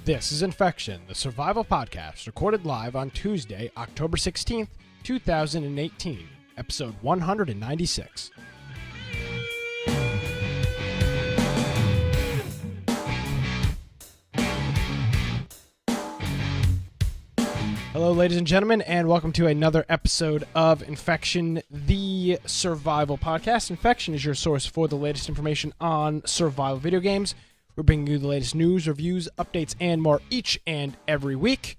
This is Infection, the survival podcast, recorded live on Tuesday, October 16th, 2018, episode 196. Hello, ladies and gentlemen, and welcome to another episode of Infection, the survival podcast. Infection is your source for the latest information on survival video games. We're bringing you the latest news, reviews, updates, and more each and every week.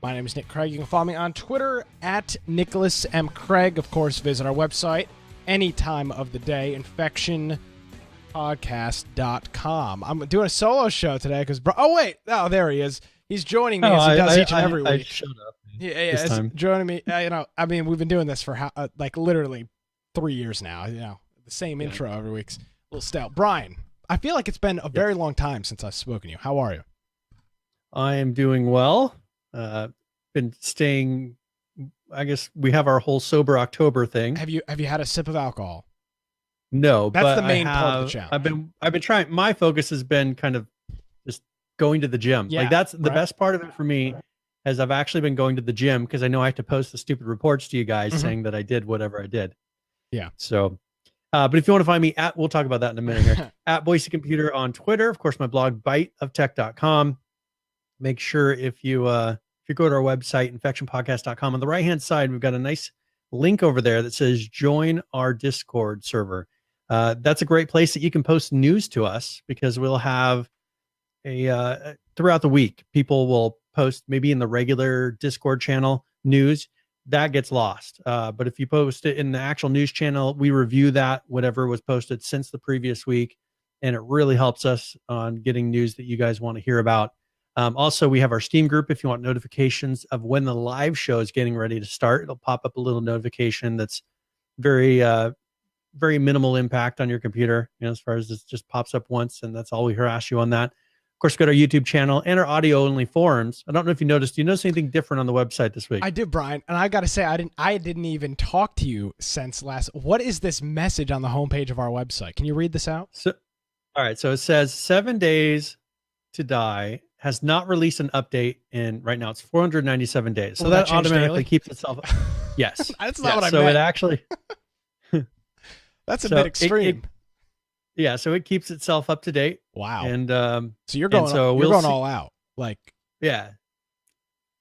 My name is Nick Craig. You can follow me on Twitter at Nicholas M. Craig. Of course, visit our website any time of the day, infectionpodcast.com. I'm doing a solo show today because... Oh, there he is. He's joining me as he does each and every week. I showed up this time. Joining me. We've been doing this for literally 3 years now. The same intro every week. A little stout. Brian, I feel like it's been a very long time since I've spoken to you. How are you? I am doing well. Been staying. I guess we have our whole sober October thing. Have you had a sip of alcohol? No, that's the main part of the challenge. I've been trying. My focus has been kind of just going to the gym. Yeah, that's the best part of it for me. As I've actually been going to the gym because I know I have to post the stupid reports to you guys saying that I did whatever I did. Yeah. So, but if you want to find me we'll talk about that in a minute here, at Boise Computer on Twitter. Of course, my blog, biteoftech.com. Make sure if you go to our website, infectionpodcast.com, on the right-hand side, we've got a nice link over there that says join our Discord server. That's a great place that you can post news to us because we'll have throughout the week, people will post maybe in the regular Discord channel news that gets lost. But if you post it in the actual news channel, we review that, whatever was posted since the previous week. And it really helps us on getting news that you guys want to hear about. Also, we have our Steam group. If you want notifications of when the live show is getting ready to start, it'll pop up a little notification that's very, very minimal impact on your computer. As far as this just pops up once, and that's all we harass you on that. Of course, go to our YouTube channel and our audio-only forums. I don't know if you noticed. Do you notice anything different on the website this week? I did, Brian, and I got to say, I didn't even talk to you since last. What is this message on the homepage of our website? Can you read this out? All right. So it says 7 Days to Die has not released an update in right now. It's 497 days. So that automatically keeps itself. Yes, that's not what I meant. So it actually. That's a bit extreme. Yeah, so it keeps itself up to date. Wow. And so you're going all out. Yeah.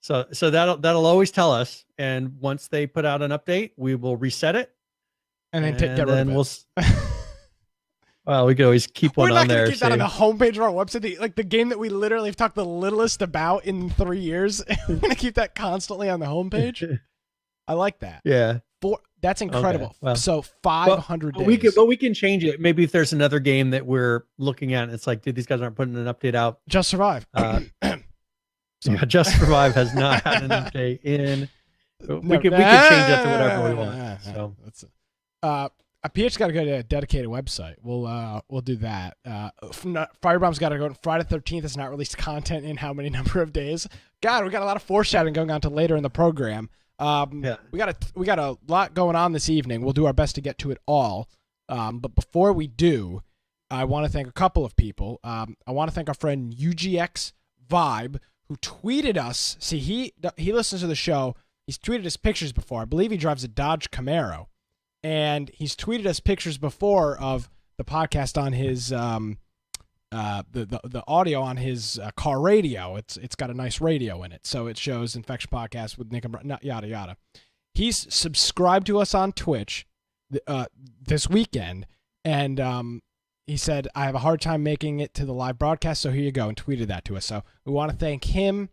So that'll always tell us, and once they put out an update, we will reset it. And then get rid of it. Well, we could always keep one on there. We're not going to keep that on the homepage of our website. The game that we literally have talked the littlest about in 3 years. We're going to keep that constantly on the homepage. I like that. Yeah. That's incredible. Okay. Well, so 500 days. We can change it. Maybe if there's another game that we're looking at, and it's like, dude, these guys aren't putting an update out. Just Survive. Just Survive has not had an update in. We can change that to whatever we want. So PH got to go to a dedicated website. We'll do that. Firebomb's got to go. Friday 13th has not released content in how many number of days? God, we got a lot of foreshadowing going on to later in the program. We got a lot going on this evening. We'll do our best to get to it all. But before we do, I want to thank a couple of people. I want to thank our friend UGX Vibe, who tweeted us. See, he listens to the show. He's tweeted us pictures before. I believe he drives a Dodge Camaro, and he's tweeted us pictures before of the podcast on his the audio on his car radio. It's got a nice radio in it, so it shows Infection Podcast with Nick and Brian, yada yada. He's subscribed to us on Twitch this weekend, and he said, I have a hard time making it to the live broadcast, so here you go, and tweeted that to us. So we want to thank him.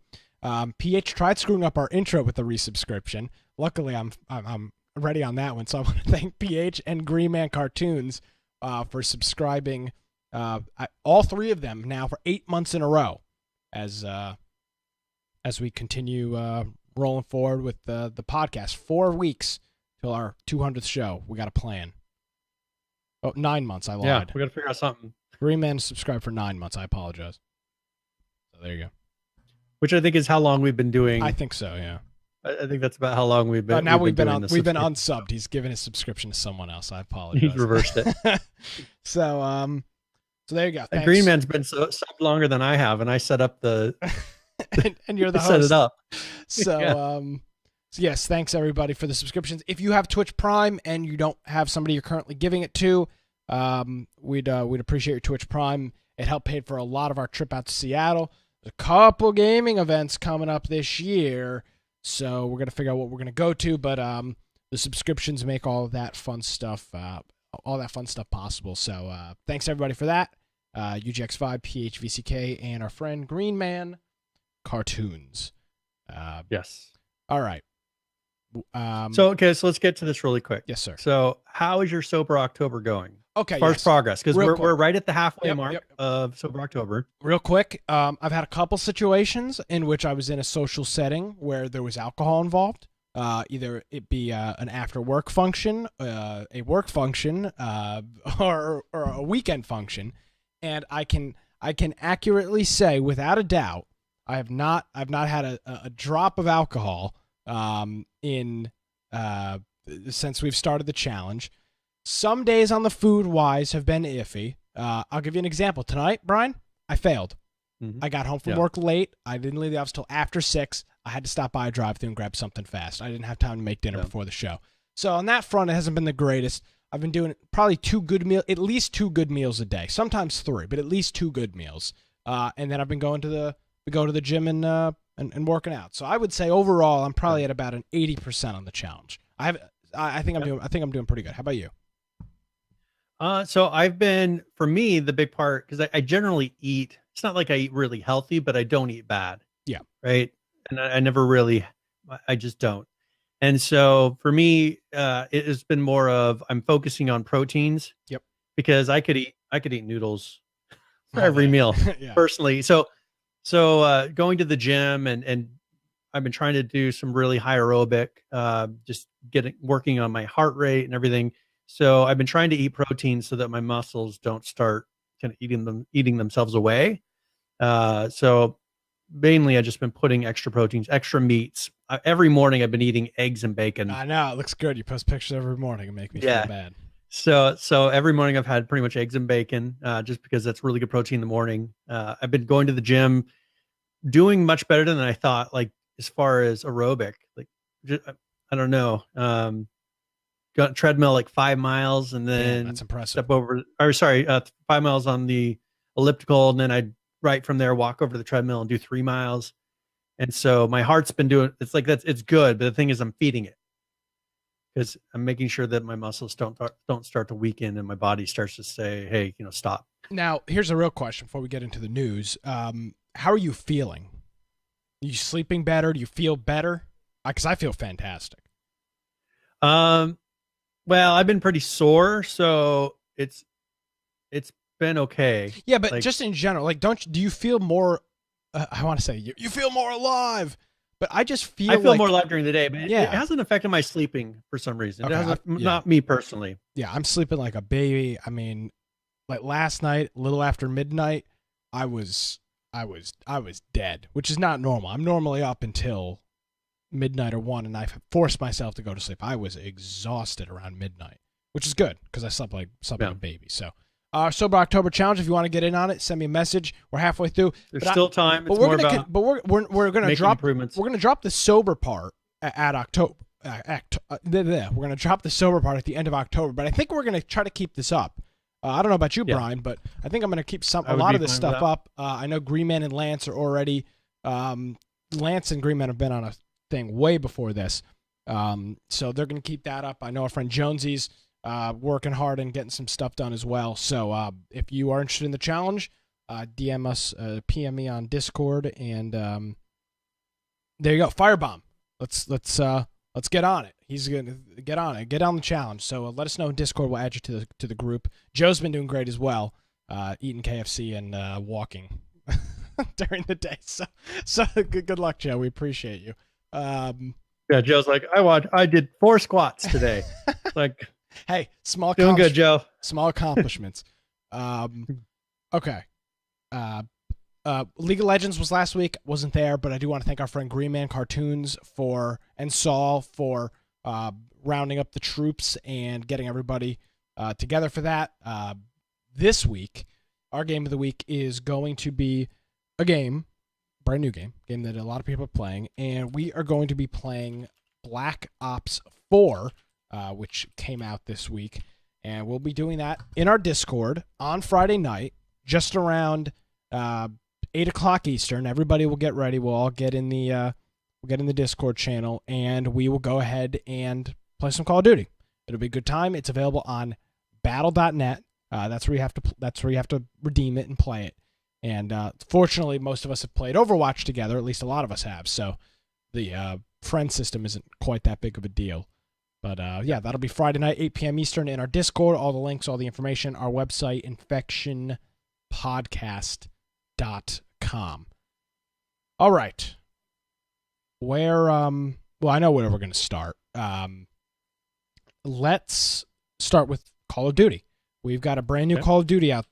PH tried screwing up our intro with the resubscription. Luckily, I'm ready on that one, so I want to thank PH and Green Man Cartoons for subscribing. All three of them now for 8 months in a row, as we continue rolling forward with the podcast. 4 weeks till our 200th show. We got a plan. Oh, 9 months. I lied. Yeah, we got to figure out something. Green Man subscribed for 9 months. I apologize. So there you go. Which I think is how long we've been doing. I think so. Yeah. I think that's about how long we've been. Now we've been unsubbed. He's given his subscription to someone else. I apologize. He's reversed it. So So there you go. Thanks. Green Man's been subbed longer than I have, and I set up the and you're the host. Set it up. So so yes, thanks everybody for the subscriptions. If you have Twitch Prime and you don't have somebody you're currently giving it to, we'd appreciate your Twitch Prime. It helped pay for a lot of our trip out to Seattle. There's a couple gaming events coming up this year, so we're gonna figure out what we're gonna go to. But the subscriptions make all of that fun stuff possible. So thanks everybody for that. UGX5, PHVCK, and our friend Green Man Cartoons. Yes. All right. So let's get to this really quick. Yes, sir. So how is your Sober October going? Okay. As far as progress, because we're right at the halfway mark Yep. of Sober October. Real quick, I've had a couple situations in which I was in a social setting where there was alcohol involved. Either it be an after work function, a work function, or a weekend function, and I can accurately say without a doubt I've not had a drop of alcohol in since we've started the challenge. Some days on the food wise have been iffy. I'll give you an example. Tonight, Brian, I failed. I got home from work late. I didn't leave the office till after 6. I had to stop by a drive-thru and grab something fast. I didn't have time to make dinner before the show. So on that front, it hasn't been the greatest. I've been doing probably at least 2 good meals a day. Sometimes 3, but at least 2 good meals. And then I've been going to the gym and working out. So I would say overall, I'm probably at about an 80% on the challenge. I think I'm doing pretty good. How about you? So I've been, for me, the big part, because I generally eat, it's not like I eat really healthy, but I don't eat bad. Yeah. Right. And I never really, I just don't. And so for me, it has been more of, I'm focusing on proteins. Yep. Because I could eat noodles for every meal personally. So going to the gym and I've been trying to do some really high aerobic, just working on my heart rate and everything. So I've been trying to eat protein so that my muscles don't start kind of eating themselves away. So mainly I've just been putting extra proteins, extra meats. Every morning I've been eating eggs and bacon. I know, it looks good. You post pictures every morning and make me feel bad. So every morning I've had pretty much eggs and bacon, just because that's really good protein in the morning. I've been going to the gym, doing much better than I thought, like as far as aerobic, like I don't know. Got treadmill like 5 miles and then that's impressive. step over, 5 miles on the elliptical. And then I'd right from there, walk over to the treadmill and do 3 miles. And so my heart's been doing, it's good. But the thing is I'm feeding it because I'm making sure that my muscles don't start to weaken and my body starts to say, hey, stop. Now, here's a real question before we get into the news. How are you feeling? Are you sleeping better? Do you feel better? Because I feel fantastic. Well, I've been pretty sore, so it's been okay. Yeah, but just in general, do you feel more? I want to say you feel more alive, but I just feel. I feel more alive during the day, but it hasn't affected my sleeping for some reason. Okay, it hasn't, not me personally. Yeah, I'm sleeping like a baby. I mean, like last night, a little after midnight, I was dead, which is not normal. I'm normally up until midnight or 1, and I forced myself to go to sleep. I was exhausted around midnight, which is good because I slept like a baby. So, Sober October challenge. If you want to get in on it, send me a message. We're halfway through. There's still time. But we're gonna drop the sober part at October. We're gonna drop the sober part at the end of October. But I think we're gonna try to keep this up. I don't know about you, Brian, but I think I'm gonna keep a lot of this stuff up. I know Green Man and Lance are already. Lance and Green Man have been on a thing way before this, so they're going to keep that up. I know our friend Jonesy's working hard and getting some stuff done as well. So if you are interested in the challenge, DM us, PM me on Discord, and there you go. Firebomb. Let's get on it. He's gonna get on it. Get on the challenge. So let us know in Discord. We'll add you to the group. Joe's been doing great as well, eating KFC and walking during the day. So good luck, Joe. We appreciate you. Yeah, Joe's like, I did 4 squats today. Like, hey, small doing good, Joe. Small accomplishments. Okay. League of Legends was last week. Wasn't there, but I do want to thank our friend Green Man Cartoons and Saul for rounding up the troops and getting everybody together for that. This week, our game of the week is going to be a brand new game that a lot of people are playing, and we are going to be playing Black Ops 4, which came out this week, and we'll be doing that in our Discord on Friday night, just around 8 o'clock Eastern. Everybody will get ready. We'll all get in the Discord channel, and we will go ahead and play some Call of Duty. It'll be a good time. It's available on battle.net. That's where you have to redeem it and play it. And fortunately, most of us have played Overwatch together. At least a lot of us have. So the friend system isn't quite that big of a deal. But yeah, that'll be Friday night, 8 p.m. Eastern in our Discord. All the links, all the information, our website, infectionpodcast.com. All right. Well, I know where we're going to start. Let's start with Call of Duty. We've got a brand new Call of Duty out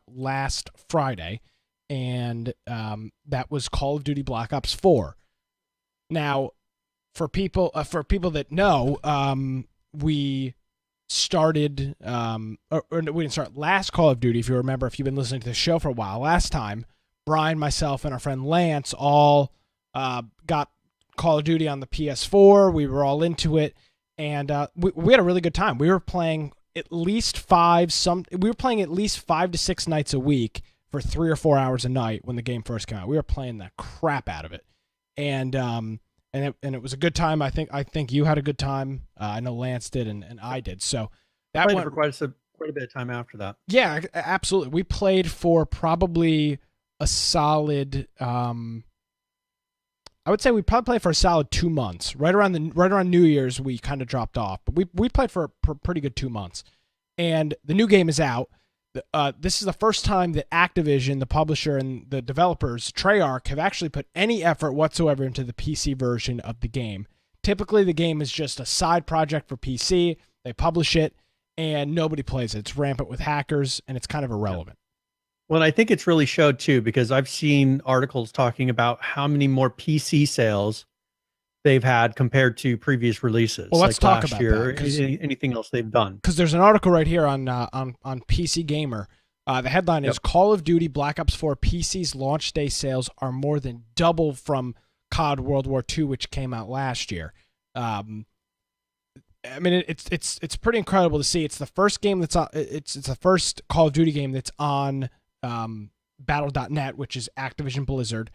last Friday, and that was Call of Duty Black Ops 4. Now, for people that know, we started, or we didn't start last Call of Duty. If you remember, if you've been listening to the show for a while, last time, Brian, myself, and our friend Lance all got Call of Duty on the PS4. We were all into it, and we had a really good time. We were playing at least 5 to 6 nights a week for 3 or 4 hours a night when the game first came out. We were playing the crap out of it, and it was a good time. I think you had a good time. I know Lance did, and I did. So that played went for quite a bit of time after that. Yeah, absolutely. We played for probably a solid. I would say we probably played for a solid 2 months. Right around New Year's, we kind of dropped off, but we played for a pretty good 2 months. And the new game is out. This is the first time that Activision, the publisher, and the developers, Treyarch, have actually put any effort whatsoever into the PC version of the game. Typically, the game is just a side project for PC. They publish it, and nobody plays it. It's rampant with hackers, and it's kind of irrelevant. Well, I think it's really showed too, because I've seen articles talking about how many more PC sales they've had compared to previous releases. Well, let's talk about year, that. Anything else they've done? Because there's an article right here on PC Gamer. The headline is Call of Duty Black Ops 4 PC's launch day sales are more than double from COD World War II, which came out last year. I mean, it's pretty incredible to see. It's the first game that's on. It's the first Call of Duty game that's on battle.net, which is Activision Blizzard.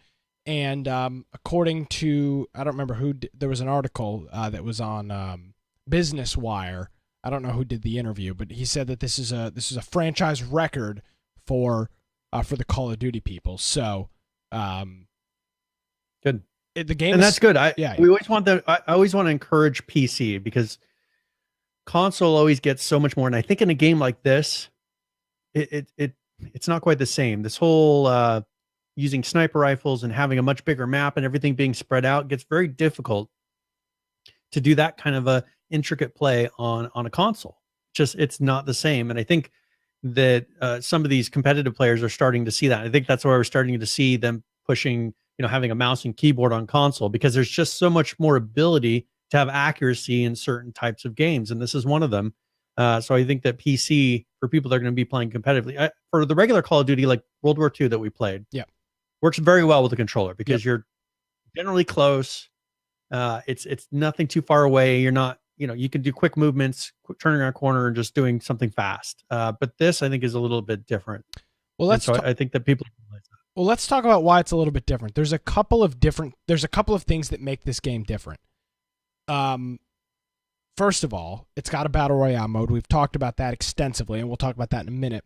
And according to, I don't remember who, there was an article that was on Business Wire. I don't know who did the interview, but he said that this is a franchise record for the Call of Duty people. So good. The game, and that's good. I always want to encourage PC, because console always gets so much more. And I think in a game like this, it's not quite the same. This whole using sniper rifles and having a much bigger map and everything being spread out gets very difficult to do that kind of a intricate play on a console. It's not the same. And I think that some of these competitive players are starting to see that. I think that's why we're starting to see them pushing, having a mouse and keyboard on console, because there's just so much more ability to have accuracy in certain types of games. And this is one of them. So I think that PC, for people that are going to be playing competitively, for the regular Call of Duty, like World War II that we played, works very well with the controller, because you're generally close. It's nothing too far away. You're not, you can do quick movements, turning around a corner and just doing something fast. But this, I think, is a little bit different. Well, I think that people. Well, let's talk about why it's a little bit different. There's a couple of things that make this game different. First of all, it's got a battle royale mode. We've talked about that extensively, and we'll talk about that in a minute.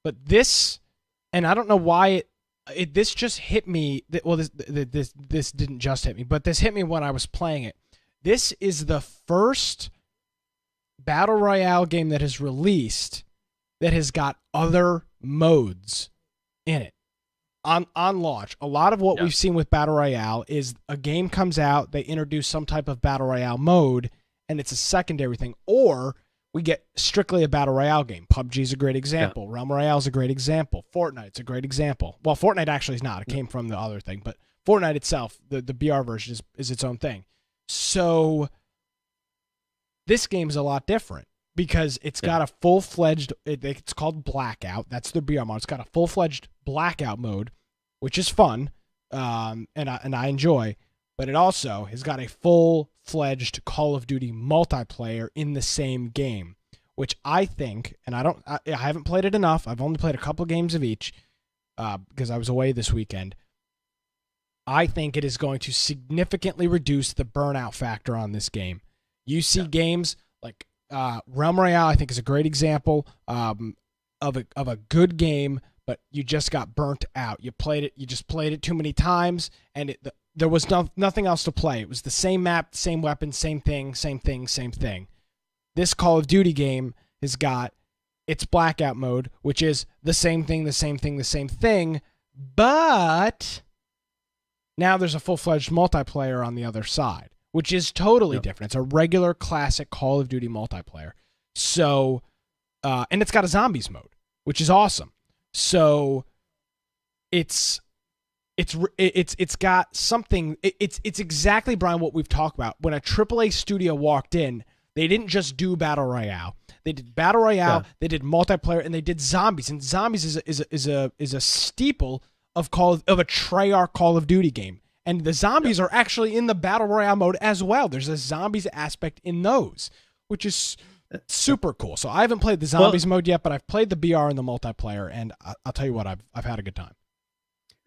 But this, and I don't know why this just hit me. Well, this didn't just hit me, but this hit me when I was playing it. This is the first battle royale game that is released that has got other modes in it. On launch, a lot of what we've seen with battle royale is a game comes out, they introduce some type of battle royale mode, and it's a secondary thing, or we get strictly a battle royale game. PUBG's a great example. Realm Royale's a great example. Fortnite's a great example. Well, Fortnite actually is not. It came from the other thing, but Fortnite itself, the BR version, is its own thing. So this game is a lot different, because it's got a full-fledged, it's called Blackout. That's the BR mode. It's got a full-fledged Blackout mode, which is fun, and I enjoy. But it also has got a full-fledged Call of Duty multiplayer in the same game, which I think, and I haven't played it enough. I've only played a couple games of each because I was away this weekend. I think it is going to significantly reduce the burnout factor on this game. You see games like Realm Royale, I think, is a great example of a good game, but you just got burnt out. You just played it too many times, and there was nothing else to play. It was the same map, same weapon, same thing. This Call of Duty game has got its Blackout mode, which is the same thing, but now there's a full-fledged multiplayer on the other side, which is totally different. It's a regular classic Call of Duty multiplayer. So, and it's got a zombies mode, which is awesome. So it's got something. It's exactly, Brian, what we've talked about. When a AAA studio walked in, they didn't just do Battle Royale. They did Battle Royale, they did multiplayer, and they did zombies. And zombies is a staple of a Treyarch Call of Duty game. And the zombies are actually in the Battle Royale mode as well. There's a zombies aspect in those, which is super cool. So I haven't played the zombies mode yet, but I've played the BR and the multiplayer, and I'll tell you what, I've had a good time.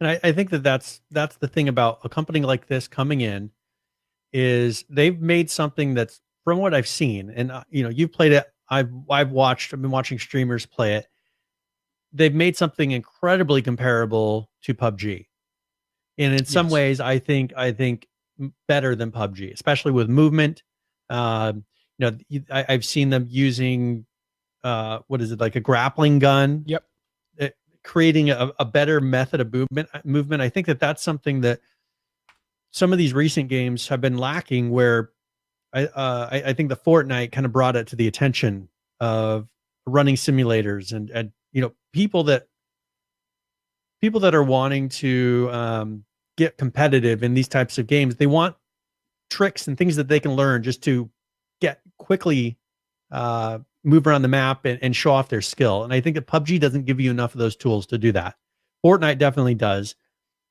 And I think that's the thing about a company like this coming in, is they've made something that's, from what I've seen, and you've played it, I've been watching streamers play it. They've made something incredibly comparable to PUBG. And in some ways, I think better than PUBG, especially with movement. I've seen them using what is it, like a grappling gun? Yep. Creating a better method of movement. I think that's something that some of these recent games have been lacking. Where I think the Fortnite kind of brought it to the attention of running simulators and people that are wanting to get competitive in these types of games. They want tricks and things that they can learn just to get quickly move around the map and show off their skill. And I think that PUBG doesn't give you enough of those tools to do that. Fortnite definitely does.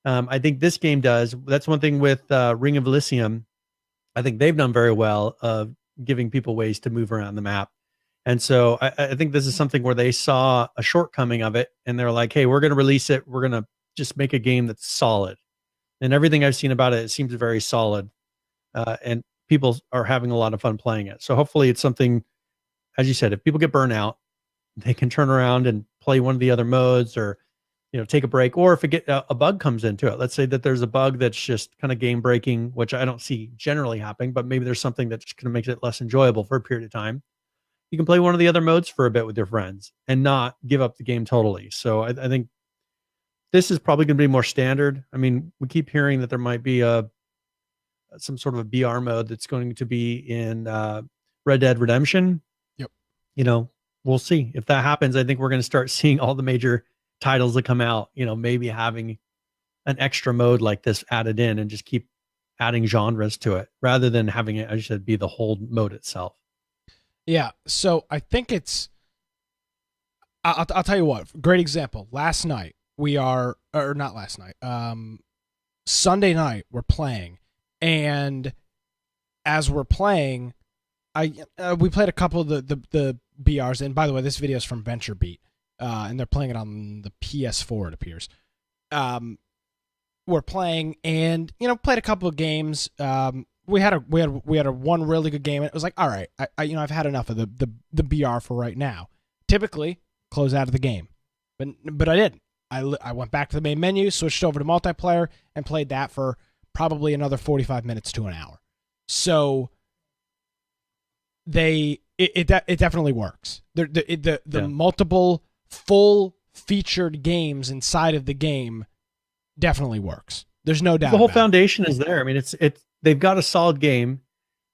I think this game does. That's one thing with Ring of Elysium. I think they've done very well of giving people ways to move around the map. And so I think this is something where they saw a shortcoming of it, and they're like, hey, we're going to release it. We're going to just make a game that's solid. And everything I've seen about it seems very solid. And people are having a lot of fun playing it. So hopefully it's something, as you said, if people get burnt out, they can turn around and play one of the other modes, or take a break. Or if a bug comes into it, let's say that there's a bug that's just kind of game breaking, which I don't see generally happening, but maybe there's something that just kind of makes it less enjoyable for a period of time. You can play one of the other modes for a bit with your friends and not give up the game totally. So I think this is probably going to be more standard. I mean, we keep hearing that there might be some sort of a BR mode that's going to be in Red Dead Redemption. Yep. We'll see if that happens. I think we're going to start seeing all the major titles that come out, maybe having an extra mode like this added in, and just keep adding genres to it rather than having it, as you said, be the whole mode itself. Yeah. So I think I'll tell you what, great example. Last night Sunday night we're playing, and as we're playing, we played a couple of the BRs. And by the way, this video is from VentureBeat, and they're playing it on the PS4, it appears. We're playing, and played a couple of games. We had a one really good game, and it was like, all right, I've had enough of the BR for right now. Typically, close out of the game, but I didn't. I went back to the main menu, switched over to multiplayer, and played that for probably another 45 minutes to an hour. So it definitely works. The multiple full featured games inside of the game definitely works. There's no doubt. The whole foundation is there. I mean, they've got a solid game.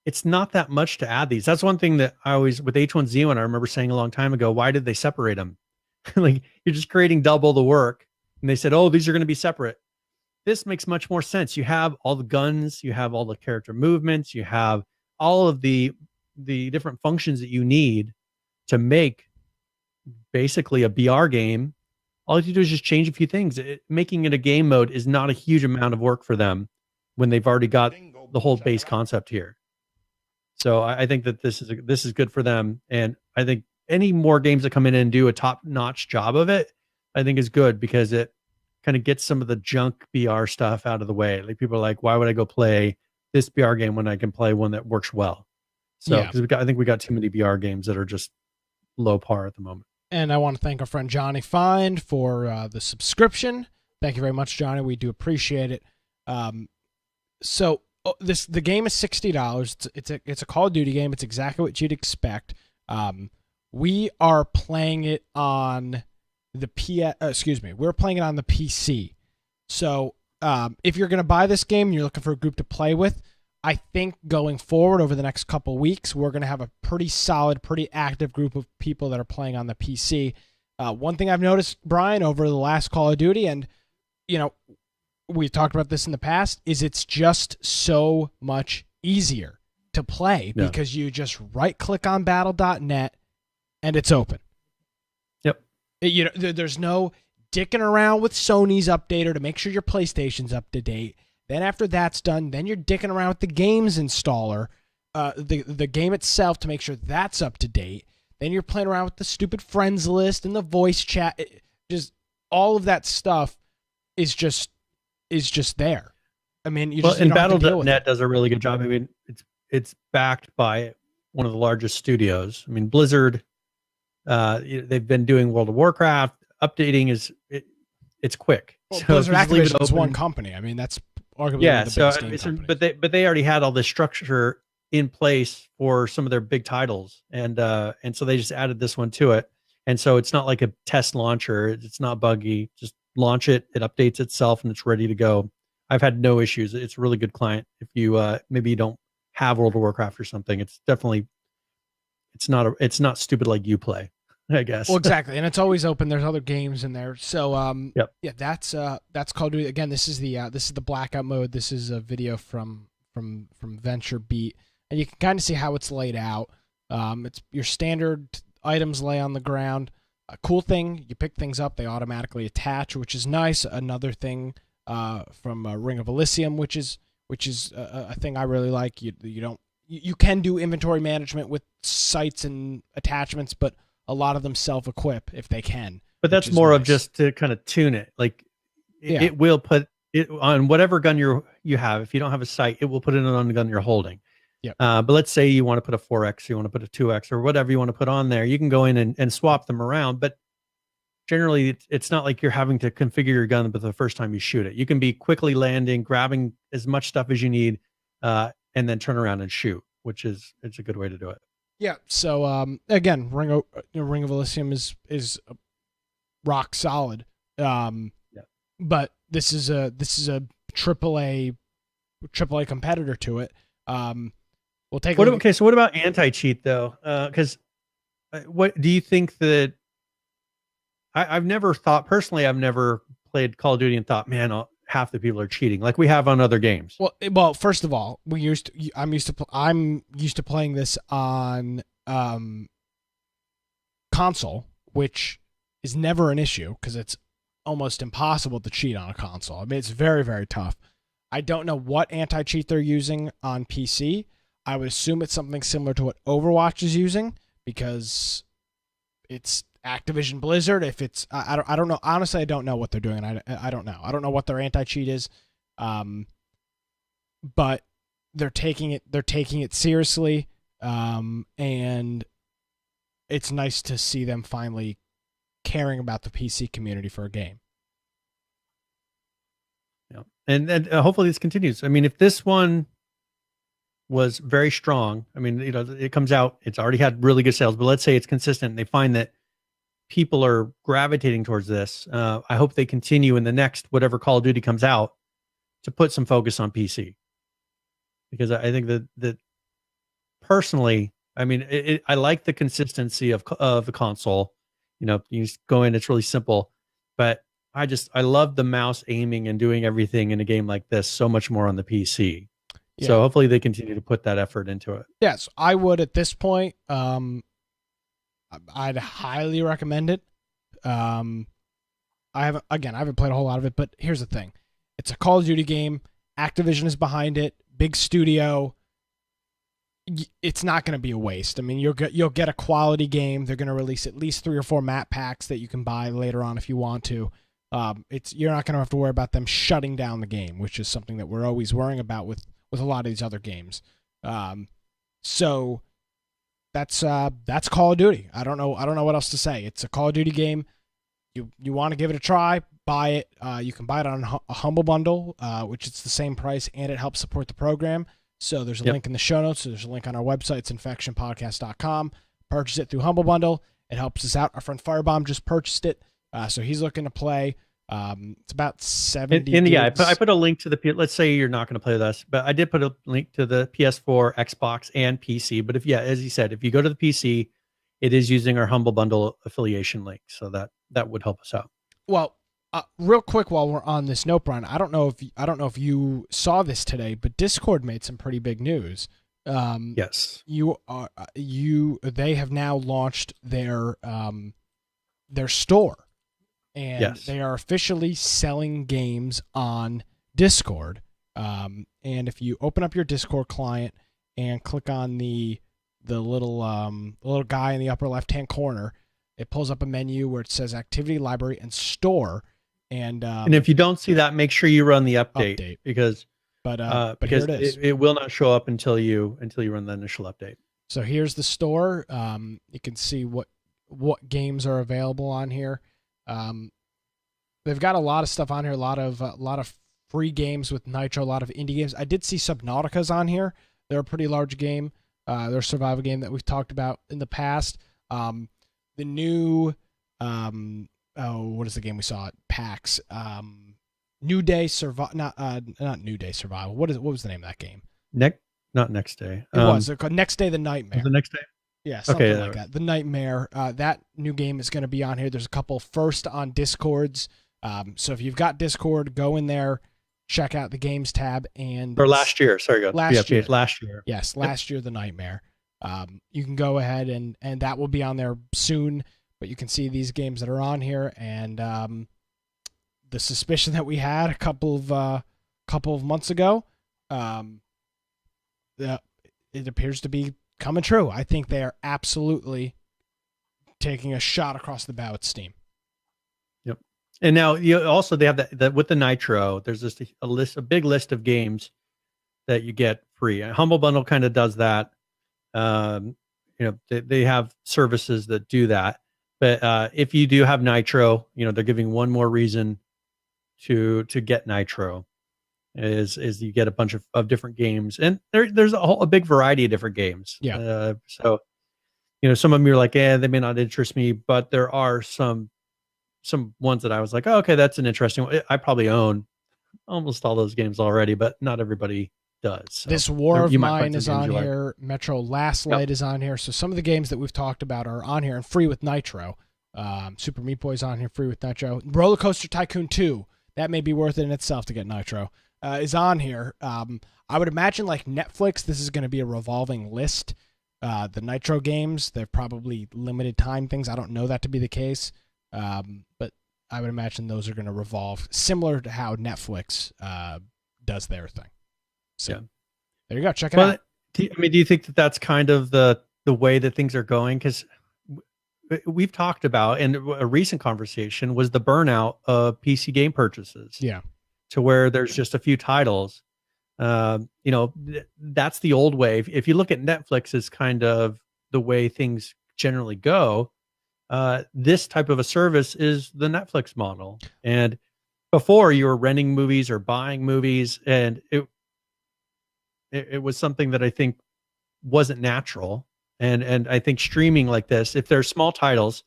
It's not that much to add these. That's one thing that I always, with H1Z1, I remember saying a long time ago, why did they separate them? Like, you're just creating double the work. And they said, oh, these are going to be separate. This makes much more sense. You have all the guns, you have all the character movements, you have all of the different functions that you need to make basically a BR game. All you have to do is just change a few things. Making it a game mode is not a huge amount of work for them when they've already got the whole base concept here. So I think that this is good for them, and I think any more games that come in and do a top-notch job of it, I think is good, because it kind of gets some of the junk BR stuff out of the way. Like, people are like, why would I go play this BR game when I can play one that works well? So because I think we got too many BR games that are just low par at the moment. And I want to thank our friend Johnny Find for the subscription. Thank you very much, Johnny. We do appreciate it. So the game is $60. It's a Call of Duty game. It's exactly what you'd expect. We are playing it on the we're playing it on the PC. So if you're going to buy this game and you're looking for a group to play with, I think going forward over the next couple weeks, we're going to have a pretty solid, pretty active group of people that are playing on the PC. One thing I've noticed, Brian, over the last Call of Duty, and we've talked about this in the past, is it's just so much easier to play because you just right-click on battle.net and it's open. Yep. There's no dicking around with Sony's updater to make sure your PlayStation's up to date. Then after that's done, then you're dicking around with the games installer, the game itself, to make sure that's up to date. Then you're playing around with the stupid friends list and the voice chat. Just all of that stuff is just there. I mean, and Battle.net does a really good job. I mean, it's backed by one of the largest studios. I mean, Blizzard. They've been doing World of Warcraft. Updating it's quick. Well, so Blizzard Activision is one company. I mean, that's arguably the biggest game companies. But they already had all this structure in place for some of their big titles, and so they just added this one to it. And so it's not like a test launcher. It's not buggy. Just launch it. It updates itself, and it's ready to go. I've had no issues. It's a really good client. If you maybe you don't have World of Warcraft or something, it's definitely it's not stupid like Uplay, I guess. Well, exactly, and it's always open. There's other games in there. So that's Call of Duty. Again, this is the Blackout mode. This is a video from Venture Beat, and you can kind of see how it's laid out. It's your standard items lay on the ground. A cool thing, you pick things up, they automatically attach, which is nice. Another thing from Ring of Elysium, which is a thing I really like. You can do inventory management with sites and attachments, but a lot of them self-equip if they can. But that's more of just to kind of tune it. Like it will put it on whatever gun you have. If you don't have a sight, it will put it on the gun you're holding. Yep. But let's say you want to put a 4X, you want to put a 2X, or whatever you want to put on there. You can go in and swap them around. But generally, it's not like you're having to configure your gun the first time you shoot it. You can be quickly landing, grabbing as much stuff as you need, and then turn around and shoot, it's a good way to do it. Yeah. So again, Ring of Elysium is rock solid. But this is a AAA competitor to it. We'll take. Okay, so what about anti-cheat though? Because what do you think that? I've never played Call of Duty and thought, man, half the people are cheating, like we have on other games. Well, first of all, I'm used to playing this on console, which is never an issue because it's almost impossible to cheat on a console. I mean, it's very, very tough. I don't know what anti-cheat they're using on PC. I would assume it's something similar to what Overwatch is using because it's Activision Blizzard. If it's, I don't know. Honestly, I don't know what they're doing. I don't know. I don't know what their anti-cheat is. But they're taking it seriously. And it's nice to see them finally caring about the PC community for a game. Yeah. And hopefully this continues. I mean, if this one was very strong, I mean, it comes out, it's already had really good sales, but let's say it's consistent and they find that people are gravitating towards this. I hope they continue in the next, whatever Call of Duty comes out, to put some focus on PC. Because I think that personally, I mean, I like the consistency of the console. You just go in, it's really simple, but I love the mouse aiming and doing everything in a game like this so much more on the PC. Yeah. So hopefully they continue to put that effort into it. Yes, I would at this point. I'd highly recommend it. I haven't played a whole lot of it, but here's the thing: it's a Call of Duty game. Activision is behind it. Big studio. It's not going to be a waste. I mean, you'll get a quality game. They're going to release at least 3 or 4 map packs that you can buy later on if you want to. You're not going to have to worry about them shutting down the game, which is something that we're always worrying about with a lot of these other games. So that's Call of Duty. I don't know what else to say. It's a Call of Duty game. You want to give it a try, buy it. You can buy it on a Humble Bundle, which is the same price, and it helps support the program. So there's a link in the show notes. So there's a link on our website. It's infectionpodcast.com. Purchase it through Humble Bundle. It helps us out. Our friend Firebomb just purchased it, so he's looking to play. It's about 70 and yeah, gigs. I put a link to the, let's say you're not going to play with us, but I did put a link to the PS4, Xbox, and PC. But as you said, if you go to the PC, it is using our Humble Bundle affiliation link. So that would help us out. Well, real quick while we're on this note, Brian, I don't know if you saw this today, but Discord made some pretty big news. Yes. They have now launched their store. And they are officially selling games on Discord. And if you open up your Discord client and click on the little guy in the upper left-hand corner, it pulls up a menu where it says Activity Library and Store. And if you don't see that, make sure you run the update. because here it is. It will not show up until you run the initial update. So here's the store. You can see what games are available on here. They've got a lot of stuff on here, a lot of free games with Nitro, a lot of indie games. I did see Subnautica's on here. They're a pretty large game. They're a survival game that we've talked about in the past. The new what is the game we saw at PAX? New Day Survival, not New Day Survival. What was the name of that game? Not Next Day. It was called Next Day the Nightmare. The Next Day. Yeah, something like that. The Nightmare. That new game is going to be on here. There's a couple first on Discords. So if you've got Discord, go in there, check out the games tab. Or last year. Sorry, God. Last year. Last year. Yes, last year, The Nightmare. You can go ahead and that will be on there soon. But you can see these games that are on here, and the suspicion that we had a couple of months ago, it appears to be coming true. I think they are absolutely taking a shot across the bow at Steam. Yep. And now they have that with the Nitro. There's just a big list of games that you get free. Humble Bundle kind of does that. They have services that do that. But if you do have Nitro, they're giving one more reason to get Nitro is you get a bunch of different games, and there's a big variety of different games. Yeah. So some of them you're like, they may not interest me, but there are some ones that I was like, oh, okay, that's an interesting one. I probably own almost all those games already, but not everybody does. So this War of Mine is on here. Metro Last Light is on here. So some of the games that we've talked about are on here and free with Nitro. Super Meat Boy's on here free with Nitro. Roller Coaster Tycoon 2, that may be worth it in itself to get Nitro, is on here. I would imagine like Netflix, this is going to be a revolving list. The Nitro games, they're probably limited time things. I don't know that to be the case, but I would imagine those are going to revolve similar to how Netflix does their thing. So there you go. Check it out. Do you think that that's kind of the way that things are going? Because we've talked about, and a recent conversation was the burnout of PC game purchases. Yeah. To where there's just a few titles. That's the old way. If you look at Netflix as kind of the way things generally go, this type of a service is the Netflix model. And before, you were renting movies or buying movies, and it was something that I think wasn't natural. And I think streaming like this, if they're small titles,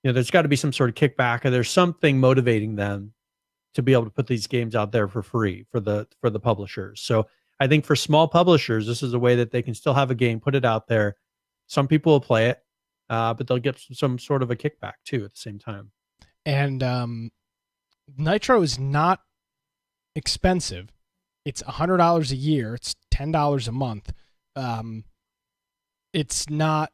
there's got to be some sort of kickback, or there's something motivating them to be able to put these games out there for free for the publishers. So I think for small publishers, this is a way that they can still have a game, put it out there. Some people will play it, but they'll get some sort of a kickback too at the same time. And Nitro is not expensive. It's $100 a year. It's $10 a month. It's not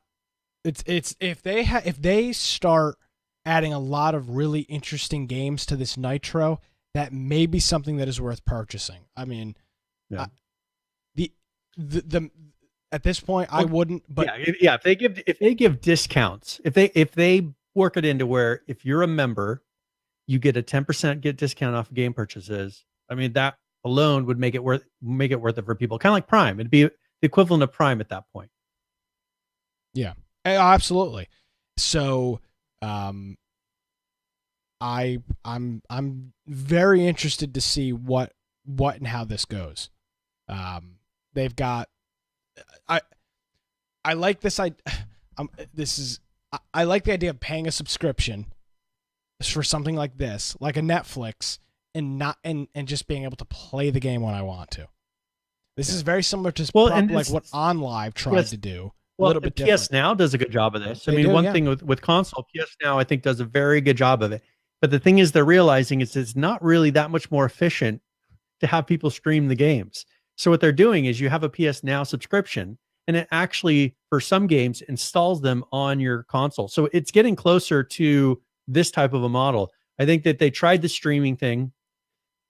It's if they start adding a lot of really interesting games to this Nitro, that may be something that is worth purchasing. I mean, Yeah. The at this point I wouldn't, but yeah, if they give discounts, if they work it into where if you're a member, you get a 10% discount off game purchases. I mean, that alone would make it worth it for people. Kind of like Prime. It'd be the equivalent of Prime at that point. Yeah, absolutely. So, I'm very interested to see what and how this goes. They've got, I like this. I like the idea of paying a subscription for something like this, like a Netflix, and just being able to play the game when I want to. This is very similar to like what OnLive tried to do. Well, a little bit different. PS Now does a good job of this. I mean, one thing with console, PS Now I think does a very good job of it. But the thing is, they're realizing it's not really that much more efficient to have people stream the games. So what they're doing is you have a PS Now subscription, and it actually, for some games, installs them on your console. So it's getting closer to this type of a model. I think that they tried the streaming thing.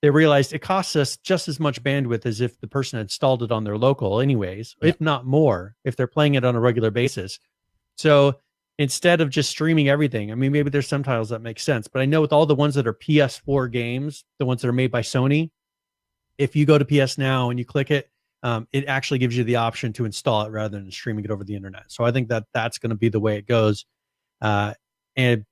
They realized it costs us just as much bandwidth as if the person had installed it on their local anyways, if not more, if they're playing it on a regular basis. So instead of just streaming everything, I mean, maybe there's some titles that make sense, but I know with all the ones that are PS4 games, the ones that are made by Sony, if you go to PS Now and you click it, it actually gives you the option to install it rather than streaming it over the internet. So I think that that's going to be the way it goes. And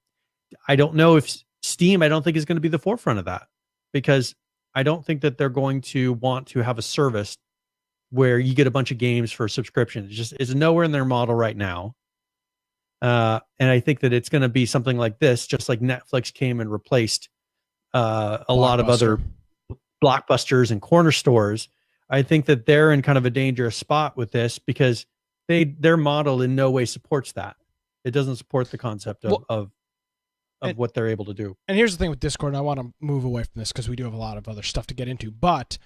I don't know if Steam, I don't think is going to be the forefront of that, because I don't think that they're going to want to have a service where you get a bunch of games for a subscription. It just is nowhere in their model right now. And I think that it's going to be something like this, just like Netflix came and replaced a lot of other Blockbusters and corner stores. I think that they're in kind of a dangerous spot with this because their model in no way supports that. It doesn't support the concept of what they're able to do. And here's the thing with Discord, and I want to move away from this because we do have a lot of other stuff to get into, but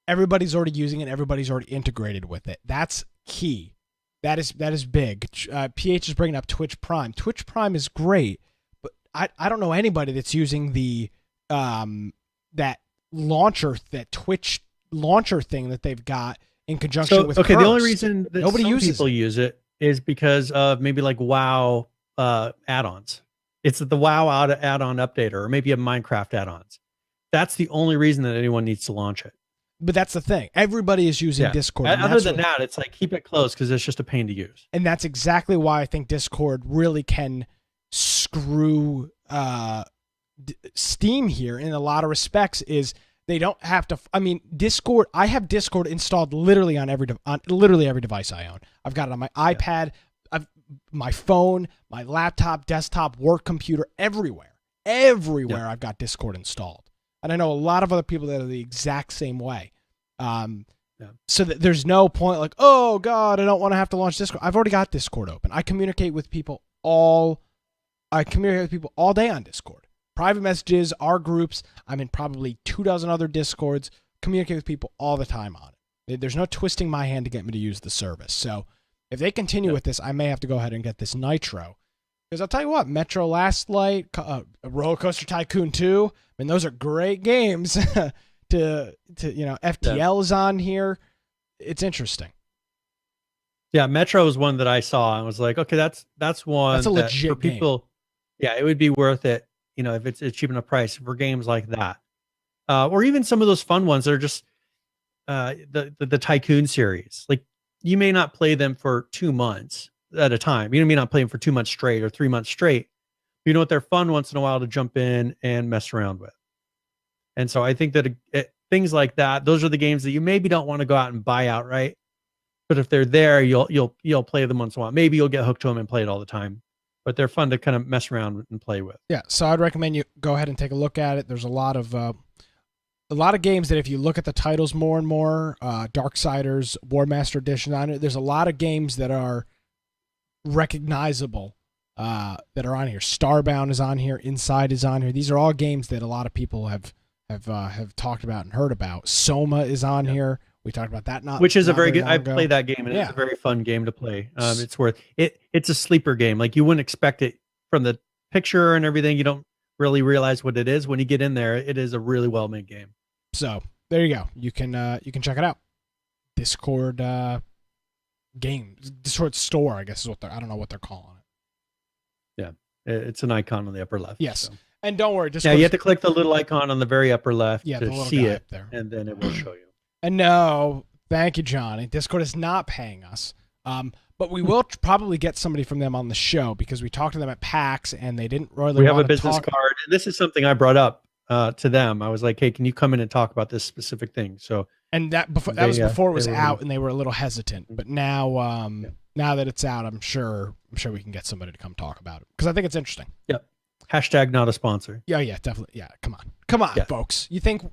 everybody's already using it. Everybody's already integrated with it. That's key. That is big. PH is bringing up Twitch Prime. Twitch Prime is great, but I don't know anybody that's using the that launcher, that Twitch launcher thing that they've got in conjunction with Okay, Curse. the only reason that nobody people use it is because of maybe like WoW add-ons. It's the WoW add-on updater, or maybe a Minecraft add-ons. That's the only reason that anyone needs to launch it. But that's the thing. Everybody is using Discord. Other than that, it's like keep it close because it's just a pain to use. And that's exactly why I think Discord really can screw Steam here in a lot of respects. Is they don't have to. I mean, Discord. I have Discord installed literally on literally every device I own. I've got it on my iPad, my phone, my laptop, desktop, work computer, everywhere. I've got Discord installed. And I know a lot of other people that are the exact same way. So that there's no point like, oh God, I don't want to have to launch Discord. I've already got Discord open. I communicate with people all day on Discord. Private messages, our groups. I'm in probably 24 other Discords. Communicate with people all the time on it. There's no twisting my hand to get me to use the service. So if they continue with this, I may have to go ahead and get this Nitro. Because I'll tell you what, Metro Last Light, Roller Coaster Tycoon 2, I mean, those are great games. FTL is on here. It's interesting. Yeah, Metro is one that I saw and was like, okay, that's one that's a legit for people. Game. Yeah, it would be worth it. If it's a cheap enough price for games like that, or even some of those fun ones that are just the Tycoon series. Like you may not play them for 2 months at a time. You may not play them for 2 months straight or 3 months straight. You know what? They're fun once in a while to jump in and mess around with. And so I think that things like that, those are the games that you maybe don't want to go out and buy outright. But if they're there, you'll play them once in a while. Maybe you'll get hooked to them and play it all the time. But they're fun to kind of mess around and play with. Yeah, so I'd recommend you go ahead and take a look at it. There's a lot of games that if you look at the titles more and more, Darksiders, War Master Edition on it, there's a lot of games that are recognizable that are on here. Starbound is on here. Inside is on here. These are all games that a lot of people have talked about and heard about. Soma is on here. We talked about that which is a very good. long I ago. played that game, and it's a very fun game to play. It's worth it. It's a sleeper game. Like you wouldn't expect it from the picture and everything. You don't really realize what it is when you get in there. It is a really well made game. So there you go. You can check it out. Discord game, Discord store, I guess is what I don't know what they're calling it. Yeah, it's an icon on the upper left. Yes, so. and don't worry. Discord, yeah, you have to click the little icon on the very upper left to see it, there, and then it will show you. And no, thank you, Johnny. Discord is not paying us, but we will probably get somebody from them on the show because we talked to them at PAX and they didn't really. We have a business card, and this is something I brought up to them. I was like, "Hey, can you come in and talk about this specific thing?" So, and that was before it was out, and they were a little hesitant. But now, now that it's out, I'm sure we can get somebody to come talk about it because I think it's interesting. Yep. Hashtag not a sponsor. Yeah, definitely. Yeah, come on, folks. You think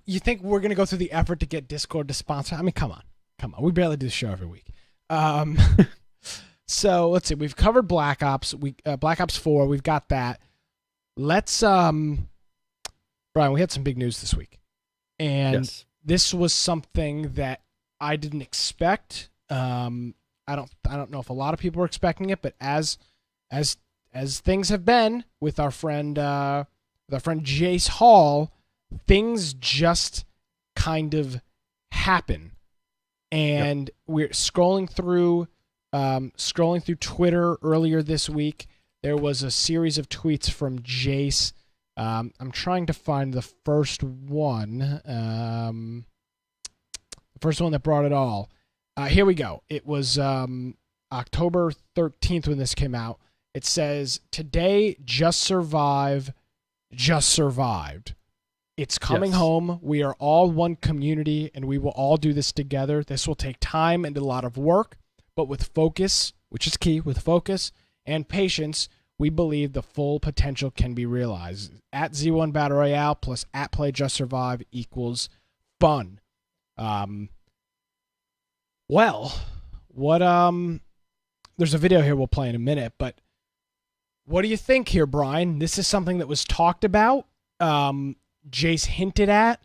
we're gonna go through the effort to get Discord to sponsor? I mean, come on. We barely do the show every week. So let's see. We've covered Black Ops. Black Ops 4. We've got that. Let's Brian. We had some big news this week, and this was something that I didn't expect. I don't know if a lot of people were expecting it, but as things have been with our friend Jace Hall, things just kind of happen. And we're scrolling through Twitter earlier this week. There was a series of tweets from Jace. I'm trying to find the first one. The first one that brought it all. Here we go. It was October 13th when this came out. It says, "Today, just survived. It's coming home. We are all one community, and we will all do this together. This will take time and a lot of work, but with focus, which is key, with focus and patience, we believe the full potential can be realized. At Z1 Battle Royale plus at Play Just Survive equals fun." There's a video here we'll play in a minute, but what do you think here, Brian? This is something that was talked about. Jace hinted at,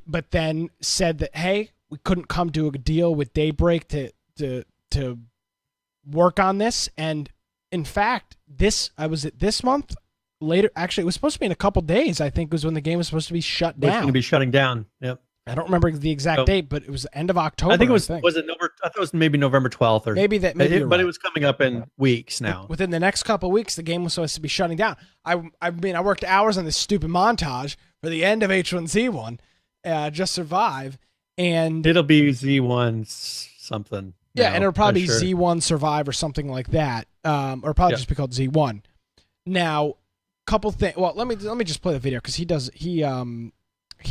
but then said that, hey, we couldn't come to a deal with Daybreak to work on this. And in fact, this month later. Actually, it was supposed to be in a couple days. I think was when the game was supposed to be shut down. It's going to be shutting down. Yep. I don't remember the exact date, but it was the end of October. I think it was. Was it November? I thought it was maybe November 12th or maybe that. Maybe but it was coming up in weeks now. Within the next couple of weeks, the game was supposed to be shutting down. I mean, I worked hours on this stupid montage for the end of H1Z1, Just Survive, and it'll be Z1 something. Yeah, and it'll probably be Z1 Survive or something like that, or probably just be called Z1. Now, couple things. Well, let me just play the video because he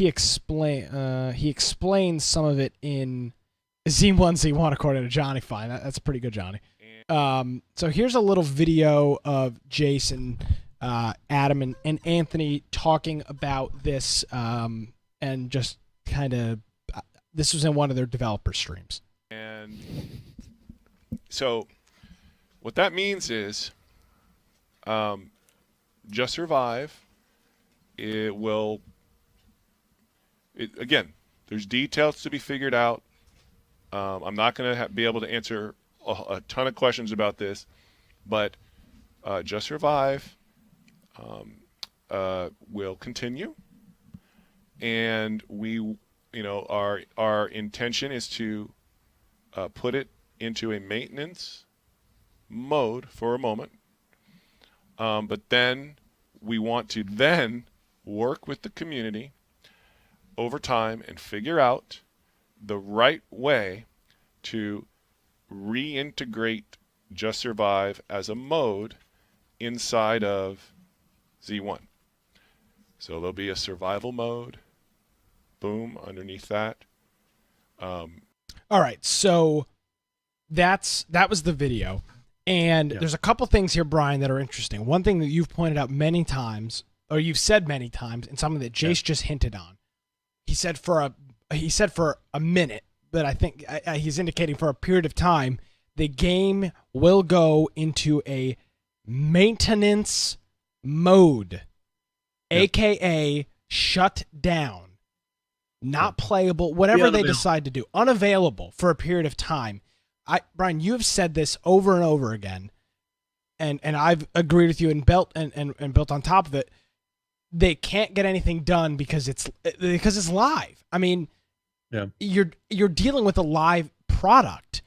explains some of it in Z1 according to Johnny Fine. That's pretty good, Johnny. So here's a little video of Jason, Adam, and Anthony talking about this, and just kind of this was in one of their developer streams. And so what that means is Just Survive, again, there's details to be figured out. I'm not going to be able to answer a ton of questions about this, but Just Survive will continue, and our intention is to put it into a maintenance mode for a moment, but then we want to then work with the community over time and figure out the right way to reintegrate Just Survive as a mode inside of Z1. So there'll be a survival mode, boom, underneath that. All right, so that was the video, and there's a couple things here, Brian, that are interesting. One thing that you've pointed out many times, or you've said many times, and something that Jace just hinted on. He said for a minute, but I think he's indicating for a period of time, the game will go into a maintenance mode, aka shut down. not playable, whatever they decide to do, unavailable for a period of time. Brian, you have said this over and over again, and I've agreed with you and built on top of it. They can't get anything done because it's live. I mean, you're dealing with a live product,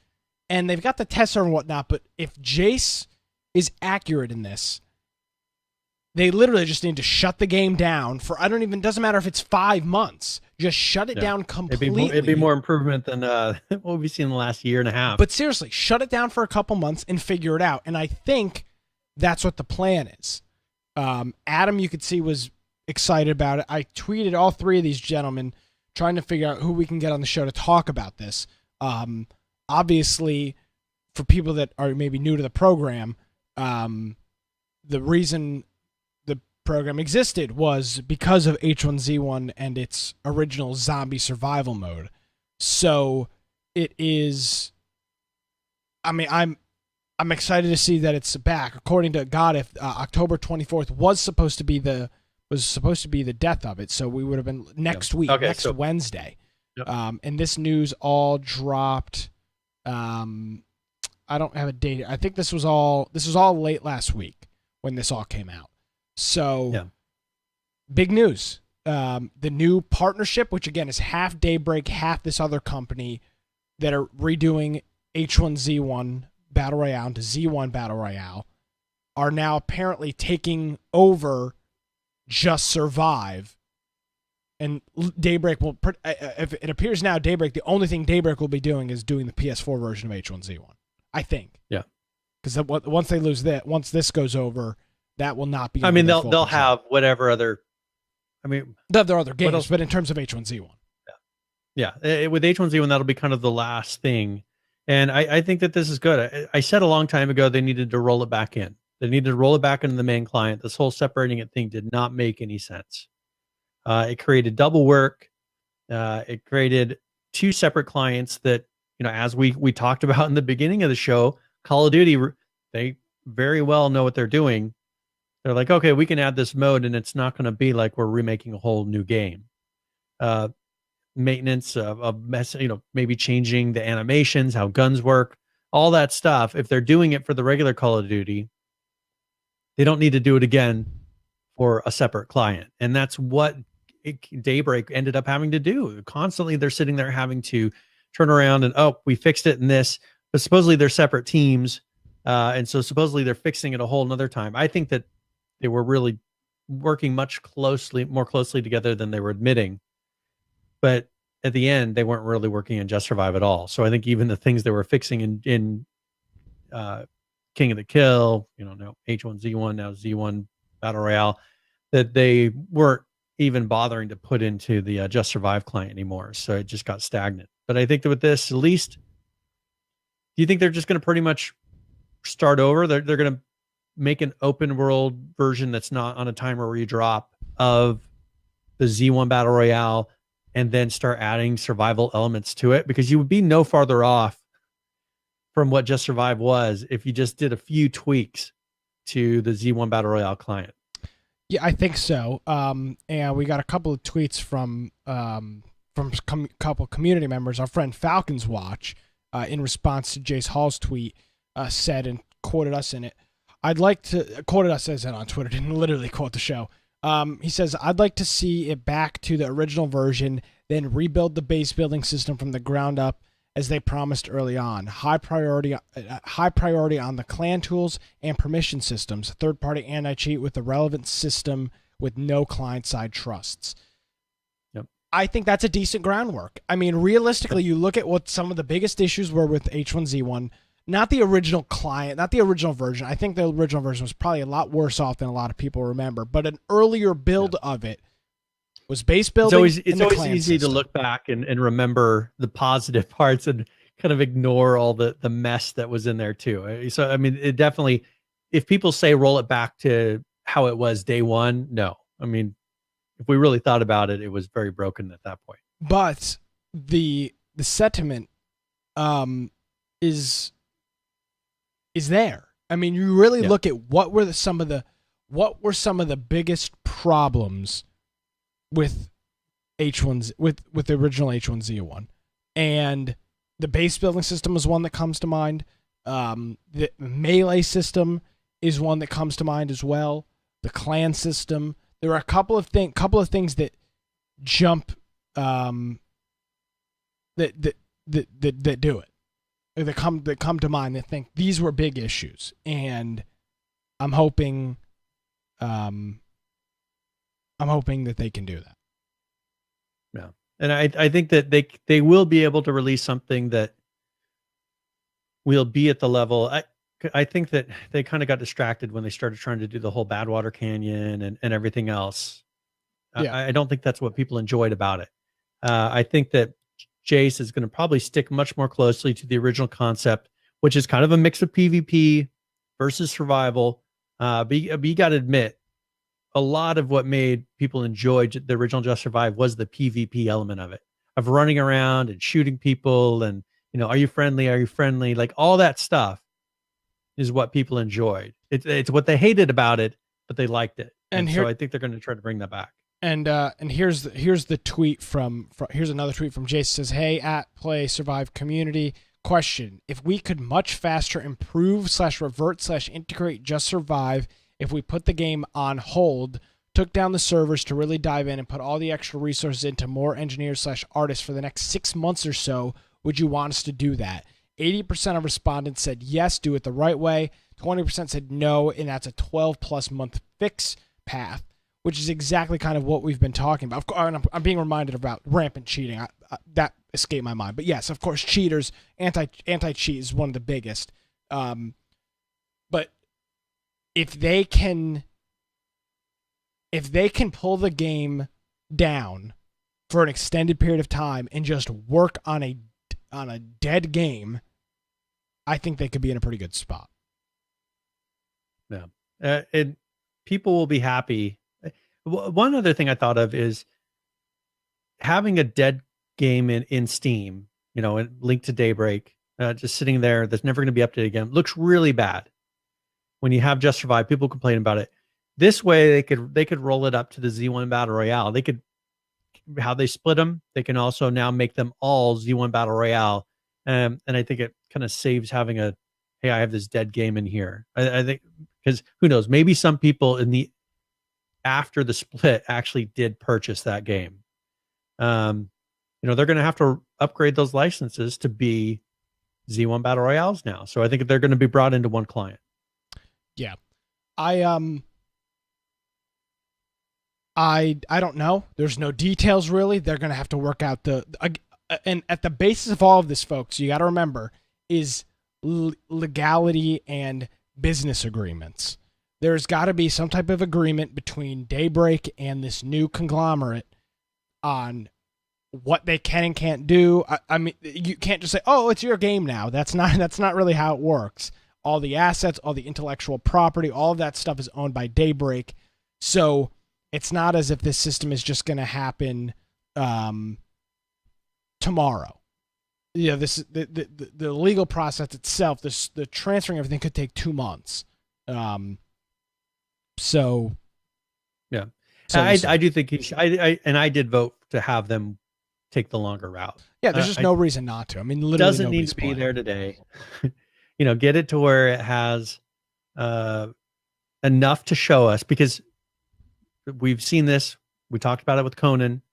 and they've got the test server and whatnot. But if Jace is accurate in this, they literally just need to shut the game down for, doesn't matter if it's 5 months, just shut it down completely. It'd be more improvement than what we've seen in the last year and a half. But seriously, shut it down for a couple months and figure it out. And I think that's what the plan is. Adam, you could see, was excited about it. I tweeted all three of these gentlemen trying to figure out who we can get on the show to talk about this. Obviously, for people that are maybe new to the program, the reason program existed was because of H1Z1 and its original zombie survival mode. So it is, I mean, I'm excited to see that it's back. According to GOTW, October 24th was supposed to be the death of it. So we would have been next week, Wednesday. Yep. And this news all dropped. I don't have a date. I think this was all late last week when this all came out. So, big news. The new partnership, which again is half Daybreak, half this other company that are redoing H1Z1 Battle Royale into Z1 Battle Royale, are now apparently taking over Just Survive. And Daybreak will, if it appears now, Daybreak, the only thing Daybreak will be doing is doing the PS4 version of H1Z1. I think. Yeah. Because once they lose that, once this goes over, that will not be. I mean, they'll have whatever other. I mean, they'll have their other games, but in terms of H1Z1, with H1Z1, that'll be kind of the last thing, and I think that this is good. I said a long time ago they needed to roll it back in. They needed to roll it back into the main client. This whole separating it thing did not make any sense. It created double work. It created two separate clients that, as we talked about in the beginning of the show, Call of Duty, they very well know what they're doing. They're like, okay, we can add this mode, and it's not going to be like we're remaking a whole new game. Maintenance of mess, maybe changing the animations, how guns work, all that stuff. If they're doing it for the regular Call of Duty, they don't need to do it again for a separate client. And that's what Daybreak ended up having to do. Constantly, they're sitting there having to turn around and, we fixed it in this, but supposedly they're separate teams. And so supposedly they're fixing it a whole nother time. I think that they were really working more closely together than they were admitting. But at the end, they weren't really working in Just Survive at all. So I think even the things they were fixing in King of the Kill, now H1Z1, now Z1 Battle Royale, that they weren't even bothering to put into the Just Survive client anymore. So it just got stagnant. But I think that with this, at least, do you think they're just going to pretty much start over? They're going to make an open world version that's not on a timer where you drop of the Z1 Battle Royale and then start adding survival elements to it, because you would be no farther off from what Just Survive was if you just did a few tweaks to the Z1 Battle Royale client. Yeah, I think so. And we got a couple of tweets from a couple community members. Our friend Falcons Watch, in response to Jace Hall's tweet, said and quoted us in it. Quoted us as it on Twitter, didn't literally quote the show. He says, I'd like to see it back to the original version, then rebuild the base building system from the ground up as they promised early on. High priority on the clan tools and permission systems. Third-party anti-cheat with a relevant system with no client-side trusts. Yep. I think that's a decent groundwork. I mean, realistically, you look at what some of the biggest issues were with H1Z1, not the original client, not the original version. I think the original version was probably a lot worse off than a lot of people remember. But an earlier build of it was base building. It's always easy to look back and remember the positive parts and kind of ignore all the mess that was in there too. So, I mean, it definitely, if people say roll it back to how it was day one, no. I mean, if we really thought about it, it was very broken at that point. But the sentiment is there. I mean, you really look at what were some of the biggest problems with H1 with the original H1Z1, and the base building system is one that comes to mind. The melee system is one that comes to mind as well. The clan system. There are a couple of things that jump that do it. That come to mind that think these were big issues, and I'm hoping that they can do that. Yeah, and I think that they will be able to release something that will be at the level. I think that they kind of got distracted when they started trying to do the whole Badwater Canyon and everything else. Yeah. I don't think that's what people enjoyed about it. I think that Jace is going to probably stick much more closely to the original concept, which is kind of a mix of PvP versus survival. But you got to admit, a lot of what made people enjoy the original Just Survive was the PvP element of it, of running around and shooting people and, are you friendly? Are you friendly? Like all that stuff is what people enjoyed. It's what they hated about it, but they liked it. And so I think they're going to try to bring that back. And here's the tweet here's another tweet from Jason. Says, "Hey, at Play Survive community, question: if we could much faster improve / revert / integrate Just Survive, if we put the game on hold, took down the servers to really dive in and put all the extra resources into more engineers / artists for the next 6 months or so, would you want us to do that?" 80% of respondents said yes, do it the right way. 20% said no, and that's a 12+ month fix path, which is exactly kind of what we've been talking about. Of course, I'm being reminded about rampant cheating. That escaped my mind. But yes, of course, cheaters, anti-cheat is one of the biggest. But if they can pull the game down for an extended period of time and just work on a dead game, I think they could be in a pretty good spot. Yeah. And people will be happy. One other thing I thought of is having a dead game in Steam, and Link to Daybreak, just sitting there that's never going to be updated again, looks really bad. When you have Just Survive, people complain about it. This way, they could roll it up to the Z1 Battle Royale. They could, how they split them, they can also now make them all Z1 Battle Royale. And I think it kind of saves having hey, I have this dead game in here. I think, because who knows, maybe some people after the split actually did purchase that game. They're going to have to upgrade those licenses to be Z1 Battle Royales now. So I think they're going to be brought into one client. Yeah. I don't know. There's no details really. They're going to have to work out and at the basis of all of this, folks, you got to remember, is legality and business agreements. There's got to be some type of agreement between Daybreak and this new conglomerate on what they can and can't do. I mean, you can't just say, "Oh, it's your game now." That's not really how it works. All the assets, all the intellectual property, all of that stuff is owned by Daybreak. So it's not as if this system is just going to happen tomorrow. Yeah, the legal process itself, the transferring everything could take 2 months. So yeah, I do think I did vote to have them take the longer route. Yeah, there's just no reason not to. I mean, literally doesn't need to be there today. Get it to where it has enough to show us, because we've seen this. We talked about it with Conan.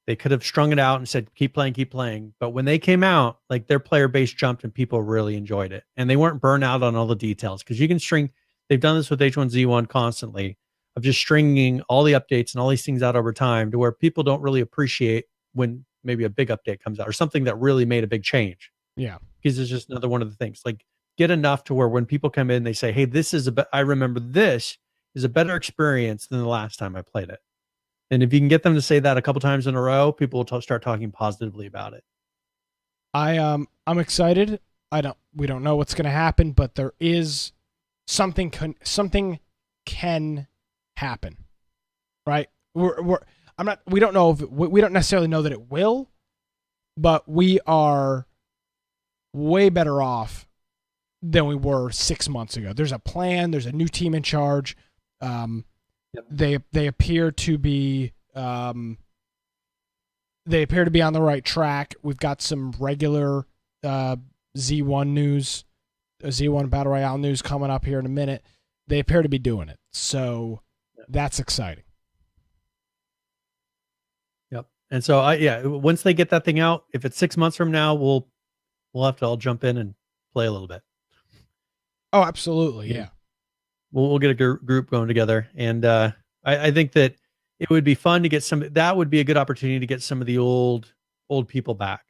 They could have strung it out and said, keep playing. But when they came out, like, their player base jumped and people really enjoyed it. And they weren't burned out on all the details, because you can string. They've done this with H1Z1 constantly, of just stringing all the updates and all these things out over time to where people don't really appreciate when maybe a big update comes out or something that really made a big change. Yeah. Because it's just another one of the things. Like, get enough to where when people come in, they say, "Hey, I remember this is a better experience than the last time I played it." And if you can get them to say that a couple times in a row, people will start talking positively about it. I'm excited. We don't know what's going to happen, but there is something can happen, right? We don't know we don't necessarily know that it will, but we are way better off than we were 6 months ago. There's a plan. There's a new team in charge. Yep. They appear to be they appear to be on the right track. We've got some regular Z1 news, Z1 Battle Royale news coming up here in a minute. They appear to be doing it. So that's exciting. Yep. And so once they get that thing out, if it's 6 months from now, we'll have to all jump in and play a little bit. Oh, absolutely. Yeah. We'll get a group going together. And I think that it would be fun to get that would be a good opportunity to get some of the old people back.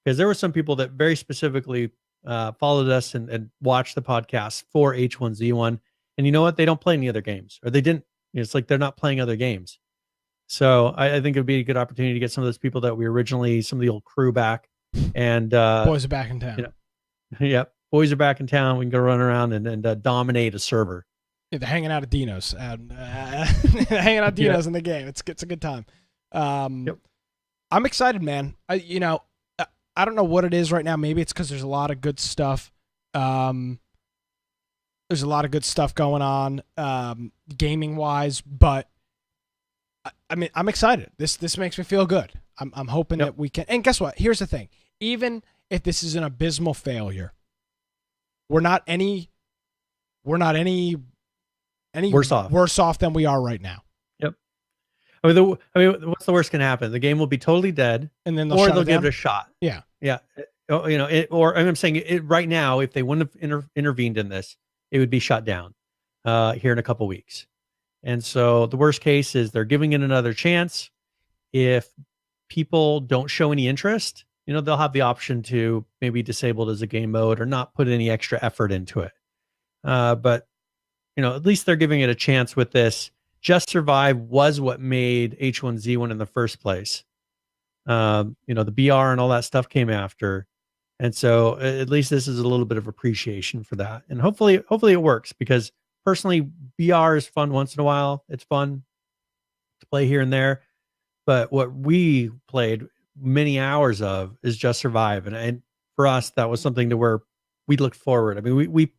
Because there were some people that very specifically followed us and watched the podcast for H1Z1. And you know what? They don't play any other games, or they didn't. It's like they're not playing other games. So I think it would be a good opportunity to get some of those people that we originally, some of the old crew back. And boys are back in town. Yep. Boys are back in town. We can go run around and dominate a server. Yeah, they're hanging out at Dino's. Hanging out at Dino's in the game. It's a good time. Yep. I'm excited, man. I don't know what it is right now. Maybe it's because there's a lot of good stuff. There's a lot of good stuff going on, gaming wise. But I mean, I'm excited. This makes me feel good. I'm hoping that we can. And guess what? Here's the thing. Even if this is an abysmal failure, we're not any worse off than we are right now. Yep. I mean, what's the worst can happen? The game will be totally dead, and then they'll give it a shot. Yeah. Yeah. I'm saying it right now. If they wouldn't have intervened in this, it would be shut down here in a couple weeks. And so the worst case is they're giving it another chance. If people don't show any interest, they'll have the option to maybe disable it as a game mode or not put any extra effort into it. But at least they're giving it a chance with this. Just Survive was what made H1Z1 in the first place. The BR and all that stuff came after. And so at least this is a little bit of appreciation for that. And hopefully it works, because personally, BR is fun once in a while. It's fun to play here and there. But what we played many hours of is Just Survive. And for us, that was something to where we looked forward. I mean,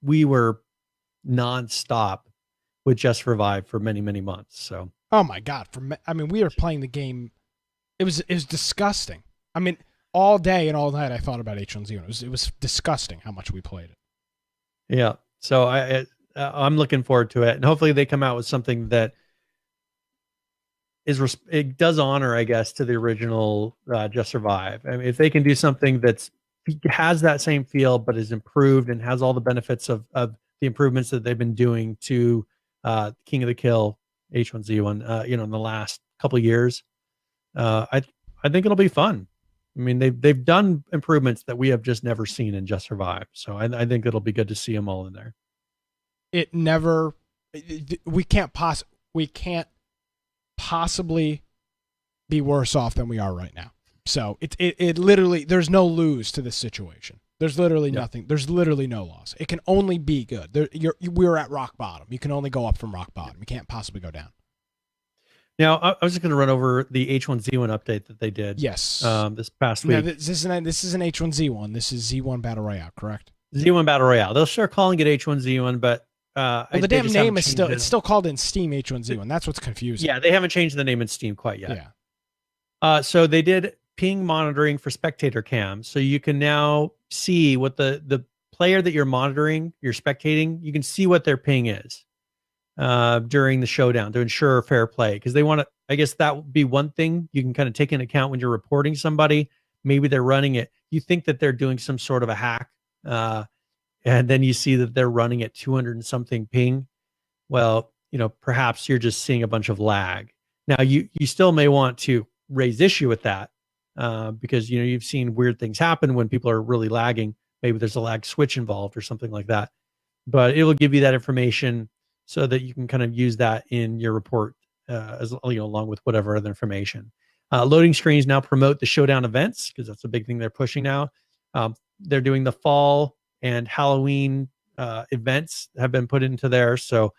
we were nonstop with Just Survive for many, many months. So, oh my God. We were playing the game. It was disgusting. I mean, all day and all night I thought about H1Z1. It was disgusting how much we played it. Yeah. So I'm looking forward to it, and hopefully they come out with something that it does honor, I guess, to the original Just Survive. I mean, if they can do something that has that same feel but is improved and has all the benefits of the improvements that they've been doing to King of the Kill H1Z1, in the last couple of years, I think it'll be fun. I mean, they've done improvements that we have just never seen in Just Survive. So I think it'll be good to see them all in there. We can't possibly be worse off than we are right now. So it literally, there's no lose to this situation. There's literally nothing. There's literally no loss. It can only be good. We're at rock bottom. You can only go up from rock bottom. You can't possibly go down. Now, I was just going to run over the H1Z1 update that they did. Yes. This past week. Now, this isn't H1Z1. This is Z1 Battle Royale, correct? Z1 Battle Royale. They'll start calling it H1Z1, but the damn name is still called in Steam H1Z1. That's what's confusing. Yeah, they haven't changed the name in Steam quite yet. Yeah. So they did ping monitoring for spectator cams. So you can now see what the player that you're monitoring, you're spectating, you can see what their ping is during the showdown to ensure fair play. Because they want to, I guess that would be one thing you can kind of take into account when you're reporting somebody. Maybe they're running it. You think that they're doing some sort of a hack. And then you see that they're running at 200 and something ping. Well, perhaps you're just seeing a bunch of lag. Now you still may want to raise issue with that because, you've seen weird things happen when people are really lagging. Maybe there's a lag switch involved or something like that, but it will give you that information so that you can kind of use that in your report along with whatever other information. Loading screens now promote the showdown events, because that's a big thing they're pushing now. They're doing the fall and Halloween events have been put into there. So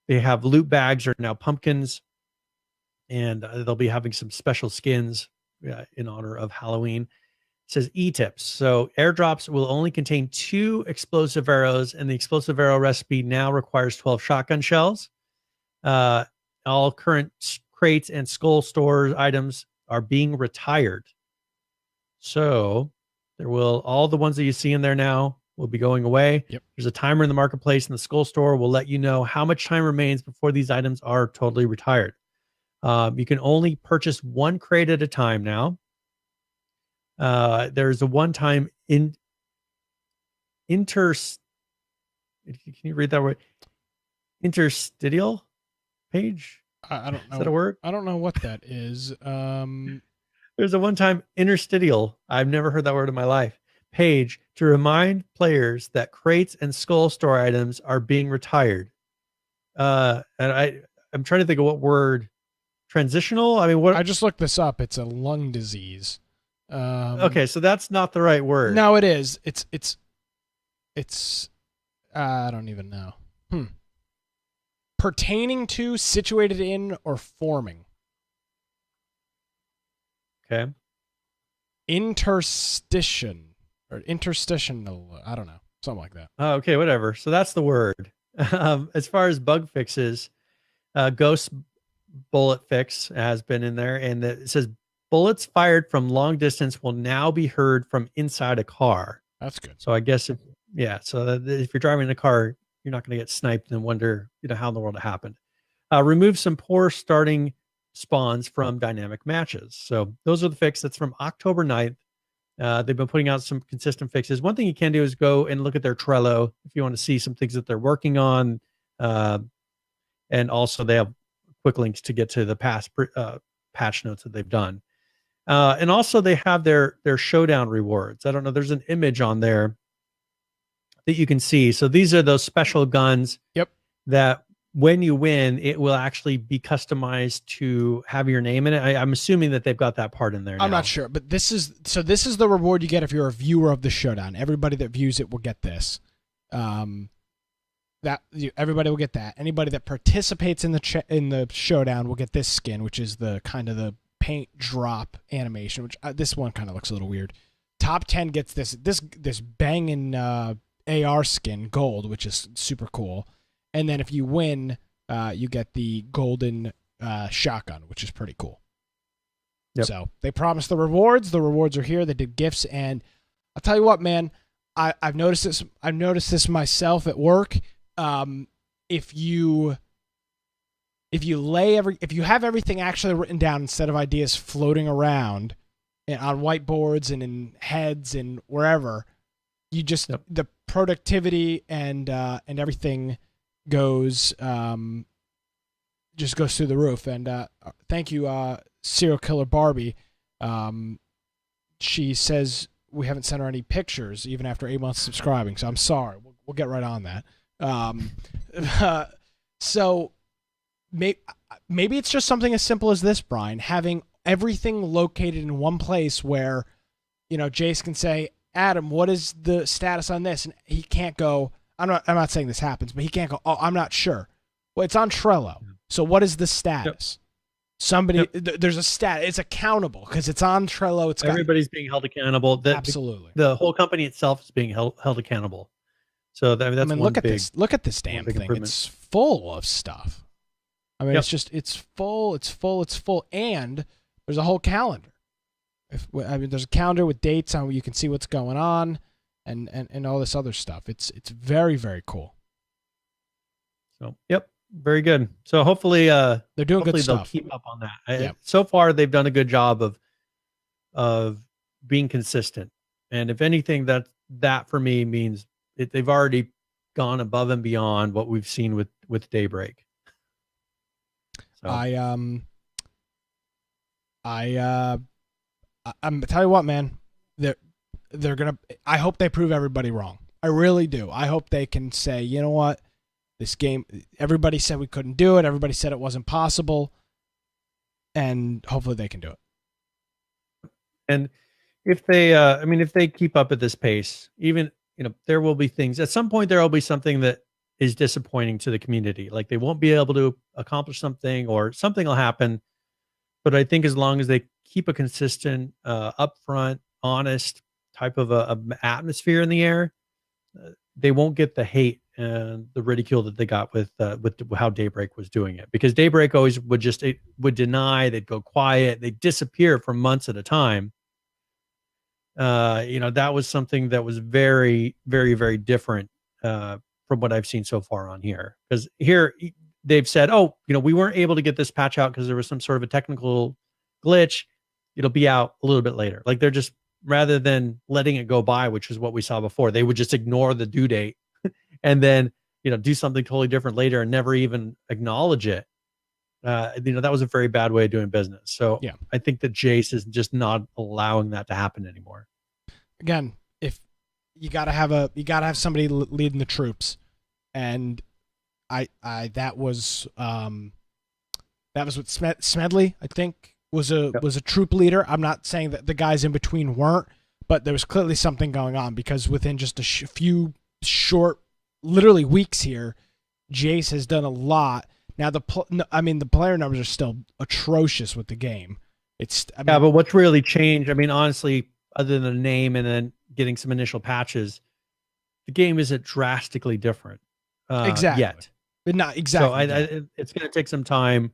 they have loot bags are now pumpkins, and they'll be having some special skins in honor of Halloween. It says E-tips. So airdrops will only contain 2 explosive arrows, and the explosive arrow recipe now requires 12 shotgun shells. All current crates and skull store items are being retired. So all the ones that you see in there now will be going away. Yep. There's a timer in the marketplace, and the Skull Store will let you know how much time remains before these items are totally retired. You can only purchase one crate at a time now. There's a one-time can you read that word? Interstitial page? I don't know. Is that a word? I don't know what that is. There's a one-time interstitial. I've never heard that word in my life. Page to remind players that crates and Skull Store items are being retired. And I'm trying to think of what word. Transitional. I mean, what? I just looked this up. It's a lung disease. Okay, so that's not the right word. No, it is. It's. I don't even know. Pertaining to, situated in, or forming. Okay. Interstition or interstitial. I don't know. Something like that. Oh, okay, whatever. So that's the word. As far as bug fixes, Ghost bullet fix has been in there, and it says bullets fired from long distance will now be heard from inside a car. That's good. So I guess if you're driving in a car, you're not going to get sniped and wonder how in the world it happened. Remove some poor starting spawns from dynamic matches. So those are the fixes. That's from October 9th. They've been putting out some consistent fixes. One thing you can do is go and look at their Trello if you want to see some things that they're working on. And also they have quick links to get to the past patch notes that they've done. And also they have their showdown rewards. I don't know. There's an image on there that you can see. So these are those special guns. Yep. That when you win, it will actually be customized to have your name in it. I'm assuming that they've got that part in there now. I'm not sure, but this is the reward you get if you're a viewer of the showdown. Everybody that views it will get this. Everybody will get that. Anybody that participates in the showdown will get this skin, which is the kind of the paint drop animation. Which this one kind of looks a little weird. Top 10 gets this banging AR skin, gold, which is super cool. And then if you win, you get the golden shotgun, which is pretty cool. Yep. So they promised the rewards. The rewards are here. They did gifts, and I'll tell you what, man. I've noticed this. I've noticed this myself at work. If you have everything actually written down instead of ideas floating around on whiteboards and in heads and wherever, you just the productivity and everything goes just goes through the roof. And thank you, Serial Killer Barbie. She says we haven't sent her any pictures even after 8 months subscribing, so I'm sorry. We'll get right on that. So maybe it's just something as simple as this, Brian, having everything located in one place where, Jace can say, Adam, what is the status on this? And he can't go, I'm not saying this happens, but he can't go, oh, I'm not sure. Well, it's on Trello. So what is the status? Yep. There's a stat. It's accountable because it's on Trello. Everybody's being held accountable. Absolutely. The whole company itself is being held accountable. So that's look at this. Look at this damn thing. It's full of stuff. It's full, and there's a whole calendar. There's a calendar with dates on where you can see what's going on, and all this other stuff. It's very, very cool. So very good. So hopefully they're doing good they'll stuff. keep up on that. So far they've done a good job of being consistent, and if anything, that for me means they've already gone above and beyond what we've seen with Daybreak. So. I'm tell you what, man, they're gonna. I hope they prove everybody wrong. I really do. I hope they can say, you know what, this game. Everybody said we couldn't do it. Everybody said it wasn't possible, and hopefully they can do it. And if they keep up at this pace, even there will be things at some point. There will be something that is disappointing to the community. Like they won't be able to accomplish something, or something will happen. But I think as long as they keep a consistent, upfront, honest type of a atmosphere in the air, they won't get the hate and the ridicule that they got with how Daybreak was doing it, because Daybreak always would deny, they'd go quiet, they'd disappear for months at a time. That was something that was very, very, very different from what I've seen so far on here. Because here they've said, oh, we weren't able to get this patch out because there was some sort of a technical glitch. It'll be out a little bit later. Like, they're just, rather than letting it go by, which is what we saw before, they would just ignore the due date and then, do something totally different later and never even acknowledge it. That was a very bad way of doing business. So yeah, I think that Jace is just not allowing that to happen anymore. Again, if you gotta have somebody leading the troops, and that was what Smedley, I think, was a troop leader. I'm not saying that the guys in between weren't, but there was clearly something going on, because within just a few short, literally weeks here, Jace has done a lot. Now the player numbers are still atrocious with the game. But what's really changed? I mean, honestly, other than the name and then getting some initial patches, the game isn't drastically different. Exactly. Yet. But not exactly. So it's going to take some time,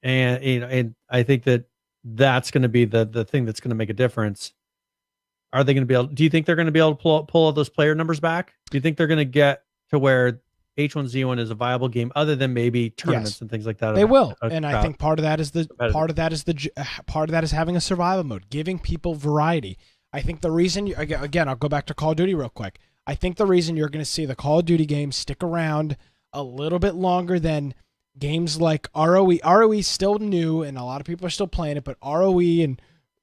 and I think that's going to be the thing that's going to make a difference. Are they going to be able? Do you think they're going to be able to pull all those player numbers back? Do you think they're going to get to where H1Z1 is a viable game, other than maybe tournaments and things like that? They will, and I think part of that is having a survival mode, giving people variety. I think the reason, again, I'll go back to Call of Duty real quick. I think the reason you're going to see the Call of Duty games stick around a little bit longer than games like ROE. ROE is still new, and a lot of people are still playing it, but ROE and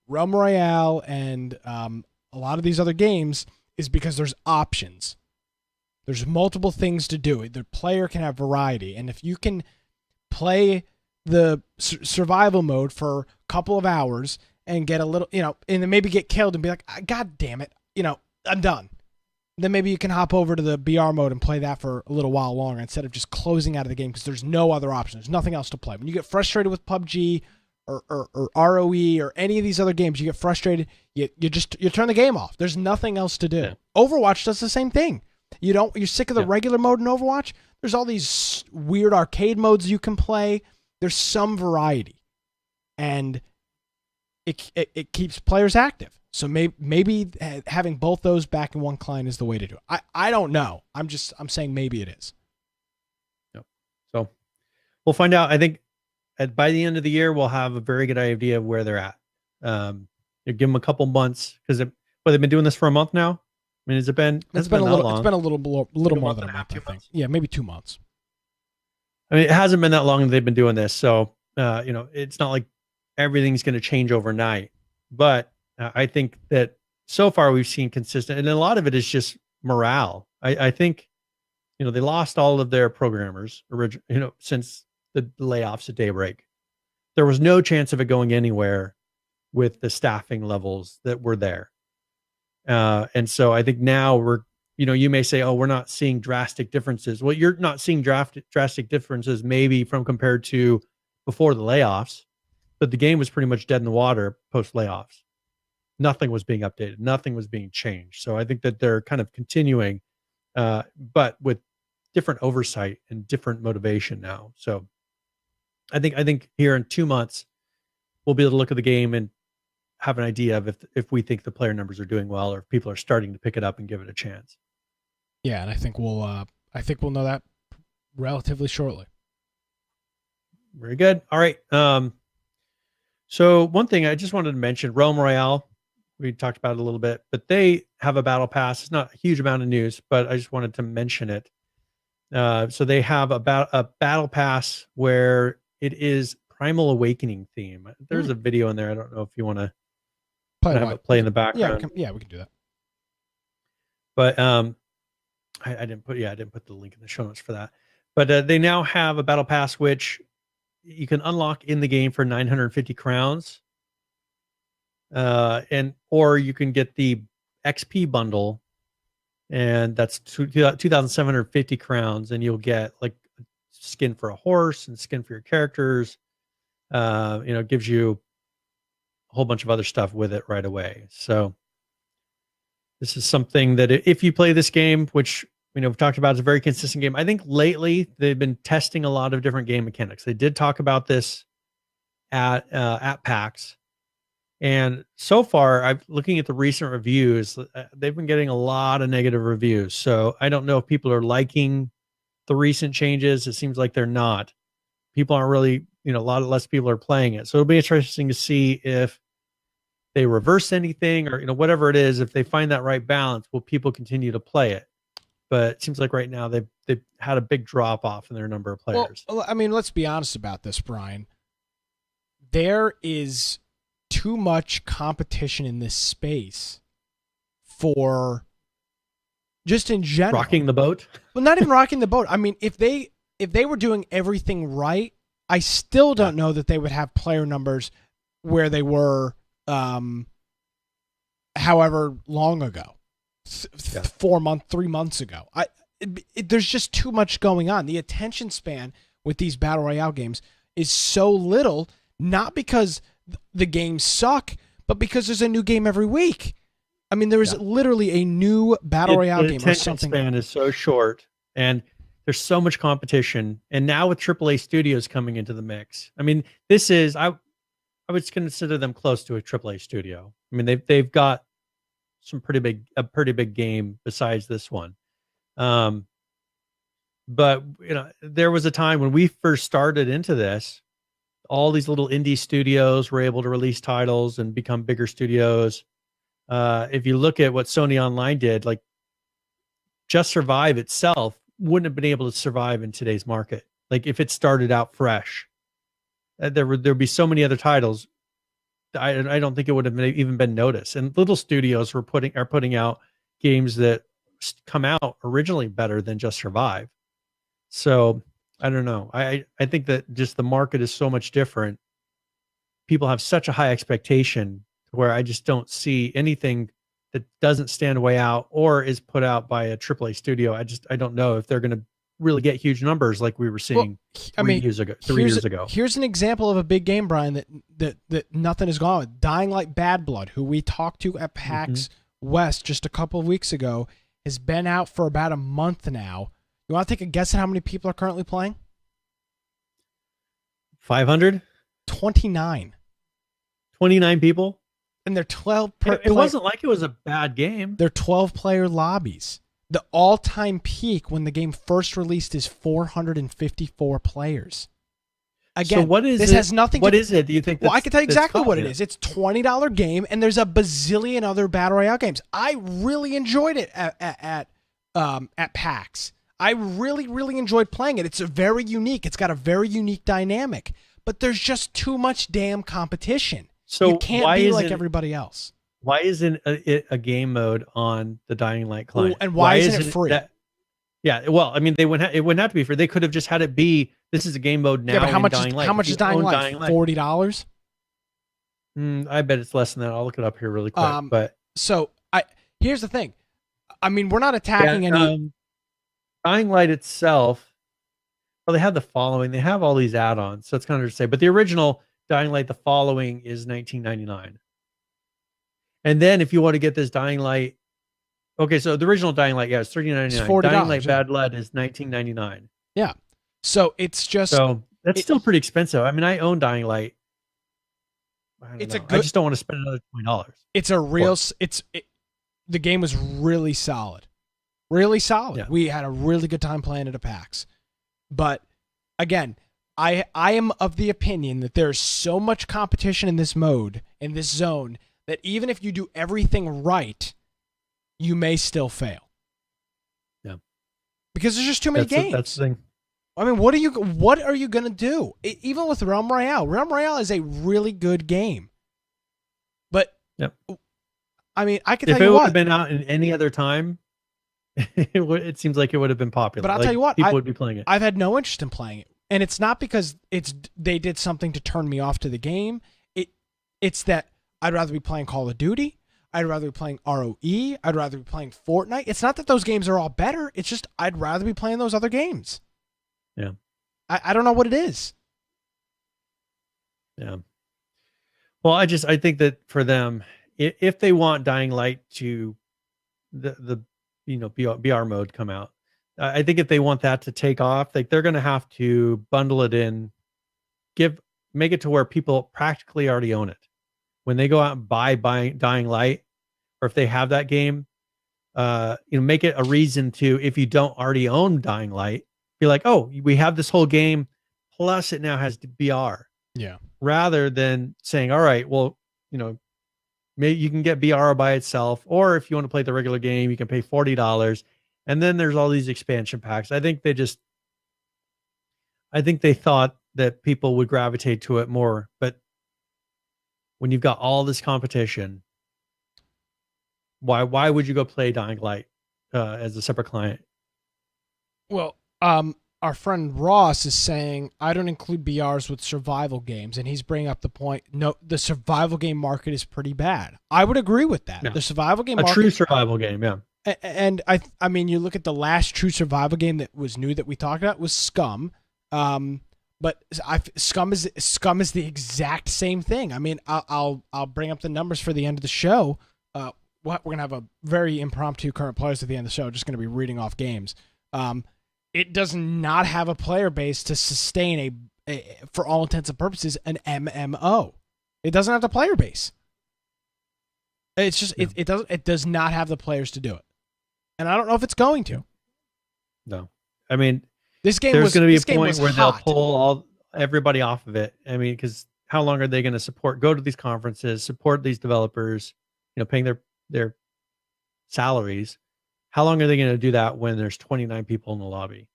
Realm Royale and a lot of these other games is because there's options. There's multiple things to do. The player can have variety, and if you can play the survival mode for a couple of hours and get a little, and then maybe get killed and be like, God damn it, I'm done. Then maybe you can hop over to the BR mode and play that for a little while longer instead of just closing out of the game, because there's no other option. There's nothing else to play. When you get frustrated with PUBG or ROE or any of these other games, you get frustrated, you turn the game off. There's nothing else to do. Yeah. Overwatch does the same thing. You're sick of the regular mode in Overwatch? There's all these weird arcade modes you can play. There's some variety, and it keeps players active. So maybe having both those back in one client is the way to do it. I don't know. I'm saying maybe it is. Yep. So we'll find out. I think by the end of the year, we'll have a very good idea of where they're at. You give them a couple months, because they've been doing this for a month now. I mean, it's been a little more than a month, I think. Yeah, maybe 2 months. I mean, it hasn't been that long that they've been doing this, so it's not like everything's going to change overnight. But I think that so far we've seen consistent, and a lot of it is just morale. I think they lost all of their programmers since the layoffs at Daybreak. There was no chance of it going anywhere with the staffing levels that were there. And so I think now you may say, oh, we're not seeing drastic differences. Well, you're not seeing drastic differences maybe from compared to before the layoffs, but the game was pretty much dead in the water post layoffs. Nothing was being updated. Nothing was being changed. So I think that they're kind of continuing, but with different oversight and different motivation now. So I think here in 2 months, we'll be able to look at the game and have an idea of if we think the player numbers are doing well, or if people are starting to pick it up and give it a chance. Yeah, and I think we'll know that relatively shortly. Very good. All right. So one thing I just wanted to mention, Realm Royale, we talked about it a little bit, but they have a battle pass. It's not a huge amount of news, but I just wanted to mention it. So they have a battle pass where it is Primal Awakening theme. There's a video in there. I don't know if you want to play in the background. Yeah, we can do that. But I didn't put the link in the show notes for that. But they now have a battle pass which you can unlock in the game for 950 crowns, or you can get the XP bundle, and that's 2,750 crowns, and you'll get like skin for a horse and skin for your characters. It gives you a whole bunch of other stuff with it right away. So this is something that if you play this game, which we've talked about, it's a very consistent game. I think lately they've been testing a lot of different game mechanics. They did talk about this at PAX, and so far, I'm looking at the recent reviews. They've been getting a lot of negative reviews. So I don't know if people are liking the recent changes. It seems like they're not. People aren't really, a lot less people are playing it. So it'll be interesting to see if they reverse anything or, whatever it is. If they find that right balance, will people continue to play it? But it seems like right now they've had a big drop off in their number of players. Well, I mean, let's be honest about this, Brian. There is too much competition in this space for just in general. Rocking the boat? Well, not even rocking the boat. I mean, if they were doing everything right, I still don't know that they would have player numbers where they were however long ago. 3 months ago. There's just too much going on. The attention span with these battle royale games is so little, not because the games suck, but because there's a new game every week. I mean, there is literally a new battle royale game or something. The attention span is so short, and there's so much competition. And now with AAA studios coming into the mix, I mean, this is I would consider them close to a AAA studio. I mean, they've got a pretty big game besides this one. But there was a time when we first started into this, all these little indie studios were able to release titles and become bigger studios. If you look at what Sony Online did, like Just Survive itself wouldn't have been able to survive in today's market. Like if it started out fresh, there'd be so many other titles. I don't think it would have even been noticed. And little studios are putting out games that come out originally better than Just Survive. So I don't know. I think that just the market is so much different. People have such a high expectation where I just don't see anything that doesn't stand way out or is put out by a AAA studio. I don't know if they're going to really get huge numbers like we were seeing 3 years ago. Here's an example of a big game, Brian, that nothing has gone with. Dying Light Bad Blood, who we talked to at PAX West just a couple of weeks ago, has been out for about a month now. You want to take a guess at how many people are currently playing? 500? 29. 29 people? And they're 12 It wasn't like it was a bad game. They're 12-player lobbies. The all-time peak when the game first released is 454 players. Again, so what is this it? has nothing What to, is it? Do you think? Well, I can tell you exactly what it is. It's $20 game, and there's a bazillion other battle royale games. I really enjoyed it at PAX. I really enjoyed playing it. It's very unique. It's got a very unique dynamic, but there's just too much damn competition. So you can't be like everybody else. Why isn't it a game mode on the Dying Light client? And why isn't it free? Well, I mean, it wouldn't have to be free. They could have just had it be, this is a game mode now. Yeah, but how much is Dying Light? $40? I bet it's less than that. I'll look it up here really quick. But so here's the thing. I mean, we're not attacking any. Dying Light itself. Well, they have the following. They have all these add-ons, so it's kind of hard to say. But the original Dying Light, the following, is $19.99. And then if you want to get this Dying Light, okay, so the original Dying Light, it's $39.99. It's $40. Dying Light Bad Blood is $19.99. Yeah. So it's just that's still pretty expensive. I mean, I own Dying Light. I just don't want to spend another $20. It's a real. The game was really solid, really solid. Yeah. We had a really good time playing it at PAX, but again, I am of the opinion that there's so much competition in this mode, in this zone, that even if you do everything right, you may still fail. Yeah. Because there's just too many games. That's the thing. I mean, what are you going to do? Even with Realm Royale. Realm Royale is a really good game. But, I mean, I can tell you what. If it would have been out in any other time, it seems like it would have been popular. But I'll tell you what. People would be playing it. I've had no interest in playing it. And it's not because they did something to turn me off to the game. It's that I'd rather be playing Call of Duty. I'd rather be playing ROE. I'd rather be playing Fortnite. It's not that those games are all better. It's just I'd rather be playing those other games. Yeah. I don't know what it is. Yeah. Well, I think that for them, if they want Dying Light to the BR mode come out, I think if they want that to take off, like they're going to have to bundle it in, make it to where people practically already own it. When they go out and buy Dying Light, or if they have that game, make it a reason to, if you don't already own Dying Light, be like, oh, we have this whole game, plus it now has BR. Yeah. Rather than saying, all right, well, maybe you can get BR by itself, or if you want to play the regular game, you can pay $40. And then there's all these expansion packs. I think they thought that people would gravitate to it more. But when you've got all this competition, why would you go play Dying Light as a separate client? Well, our friend Ross is saying, I don't include BRs with survival games. And he's bringing up the point, no, the survival game market is pretty bad. I would agree with that. Yeah. The survival game a market, true survival game, yeah. And I mean, you look at the last true survival game that was new that we talked about was Scum. But Scum is the exact same thing. I mean, I'll bring up the numbers for the end of the show. We're gonna have a very impromptu current players at the end of the show. Just gonna be reading off games. It does not have a player base to sustain for all intents and purposes, an MMO. It doesn't have the player base. It's just it does not have the players to do it, and I don't know if it's going to. No, I mean, there's going to be a point where hot. they'll pull everybody off of it. I mean, because how long are they going to go to these conferences, support these developers, paying their salaries? How long are they going to do that when there's 29 people in the lobby?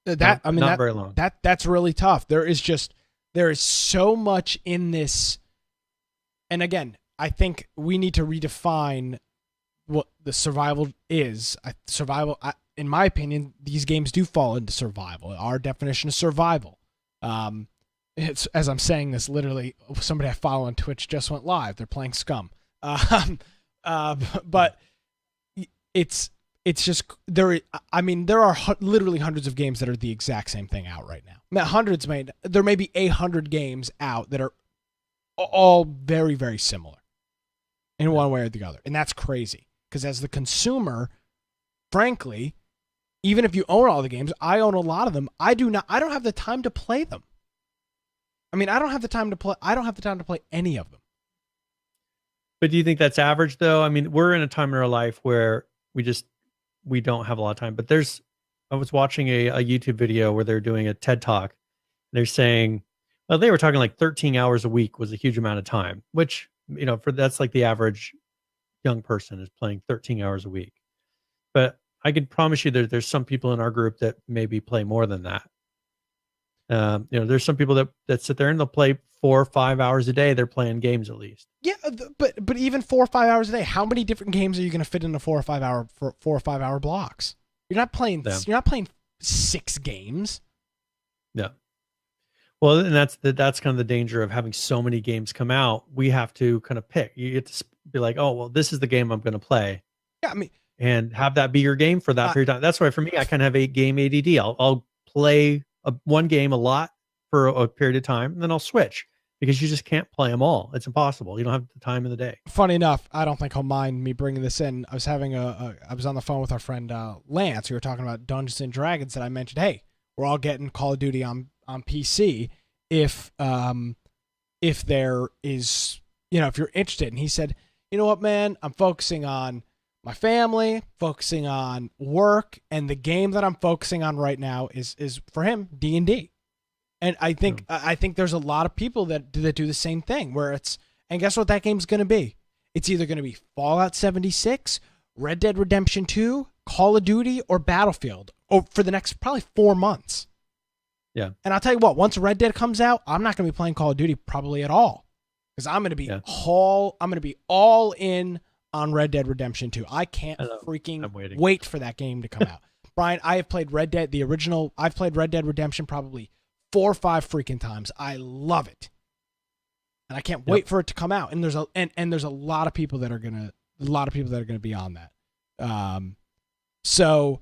Not very long. That's really tough. There is so much in this, and again, I think we need to redefine what the survival is. In my opinion, these games do fall into survival. Our definition of survival. It's, as I'm saying this, literally somebody I follow on Twitch just went live. They're playing Scum. But it's just there. I mean, there are literally hundreds of games that are the exact same thing out right now. There may be 800 games out that are all very, very similar in one way or the other, and that's crazy. Because as the consumer, frankly, even if you own all the games, I own a lot of them. I don't have the time to play them. I mean, I don't have the time to play any of them. But do you think that's average though? I mean, we're in a time in our life where we don't have a lot of time. But I was watching a YouTube video where they're doing a TED Talk. They're saying, well, they were talking like 13 hours a week was a huge amount of time, which, that's like the average young person is playing 13 hours a week. But I can promise you that there's some people in our group that maybe play more than that. There's some people that sit there and they'll play 4 or 5 hours a day. They're playing games at least. Yeah, but even 4 or 5 hours a day, how many different games are you going to fit into 4 or 5 hour blocks? You're not playing. Yeah. You're not playing 6 games. Yeah. Well, and that's kind of the danger of having so many games come out. We have to kind of pick. You get to be like, oh, well, this is the game I'm going to play. Yeah, I mean, and have that be your game for that period of time. That's why for me, I kind of have a game ADD. I'll play one game a lot for a period of time, and then I'll switch because you just can't play them all. It's impossible. You don't have the time in the day. Funny enough, I don't think he'll mind me bringing this in. I was on the phone with our friend Lance. We were talking about Dungeons and Dragons, and I mentioned, hey, we're all getting Call of Duty on PC. If there is, if you're interested. And he said, you know what, man, I'm focusing on my family, focusing on work, and the game that I'm focusing on right now is for him D&D. And I think there's a lot of people that do the same thing where and guess what that game's going to be? It's either going to be Fallout 76, Red Dead Redemption 2, Call of Duty, or Battlefield for the next probably 4 months. Yeah. And I'll tell you what, once Red Dead comes out, I'm not going to be playing Call of Duty probably at all because I'm going to be all in on Red Dead Redemption 2. I can't freaking wait for that game to come out. Brian, I have played Red Dead, the original. I've played Red Dead Redemption probably 4 or 5 freaking times. I love it. And I can't wait for it to come out. And there's a lot of people that are going to be on that. So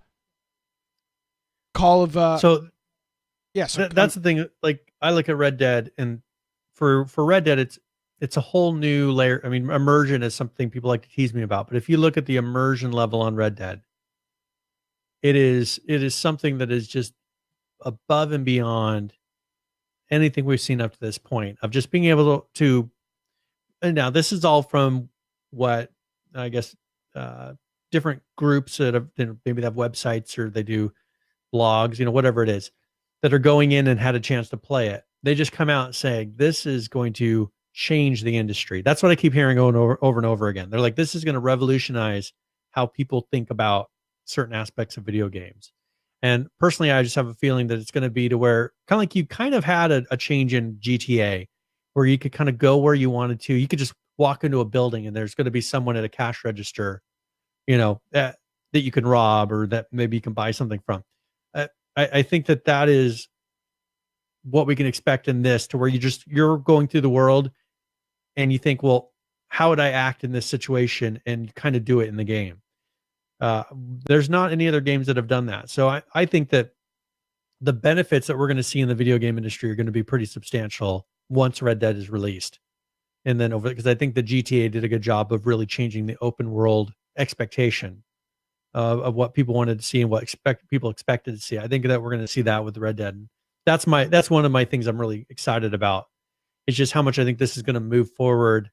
that's the thing. Like I look at Red Dead, and for Red Dead, it's a whole new layer. I mean, immersion is something people like to tease me about, but if you look at the immersion level on Red Dead, it is something that is just above and beyond anything we've seen up to this point, of just being able to and now this is all from what I guess different groups that have, maybe they have websites or they do blogs, whatever it is, that are going in and had a chance to play it. They just come out saying this is going to change the industry. That's what I keep hearing over and over again. They're like, this is going to revolutionize how people think about certain aspects of video games. And personally, I just have a feeling that it's going to be to where kind of like you kind of had a change in GTA, where you could kind of go where you wanted to. You could just walk into a building and there's going to be someone at a cash register, that you can rob or that maybe you can buy something from. I think that is what we can expect in this, to where you're going through the world and you think, well, how would I act in this situation? And you kind of do it in the game. There's not any other games that have done that. So I think that the benefits that we're going to see in the video game industry are going to be pretty substantial once Red Dead is released. And then because I think the GTA did a good job of really changing the open world expectation of what people wanted to see and what people expected to see. I think that we're going to see that with Red Dead. That's one of my things I'm really excited about. It's just how much I think this is going to move forward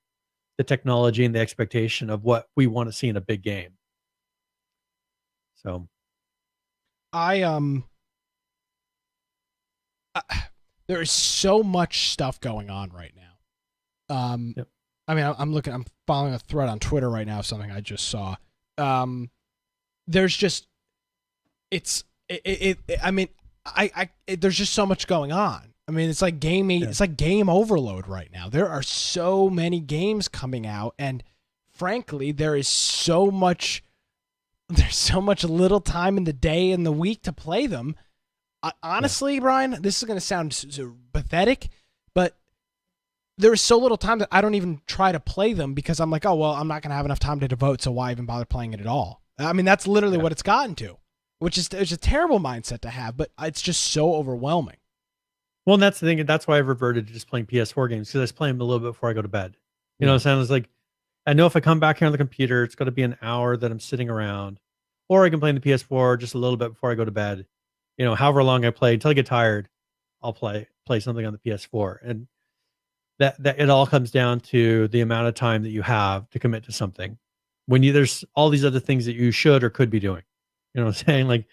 the technology and the expectation of what we want to see in a big game. So there is so much stuff going on right now. Yep. I mean, I'm following a thread on Twitter right now, something I just saw. There's just, there's just so much going on. I mean, it's like it's like game overload right now. There are so many games coming out, and frankly, there's so much little time in the day and the week to play them. Honestly, Brian, this is going to sound so pathetic, but there is so little time that I don't even try to play them, because I'm like, oh, well, I'm not going to have enough time to devote, so why even bother playing it at all? I mean, that's literally what it's gotten to, which is it's a terrible mindset to have, but it's just so overwhelming. Well, and that's the thing. That's why I've reverted to just playing PS4 games, because I just play them a little bit before I go to bed. You know, it sounds like I know if I come back here on the computer, it's going to be an hour that I'm sitting around, or I can play in the PS4 just a little bit before I go to bed. However long I play until I get tired, I'll play something on the PS4, and that it all comes down to the amount of time that you have to commit to something. When there's all these other things that you should or could be doing, what I'm saying, like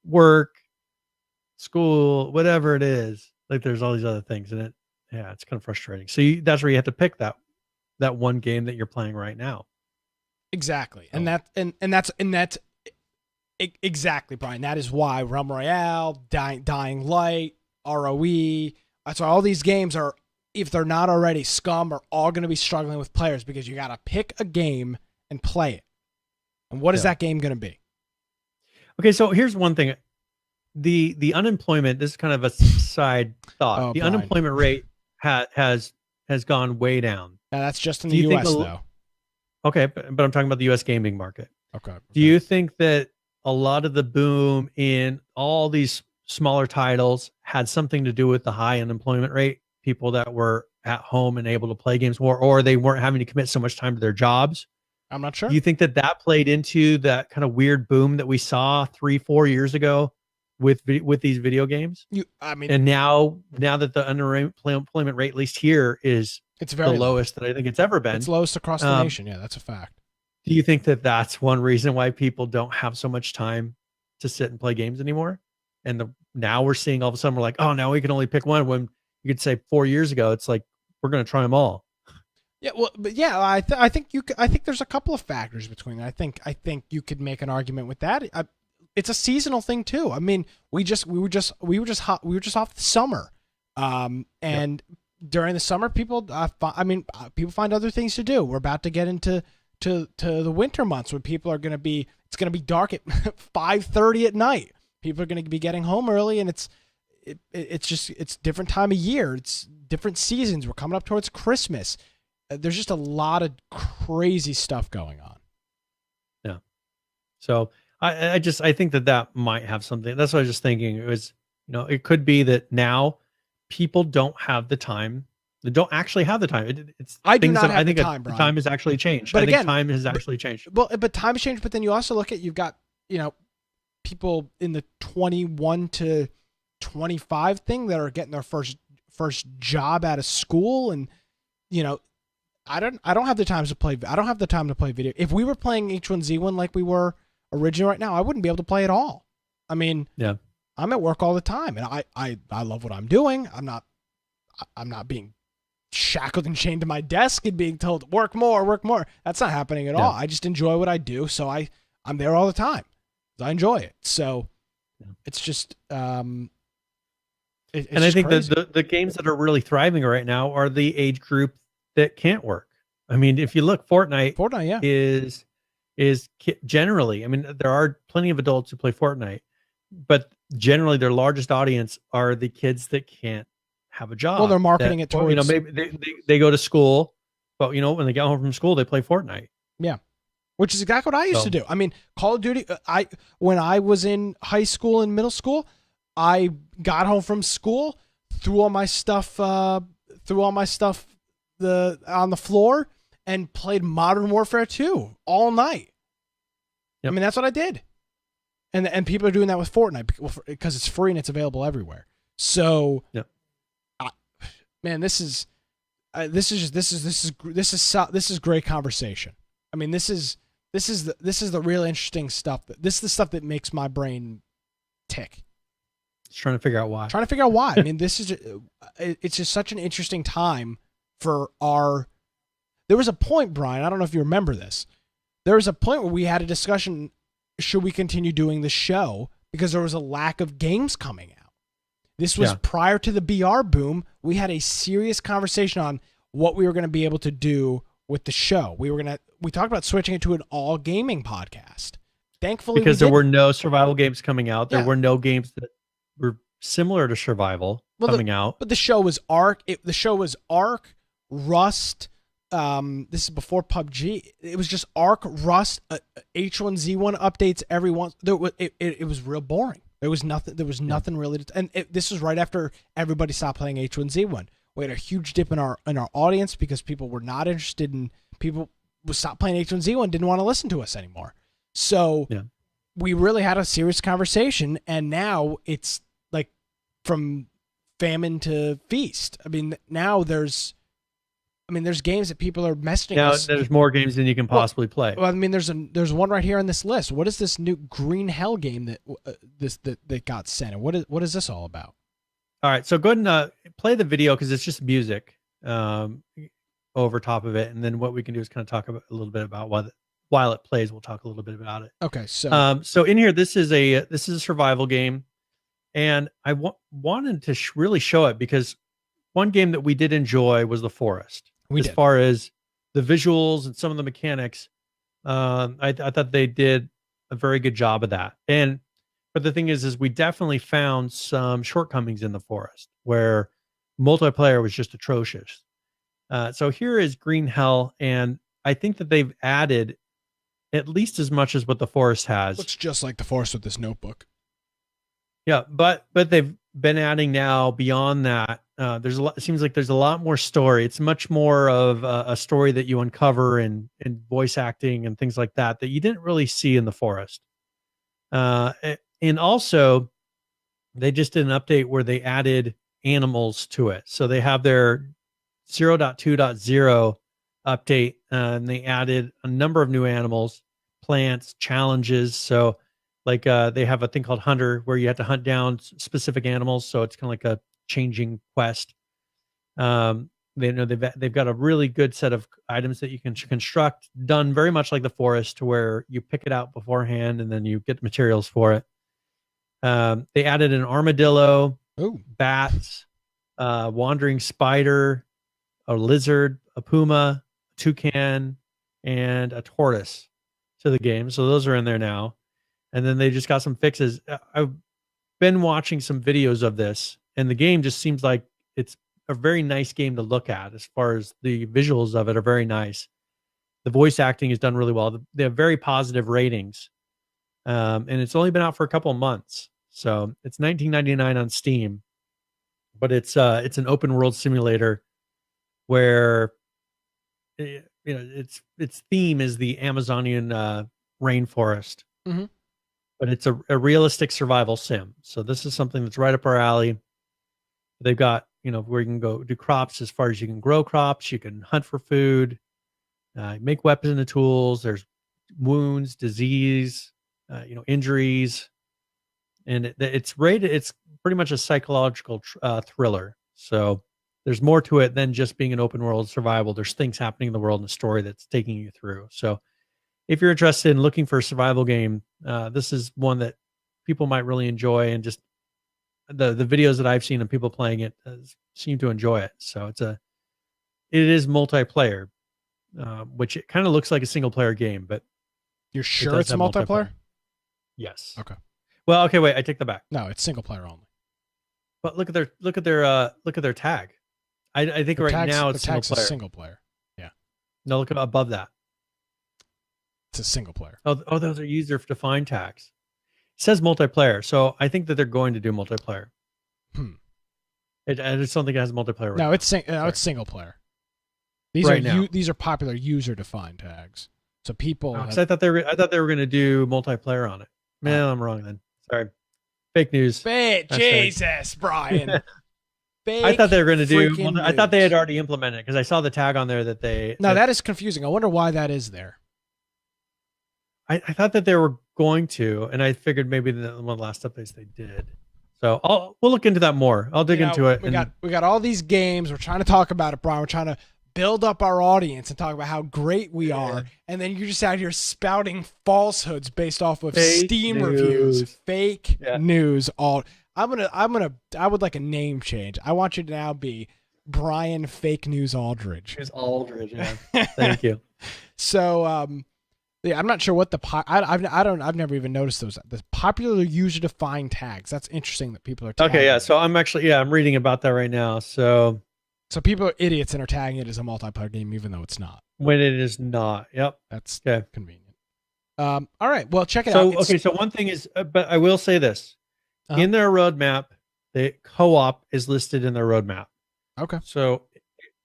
work, school, whatever it is. Like there's all these other things, and it's kind of frustrating. So that's where you have to pick that one game that you're playing right now. Exactly, and that's exactly, Brian. That is why Realm Royale, Dying Light, ROE. That's why all these games are, if they're not already Scum, are all going to be struggling with players, because you got to pick a game and play it. And what is that game going to be? Okay, so here's one thing. The unemployment, this is kind of a side thought. The Brian. Unemployment rate has gone way down. Now, that's just in the U.S., though. Okay, but I'm talking about the U.S. gaming market. Okay. Do you think that a lot of the boom in all these smaller titles had something to do with the high unemployment rate? People that were at home and able to play games more, or they weren't having to commit so much time to their jobs? I'm not sure. Do you think that played into that kind of weird boom that we saw 3-4 years ago with these video games? And now that the unemployment rate, at least here, it's the lowest that I think it's ever been. It's lowest across the nation. Yeah, that's a fact. Do you think that that's one reason why people don't have so much time to sit and play games anymore? And now we're seeing all of a sudden we're like, oh, now we can only pick one, when you could say 4 years ago, it's like, we're going to try them all. Yeah, well, but yeah, I think there's a couple of factors between that. I think you could make an argument with that. It's a seasonal thing too. I mean, we were just off the summer, and during the summer, people find other things to do. We're about to get into the winter months, when people are going to be. It's going to be dark at 5:30 at night. People are going to be getting home early, and it's different time of year. It's different seasons. We're coming up towards Christmas. There's just a lot of crazy stuff going on. Yeah. So I think that might have something. That's what I was just thinking. It was, it could be that now people don't have the time. They don't actually have the time. I do not have the time, Brian. Time has actually changed. But I think time has actually changed. Well, but time has changed. But then you also look at, you've got, people in the 21 to 25 thing that are getting their first job out of school, and I don't have the time to play. I don't have the time to play video. If we were playing H1Z1 like we were originally right now, I wouldn't be able to play at all. I mean, yeah, I'm at work all the time, and I love what I'm doing. I'm not being shackled and chained to my desk and being told work more. That's not happening at all. I just enjoy what I do, so I'm there all the time. I enjoy it. So it's just and I think that the games that are really thriving right now are the age group that can't work. I mean, if you look, Fortnite yeah, is generally, I mean, there are plenty of adults who play Fortnite, but generally their largest audience are the kids that can't have a job. Well, they're marketing it towards, maybe they go to school, but when they get home from school, they play Fortnite. Yeah. Which is exactly what I used to do. I mean, Call of Duty, when I was in high school and middle school, I got home from school, threw all my stuff on the floor, and played Modern Warfare 2 all night. Yep. I mean, that's what I did. And people are doing that with Fortnite because it's free and it's available everywhere. So, yep. Man, this is great conversation. I mean, this is the real interesting stuff. This is the stuff that makes my brain tick. Just trying to figure out why. I mean, it's just such an interesting time for there was a point, Brian, I don't know if you remember this. There was a point where we had a discussion, should we continue doing the show? Because there was a lack of games coming out. This was prior to the BR boom. We had a serious conversation on what we were going to be able to do with the show. We talked about switching it to an all gaming podcast. Thankfully, because there were no survival games coming out. There were no games that were similar to survival coming out. But the show was Ark. The show was Ark, Rust. This is before PUBG. It was just Ark, Rust, H1Z1 updates every once. It was real boring. There was nothing really. This was right after everybody stopped playing H1Z1. We had a huge dip in our audience because people were not interested in people would stop playing H1Z1, didn't want to listen to us anymore. So we really had a serious conversation, and now it's like from famine to feast. I mean, now there's games that people are messaging us. Now there's more games than you can possibly play. Well, I mean, there's one right here on this list. What is this new Green Hell game that got sent? And what is this all about? All right, so go ahead and play the video because it's just music over top of it, and then what we can do is kind of talk a little bit about while it plays. We'll talk a little bit about it. Okay, so in here, this is a survival game, and I wanted to really show it because one game that we did enjoy was The Forest. As far as the visuals and some of the mechanics, I thought they did a very good job of that. But the thing is we definitely found some shortcomings in The Forest where multiplayer was just atrocious. So here is Green Hell, and I think that they've added at least as much as what The Forest has. Looks just like The Forest with this notebook. Yeah, but they've been adding now beyond that. It seems like there's a lot more story. It's much more of a story that you uncover in voice acting and things like that you didn't really see in The Forest. And also, they just did an update where they added animals to it. So they have their 0.2.0 update, and they added a number of new animals, plants, challenges. So like they have a thing called Hunter where you have to hunt down specific animals. So it's kind of like a changing quest. They've got a really good set of items that you can construct, done very much like The Forest, to where you pick it out beforehand and then you get materials for it. They added an armadillo, bats, wandering spider, a lizard, a puma, a toucan, and a tortoise to the game. So those are in there now. And then they just got some fixes. I've been watching some videos of this, and the game just seems like it's a very nice game to look at. As far as the visuals of it are very nice. The voice acting is done really well. They have very positive ratings. And it's only been out for a couple of months. So it's $19.99 on Steam, but it's an open world simulator where its theme is the Amazonian rainforest. Mm-hmm. but it's a realistic survival sim. So this is something that's right up our alley. They've got, where you can go do crops as far as you can grow crops, you can hunt for food, make weapons and tools. There's wounds, disease, injuries, and it's rated. It's pretty much a psychological thriller. So there's more to it than just being an open world survival. There's things happening in the world and the story that's taking you through. So if you're interested in looking for a survival game, this is one that people might really enjoy. And just the videos that I've seen of people playing it seem to enjoy it. So it is multiplayer, which it kind of looks like a single player game, but you're sure it's multiplayer? Yes. Okay. Well, okay, wait, I take that back. No, it's single player only. But look at their tag. I think right now it's single player. Yeah. No, look above that. It's a single player. Oh, those are user defined tags. It says multiplayer, so I think that they're going to do multiplayer. I just don't think it has multiplayer. Right no, now. It's single player. These are popular user defined tags. So people. I thought they were going to do multiplayer on it. Man, I'm wrong then. Sorry, fake news. Jesus, Brian. I thought they were going to do. I thought they had already implemented it because I saw the tag on there that they. No, that is confusing. I wonder why that is there. I thought that they were going to, and I figured maybe one of the last updates they did. So we'll look into that more. I'll dig into it. We got all these games. We're trying to talk about it, Brian. We're trying to build up our audience and talk about how great we are, and then you're just out here spouting falsehoods based off of Steam reviews, fake news. I would like a name change. I want you to now be Brian Fake News Aldridge. It's Aldridge, yeah. Thank you. So, yeah, I'm not sure what I've never even noticed those. The popular user defined tags. That's interesting that people are tagging. Okay, yeah. So I'm reading about that right now. So people are idiots and are tagging it as a multiplayer game, even though it's not. When it is not. Yep. That's convenient. All right. Well, check it out. So one thing is, but I will say this. In their roadmap, the co-op is listed in their roadmap. Okay. So it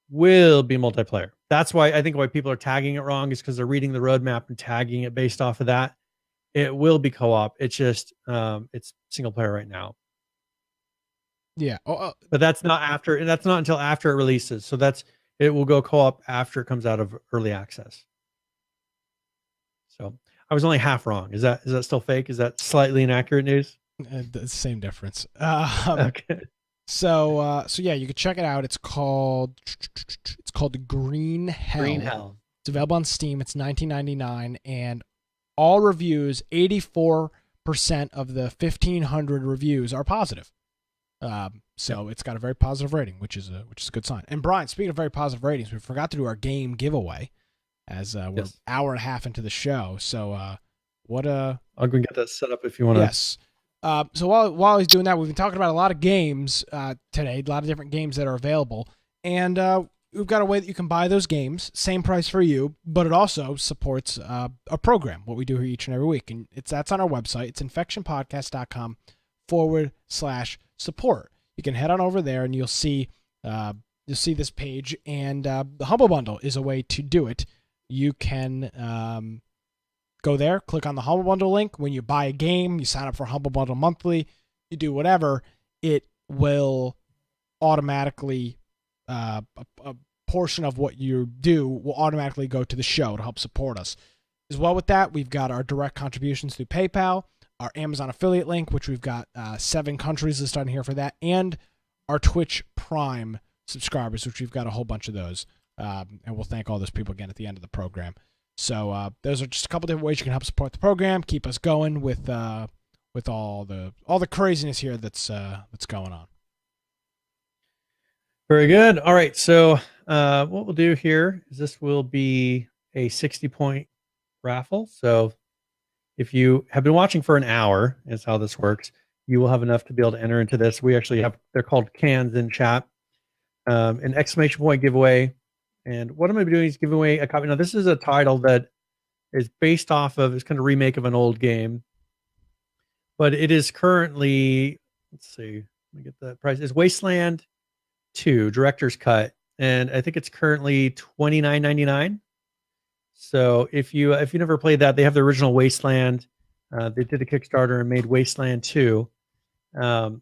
will be multiplayer. That's why people are tagging it wrong is because they're reading the roadmap and tagging it based off of that. It will be co-op. It's just it's single player right now. Yeah. But that's not until after it releases. So it will go co-op after it comes out of early access. So I was only half wrong. Is that still fake? Is that slightly inaccurate news? The same difference. Okay. So yeah, you can check it out. It's called Green Hell. Green Hell. It's available on Steam. It's $19.99, and all reviews, 84% of the 1,500 reviews are positive. So it's got a very positive rating, which is a good sign. And Brian, speaking of very positive ratings, we forgot to do our game giveaway, as we're an hour and a half into the show. So I'll go and get that set up if you want to. Yes. So while he's doing that, we've been talking about a lot of games today, a lot of different games that are available, and we've got a way that you can buy those games, same price for you, but it also supports a program, what we do here each and every week, and that's on our website. It's infectionpodcast.com/support. You can head on over there, and you'll see this page, and the Humble Bundle is a way to do it. You can go there, click on the Humble Bundle link. When you buy a game, you sign up for Humble Bundle monthly, you do whatever, it will automatically, a portion of what you do will automatically go to the show to help support us. As well with that, we've got our direct contributions through PayPal, our Amazon affiliate link, which we've got 7 countries listed on here for that, and our Twitch Prime subscribers, which we've got a whole bunch of those. And we'll thank all those people again at the end of the program. So those are just a couple different ways you can help support the program, keep us going with all the craziness here that's going on. Very good. All right. So what we'll do here is this will be a 60-point raffle. So if you have been watching for an hour, is how this works, you will have enough to be able to enter into this. We actually they're called cans in chat, an exclamation point giveaway. And what I'm going to be doing is giving away a copy. Now, this is a title that is based off of, it's kind of a remake of an old game. But it is currently, let's see, let me get the price. It's Wasteland 2, Director's Cut. And I think it's currently $29.99. So if you never played that, they have the original Wasteland They did a Kickstarter and made Wasteland 2. And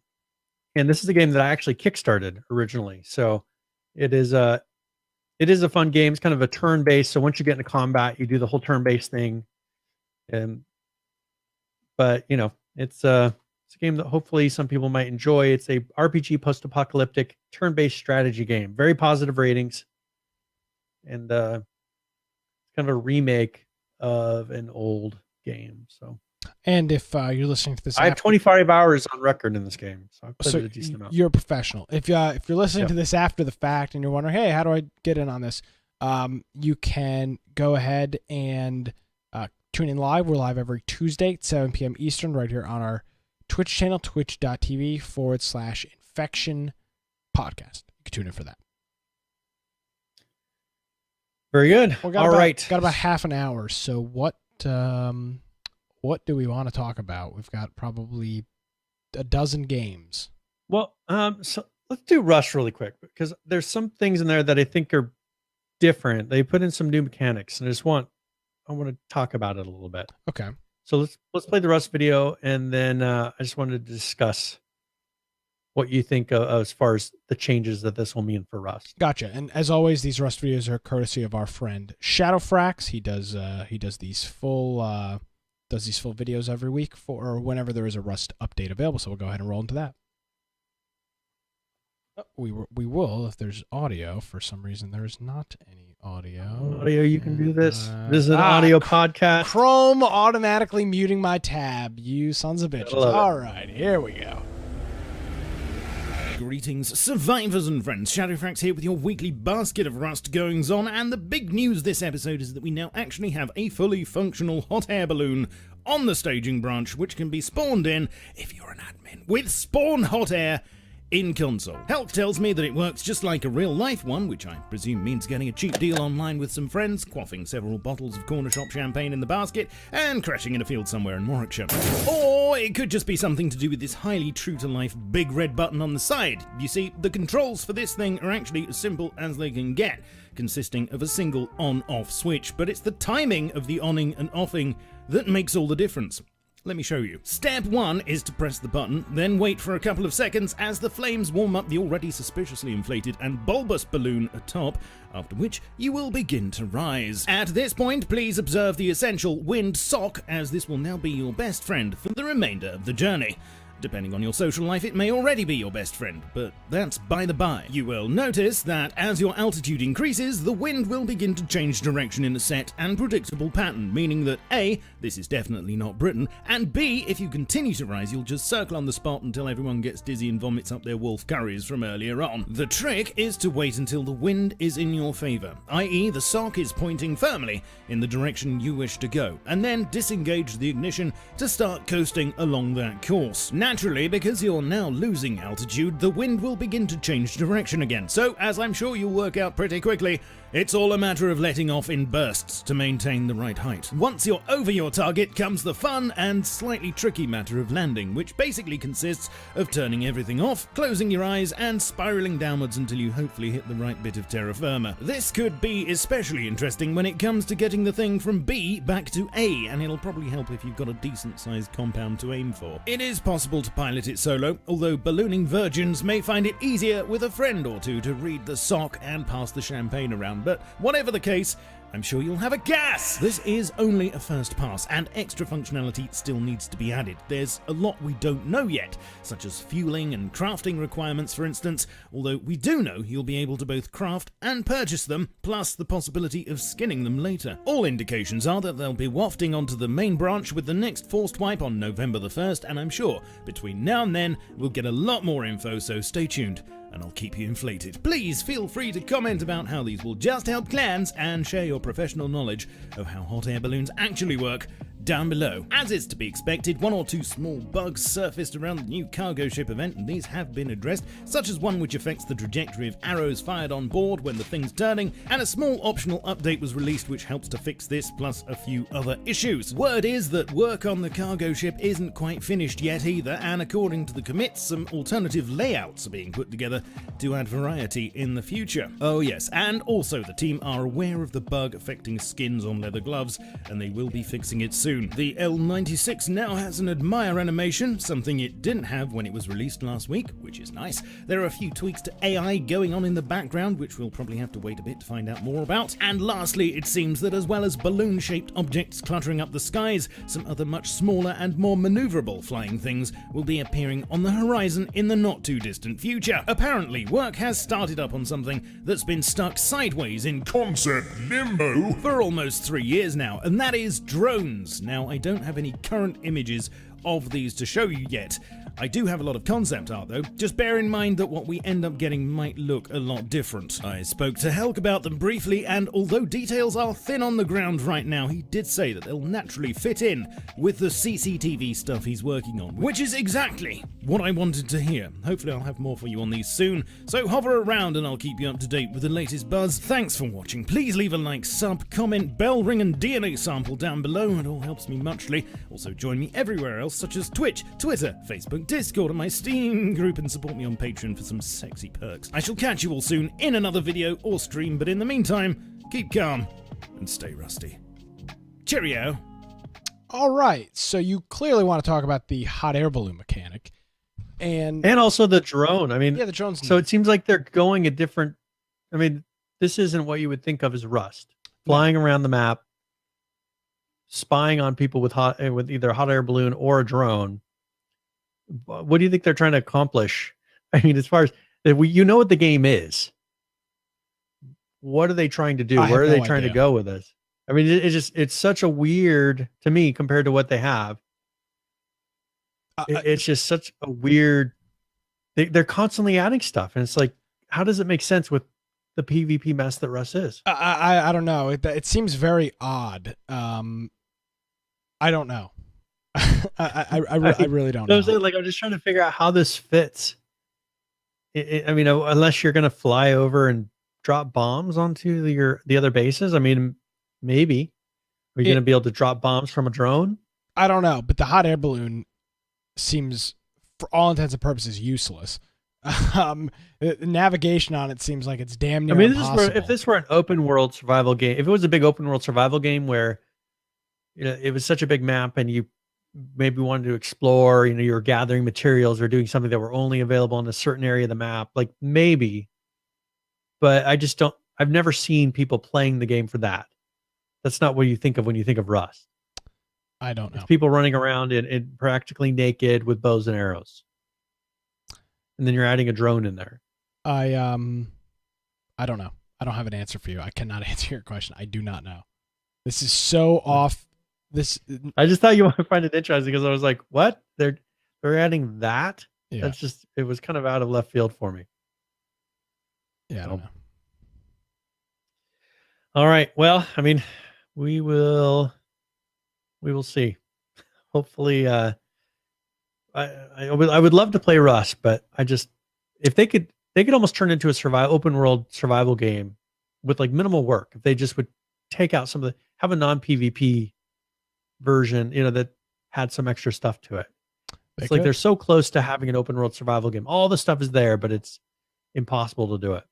this is a game that I actually kickstarted originally. So it is a fun game. It's kind of a turn-based. So once you get into combat, you do the whole turn-based thing. But it's a game that hopefully some people might enjoy. It's a RPG post-apocalyptic turn-based strategy game. Very positive ratings. And it's kind of a remake of an old game. So. And if you're listening to this, I have 25 hours on record in this game, so I've played so it a decent amount. You're a professional. If you're listening to this after the fact and you're wondering, hey, how do I get in on this? You can go ahead and tune in live. We're live every Tuesday at 7 p.m. Eastern right here on our Twitch channel, twitch.tv/infection podcast. You can tune in for that. Very good. Well, All right. Got about half an hour. So what do we want to talk about? We've got probably a dozen games. Well, so let's do Rust really quick because there's some things in there that I think are different. They put in some new mechanics, and I want to talk about it a little bit. Okay. So let's play the Rust video, and then I just wanted to discuss what you think as far as the changes that this will mean for Rust. Gotcha. And as always, these Rust videos are courtesy of our friend Shadowfrax. He does these full videos every week or whenever there is a Rust update available. So we'll go ahead and roll into that. We will if there's audio. For some reason, there is not any audio. Audio, you can do this. This is an audio podcast. Chrome automatically muting my tab. You sons of bitches. All right, here we go. Greetings, survivors and friends. Shadowfrax here with your weekly basket of Rust goings on, and the big news this episode is that we now actually have a fully functional hot air balloon on the staging branch, which can be spawned in if you're an admin with Spawn Hot Air in console. Help tells me that it works just like a real-life one, which I presume means getting a cheap deal online with some friends, quaffing several bottles of corner shop champagne in the basket, and crashing in a field somewhere in Warwickshire. Or it could just be something to do with this highly true-to-life big red button on the side. You see, the controls for this thing are actually as simple as they can get, consisting of a single on-off switch, but it's the timing of the onning and offing that makes all the difference. Let me show you. Step 1 is to press the button, then wait for a couple of seconds as the flames warm up the already suspiciously inflated and bulbous balloon atop, after which you will begin to rise. At this point, please observe the essential wind sock, as this will now be your best friend for the remainder of the journey. Depending on your social life, it may already be your best friend, but that's by the by. You will notice that as your altitude increases, the wind will begin to change direction in a set and predictable pattern, meaning that A, this is definitely not Britain, and B, if you continue to rise, you'll just circle on the spot until everyone gets dizzy and vomits up their wolf curries from earlier on. The trick is to wait until the wind is in your favour, i.e. the sock is pointing firmly in the direction you wish to go, and then disengage the ignition to start coasting along that course. Naturally, because you're now losing altitude, the wind will begin to change direction again, so as I'm sure you'll work out pretty quickly, it's all a matter of letting off in bursts to maintain the right height. Once you're over your target comes the fun and slightly tricky matter of landing, which basically consists of turning everything off, closing your eyes, and spiraling downwards until you hopefully hit the right bit of terra firma. This could be especially interesting when it comes to getting the thing from B back to A, and it'll probably help if you've got a decent sized compound to aim for. It is possible to pilot it solo, although ballooning virgins may find it easier with a friend or two to read the sock and pass the champagne around, but whatever the case, I'm sure you'll have a gas! This is only a first pass, and extra functionality still needs to be added. There's a lot we don't know yet, such as fueling and crafting requirements, for instance, although we do know you'll be able to both craft and purchase them, plus the possibility of skinning them later. All indications are that they'll be wafting onto the main branch with the next forced wipe on November the 1st, and I'm sure between now and then we'll get a lot more info, so stay tuned. And I'll keep you inflated. Please feel free to comment about how these will just help clans and share your professional knowledge of how hot air balloons actually work down below. As is to be expected, one or two small bugs surfaced around the new cargo ship event, and these have been addressed, such as one which affects the trajectory of arrows fired on board when the thing's turning, and a small optional update was released which helps to fix this, plus a few other issues. Word is that work on the cargo ship isn't quite finished yet either, and according to the commits, some alternative layouts are being put together to add variety in the future. Oh yes, and also the team are aware of the bug affecting skins on leather gloves, and they will be fixing it soon. soon. The L96 now has an admire animation, something it didn't have when it was released last week, which is nice. There are a few tweaks to AI going on in the background, which we'll probably have to wait a bit to find out more about. And lastly, it seems that as well as balloon-shaped objects cluttering up the skies, some other much smaller and more maneuverable flying things will be appearing on the horizon in the not-too-distant future. Apparently, work has started up on something that's been stuck sideways in concept limbo for almost 3 years now, and that is drones. Now, I don't have any current images of these to show you yet. I do have a lot of concept art though. Just bear in mind that what we end up getting might look a lot different. I spoke to Helk about them briefly, and although details are thin on the ground right now, he did say that they'll naturally fit in with the CCTV stuff he's working on, which is exactly what I wanted to hear. Hopefully I'll have more for you on these soon, so hover around and I'll keep you up to date with the latest buzz. Thanks for watching. Please leave a like, sub, comment, bell ring and DNA sample down below. It all helps me muchly. Also join me everywhere else such as Twitch, Twitter, Facebook, Discord and my Steam group, and support me on Patreon for some sexy perks. I shall catch you all soon in another video or stream, but in the meantime, keep calm and stay rusty. Cheerio! All right, so you clearly want to talk about the hot air balloon mechanic. And also the drone. I mean, yeah, the drone's so it seems like they're going a different, I mean, this isn't what you would think of as Rust. Flying around the map, spying on people with either a hot air balloon or a drone. What do you think they're trying to accomplish? I mean, as far as you know what the game is, what are they trying to do? Where are they trying to go with this? I mean, it's such a weird to me compared to what they have. It's just such a weird. They're constantly adding stuff, and it's like, how does it make sense with the PvP mess that Rust is? I don't know. It seems very odd. I don't know. I really don't know. I'm just trying to figure out how this fits. I mean, unless you're going to fly over and drop bombs onto the other bases. I mean, maybe. Are you going to be able to drop bombs from a drone? I don't know, but the hot air balloon seems, for all intents and purposes, useless. Navigation on it seems like it's damn near impossible. If this were an open world survival game, if it was a big open world survival game where it was such a big map and you maybe wanted to explore, you're gathering materials or doing something that were only available in a certain area of the map, like maybe, but I've never seen people playing the game for that. That's not what you think of when you think of Rust. I don't know. It's people running around in practically naked with bows and arrows. And then you're adding a drone in there. I don't know. I don't have an answer for you. I cannot answer your question. I do not know. This is so off. I just thought you might find it interesting because I was like, what? They're adding that? Yeah. It was kind of out of left field for me. Yeah, I don't know. All right. Well, I mean, we will see. Hopefully, I would love to play Rust, but if they could almost turn into a open world survival game with like minimal work. If they just would take out have a non-PvP version, that had some extra stuff to it. It's like they're so close to having an open world survival game. All the stuff is there, but it's impossible to do it.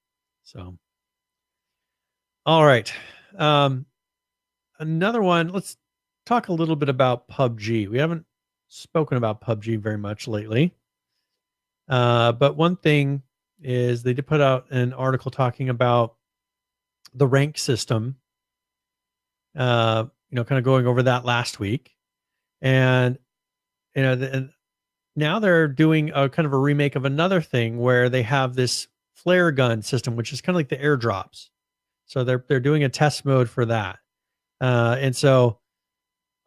So, all right. Another one. Let's talk a little bit about PUBG. We haven't spoken about PUBG very much lately. But one thing is they did put out an article talking about the rank system. Kind of going over that last week, and and now they're doing a kind of a remake of another thing where they have this flare gun system, which is kind of like the airdrops. So they're doing a test mode for that, and so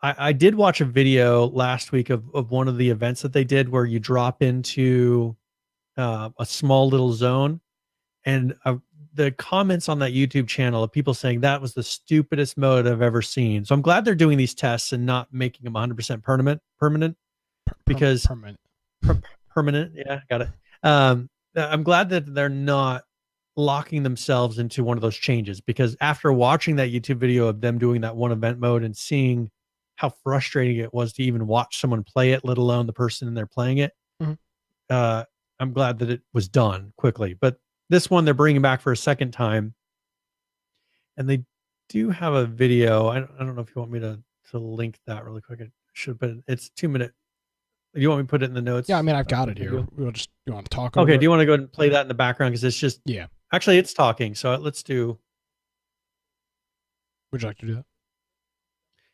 I did watch a video last week of one of the events that they did where you drop into a small little zone, and the comments on that YouTube channel of people saying that was the stupidest mode I've ever seen. So I'm glad they're doing these tests and not making them 100% permanent because permanent. Yeah, got it. I'm glad that they're not locking themselves into one of those changes, because after watching that YouTube video of them doing that one event mode and seeing how frustrating it was to even watch someone play it, let alone the person in there playing it, I'm glad that it was done quickly. But this one they're bringing back for a second time, and they do have a video. I don't know if you want me to to link that really quick. It should, but it's 2 minute. Do you want me to put it in the notes? Yeah, I mean, I've got it here. We'll just, you want to talk over Okay, it? do you want to go ahead and play that in the background? Because it's just, Yeah. actually, it's talking. So let's do. Would you like to do that?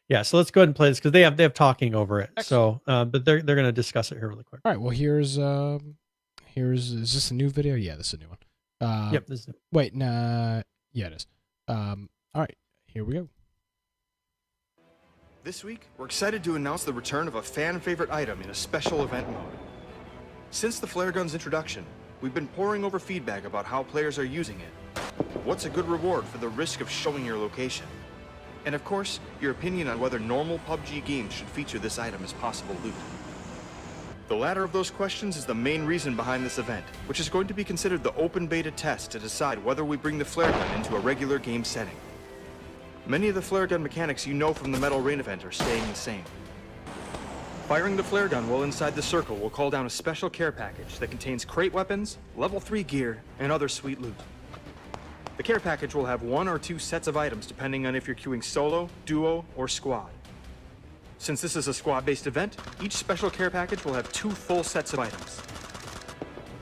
Yeah, so let's go ahead and play this because they have talking over it. Excellent. So, but they're going to discuss it here really quick. All right. Well, here's is this a new video? Yeah, this is a new one. Yep. This is Wait, nah. Yeah, it is. All right. Here we go. This week, we're excited to announce the return of a fan favorite item in a special event mode. Since the flare gun's introduction, we've been poring over feedback about how players are using it. What's a good reward for the risk of showing your location? And of course, your opinion on whether normal PUBG games should feature this item as possible loot. The latter of those questions is the main reason behind this event, which is going to be considered the open beta test to decide whether we bring the flare gun into a regular game setting. Many of the flare gun mechanics you know from the Metal Rain event are staying the same. Firing the flare gun while inside the circle will call down a special care package that contains crate weapons, level 3 gear, and other sweet loot. The care package will have 1 or 2 sets of items depending on if you're queuing solo, duo, or squad. Since this is a squad-based event, each special care package will have 2 full sets of items.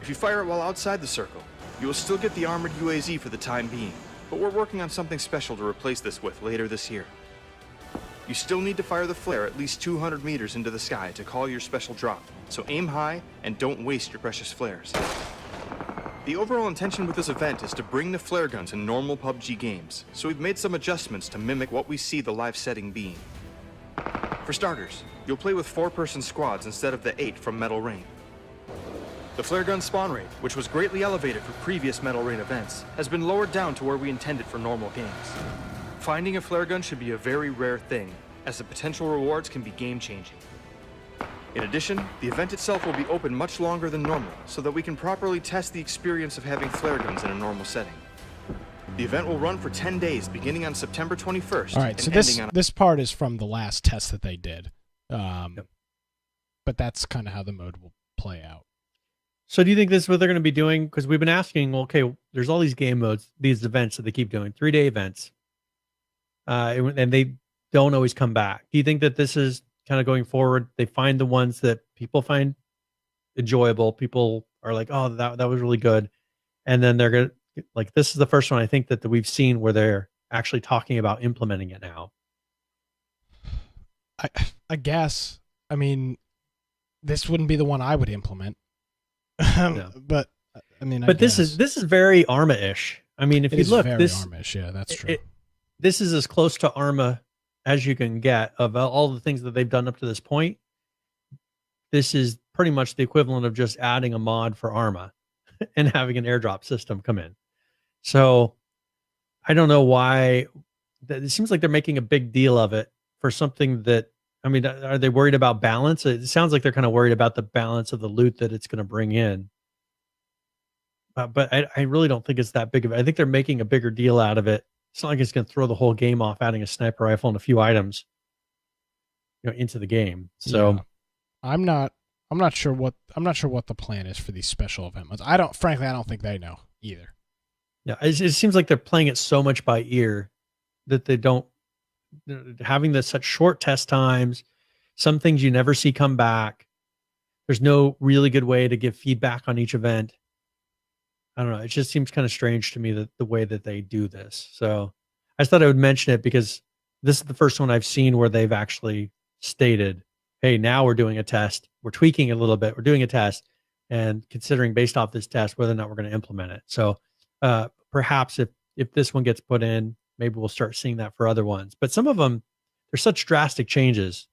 If you fire it while outside the circle, you will still get the armored UAZ for the time being, but we're working on something special to replace this with later this year. You still need to fire the flare at least 200 meters into the sky to call your special drop, so aim high and don't waste your precious flares. The overall intention with this event is to bring the flare guns in normal PUBG games, so we've made some adjustments to mimic what we see the live setting being. For starters, you'll play with 4-person squads instead of the 8 from Metal Rain. The flare gun spawn rate, which was greatly elevated for previous Metal Rain events, has been lowered down to where we intended for normal games. Finding a flare gun should be a very rare thing, as the potential rewards can be game-changing. In addition, the event itself will be open much longer than normal, so that we can properly test the experience of having flare guns in a normal setting. The event will run for 10 days, beginning on September 21st. All right, so this part is from the last test that they did. But that's kind of how the mode will play out. So do you think this is what they're going to be doing? Because we've been asking, well, okay, there's all these game modes, these events that they keep doing, 3-day events, and they don't always come back. Do you think that this is kind of going forward? They find the ones that people find enjoyable. People are like, oh, that was really good. And then they're going to, like, this is the first one I think that we've seen where they're actually talking about implementing it now. I guess. I mean, this wouldn't be the one I would implement. No. But I mean, but this is very Arma-ish. I mean, if you look, this Arma-ish, yeah, that's true. This is as close to Arma as you can get of all the things that they've done up to this point. This is pretty much the equivalent of just adding a mod for Arma and having an airdrop system come in. So I don't know why. It seems like they're making a big deal of it for something that, I mean, are they worried about balance? It sounds like they're kind of worried about the balance of the loot that it's going to bring in. But I really don't think it's that big of it. I think they're making a bigger deal out of it. It's not like it's going to throw the whole game off, adding a sniper rifle and a few items, into the game. So yeah. I'm not sure what the plan is for these special event modes. Frankly, I don't think they know either. Yeah, it seems like they're playing it so much by ear that they don't, having such short test times, some things you never see come back. There's no really good way to give feedback on each event. I don't know. It just seems kind of strange to me that the way that they do this. So I just thought I would mention it because this is the first one I've seen where they've actually stated, hey, now we're doing a test. We're tweaking it a little bit. We're doing a test and considering based off this test, whether or not we're going to implement it. So perhaps if this one gets put in, maybe we'll start seeing that for other ones. But some of them, they're such drastic changes.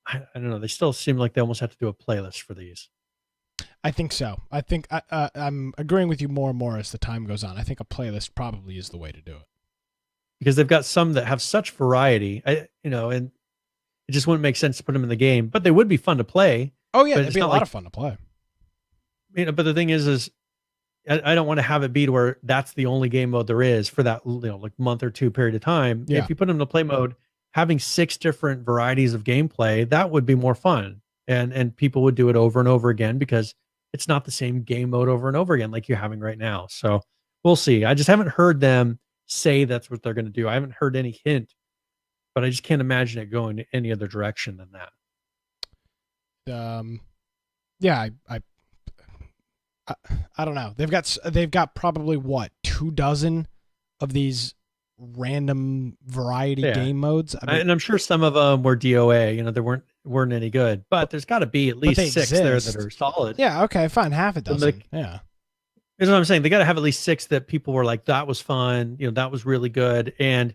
I don't know. They still seem like they almost have to do a playlist for these. I think so. I think I'm agreeing with you more and more as the time goes on. I think a playlist probably is the way to do it. Because they've got some that have such variety, and it just wouldn't make sense to put them in the game, but they would be fun to play. Oh yeah, it'd be a lot of fun to play. But the thing is I don't want to have it be to where that's the only game mode there is for that, like month or two period of time. Yeah. If you put them in the play mode, having 6 different varieties of gameplay, that would be more fun. And people would do it over and over again because it's not the same game mode over and over again like you're having right now. So we'll see. I just haven't heard them say that's what they're going to do. I haven't heard any hint but I just can't imagine it going any other direction than that. Yeah, I don't know. They've got probably what 24 of these random variety game modes. I mean, and I'm sure some of them were DOA. You know, there weren't any good, but there's got to be at least 6 there that are solid. Yeah. Okay. Fine. Half a dozen. Yeah. That's what I'm saying. They got to have at least 6 that people were like, that was fun. You know, that was really good. And,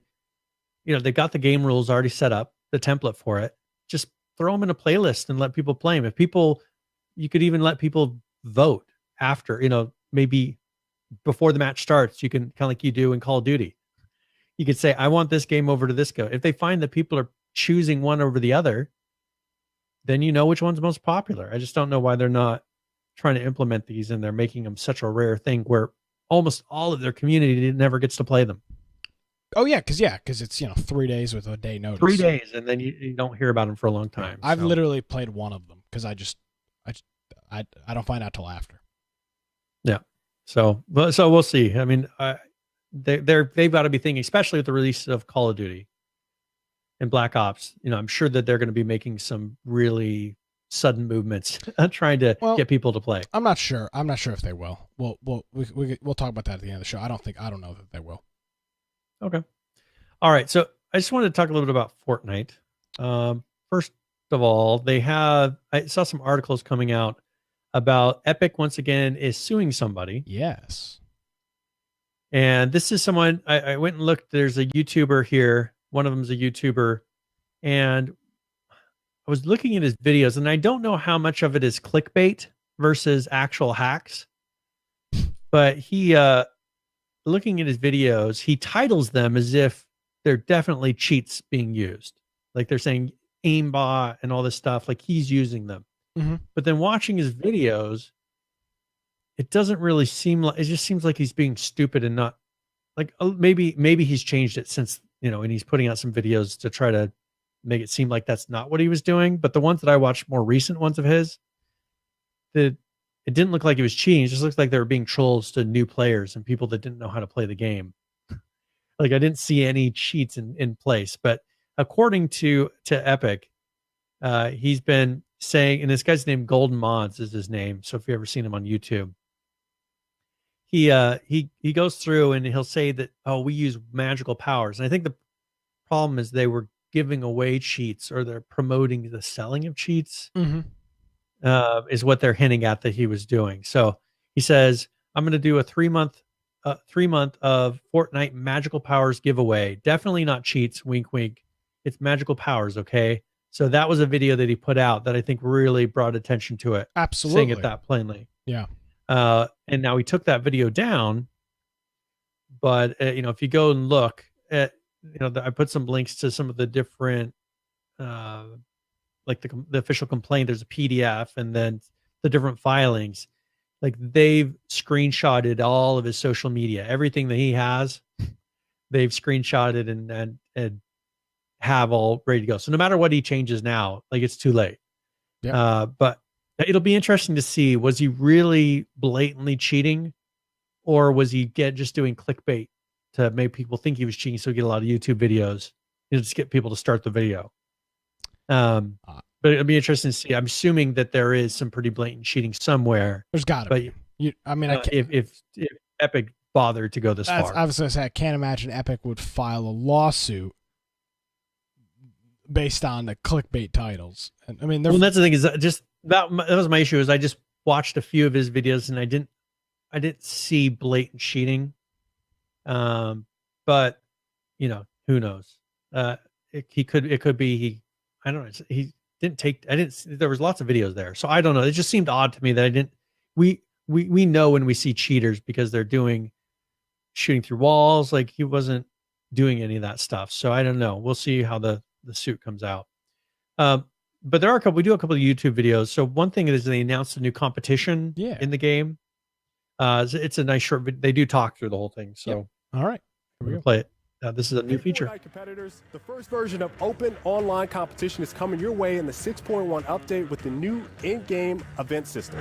you know, they've got the game rules already set up, the template for it. Just throw them in a playlist and let people play them. You could even let people vote after, you know, maybe before the match starts, you can kind of like you do in Call of Duty. You could say, I want this game over to this go. If they find that people are choosing one over the other, then you know which one's most popular. I just don't know why they're not trying to implement these and they're making them such a rare thing where almost all of their community never gets to play them. Oh yeah, because it's 3 days with a day notice. 3 days, and then you don't hear about them for a long time. I've literally played one of them because I don't find out till after. Yeah. So we'll see. I mean, they've got to be thinking, especially with the release of Call of Duty and Black Ops. You know, I'm sure that they're going to be making some really sudden movements, trying to get people to play. I'm not sure if they will. We'll talk about that at the end of the show. I don't know that they will. Okay. All right. So I just wanted to talk a little bit about Fortnite. First of all, I saw some articles coming out about Epic once again is suing somebody. Yes. And this is someone I went and looked. There's a YouTuber here. One of them is a YouTuber. And I was looking at his videos, and I don't know how much of it is clickbait versus actual hacks. But looking at his videos, he titles them as if they're definitely cheats being used. Like they're saying aimbot and all this stuff, like he's using them. Mm-hmm. But then watching his videos, it doesn't really seem like, it just seems like he's being stupid and not like, maybe he's changed it since, you know, and he's putting out some videos to try to make it seem like that's not what he was doing. But the ones that I watched, more recent ones of his, it didn't look like he was cheating. It just looked like they were being trolls to new players and people that didn't know how to play the game. Like I didn't see any cheats in place. But according to Epic, he's been saying, and this guy's name Golden Mods is his name. So if you ever seen him on YouTube, he goes through and he'll say that, oh, we use magical powers. And I think the problem is they were giving away cheats, or they're promoting the selling of cheats. Mm-hmm. Is what they're hinting at that he was doing. So he says, I'm going to do a 3 month of Fortnite magical powers giveaway. Definitely not cheats. Wink, wink. It's magical powers. Okay. So that was a video that he put out that I think really brought attention to it. Absolutely. Saying it that plainly. Yeah. And now he took that video down, but if you go and look at, I put some links to some of the different, like the official complaint. There's a PDF, and then the different filings. Like they've screenshotted all of his social media, everything that he has. They've screenshotted and have all ready to go. So no matter what he changes now, like it's too late. Yeah. But it'll be interesting to see, was he really blatantly cheating, or was he just doing clickbait to make people think he was cheating, so get a lot of YouTube videos, just get people to start the video. But it'll be interesting to see. I'm assuming that there is some pretty blatant cheating somewhere. There's got to be. If Epic bothered to go this far. I was going to say, I can't imagine Epic would file a lawsuit based on the clickbait titles. I mean, that's the thing, is that was my issue. Is I just watched a few of his videos and I didn't see blatant cheating. But who knows? It could be I don't know. He didn't there was lots of videos there. So I don't know. It just seemed odd to me that we know when we see cheaters because they're shooting through walls. Like he wasn't doing any of that stuff. So I don't know. We'll see how the suit comes out. But we do a couple of YouTube videos. So one thing is they announced a new competition in the game. It's a nice short video. They do talk through the whole thing. So, yep. All right, we're going to play it. This is a new feature. Fortnite competitors, the first version of open online competition is coming your way in the 6.1 update with the new in-game event system.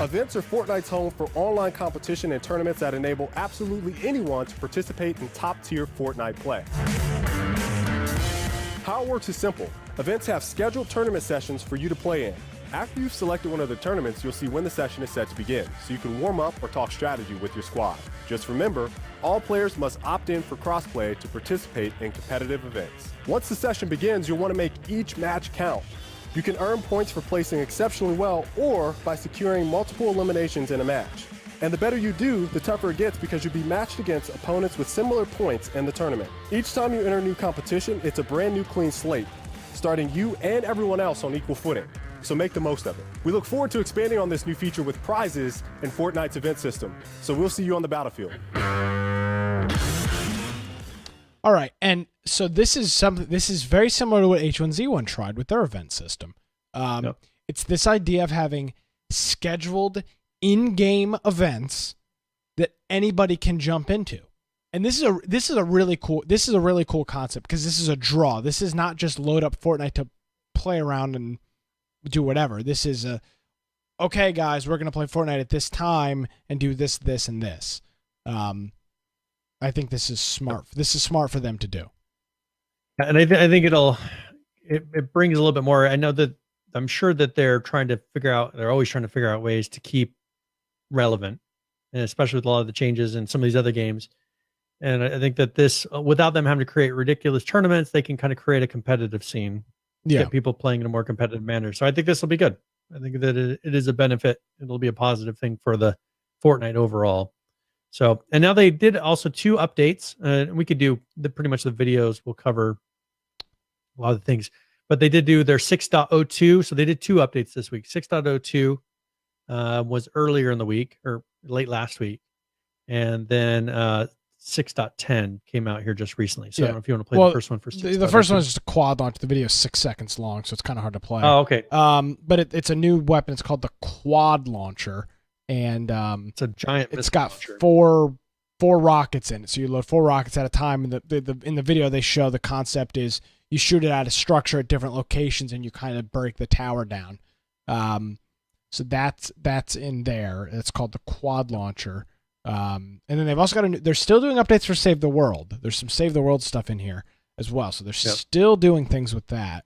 Events are Fortnite's home for online competition and tournaments that enable absolutely anyone to participate in top-tier Fortnite play. How it works is simple. Events have scheduled tournament sessions for you to play in. After you've selected one of the tournaments, you'll see when the session is set to begin, so you can warm up or talk strategy with your squad. Just remember, all players must opt in for crossplay to participate in competitive events. Once the session begins, you'll want to make each match count. You can earn points for placing exceptionally well or by securing multiple eliminations in a match. And the better you do, the tougher it gets because you'll be matched against opponents with similar points in the tournament. Each time you enter a new competition, it's a brand new clean slate, starting you and everyone else on equal footing. So make the most of it. We look forward to expanding on this new feature with prizes in Fortnite's event system. So we'll see you on the battlefield. All right, and so this is very similar to what H1Z1 tried with their event system. Yep. It's this idea of having scheduled in-game events that anybody can jump into. And this is a really cool concept because this is a draw. This is not just load up Fortnite to play around and do whatever. This is okay, guys, we're going to play Fortnite at this time and do this, this, and this. I think this is smart. This is smart for them to do. And I think it brings a little bit more. I'm sure that they're always trying to figure out ways to keep relevant, and especially with a lot of the changes in some of these other games. And I think that this, without them having to create ridiculous tournaments, they can kind of create a competitive scene. Get people playing in a more competitive manner. So I think this will be good. I think that it is a benefit. It'll be a positive thing for the Fortnite overall. So, and now they did also 2 updates. We could do pretty much the videos will cover a lot of things, but they did do their 6.02. So they did 2 updates this week. 6.02 was earlier in the week or late last week. And then 6.10 came out here just recently. So I don't know if you want to play the first one first. The first one is just a quad launch. The video is 6 seconds long, so it's kind of hard to play. Oh, okay. But it's a new weapon. It's called the quad launcher, and it's a giant. It's got four rockets in it. So you load 4 rockets at a time. And in the video they show the concept is you shoot it at a structure at different locations, and you kind of break the tower down. So that's in there. It's called the quad launcher. And then they've also got they're still doing updates for Save the World. There's some Save the World stuff in here as well. So they're still doing things with that,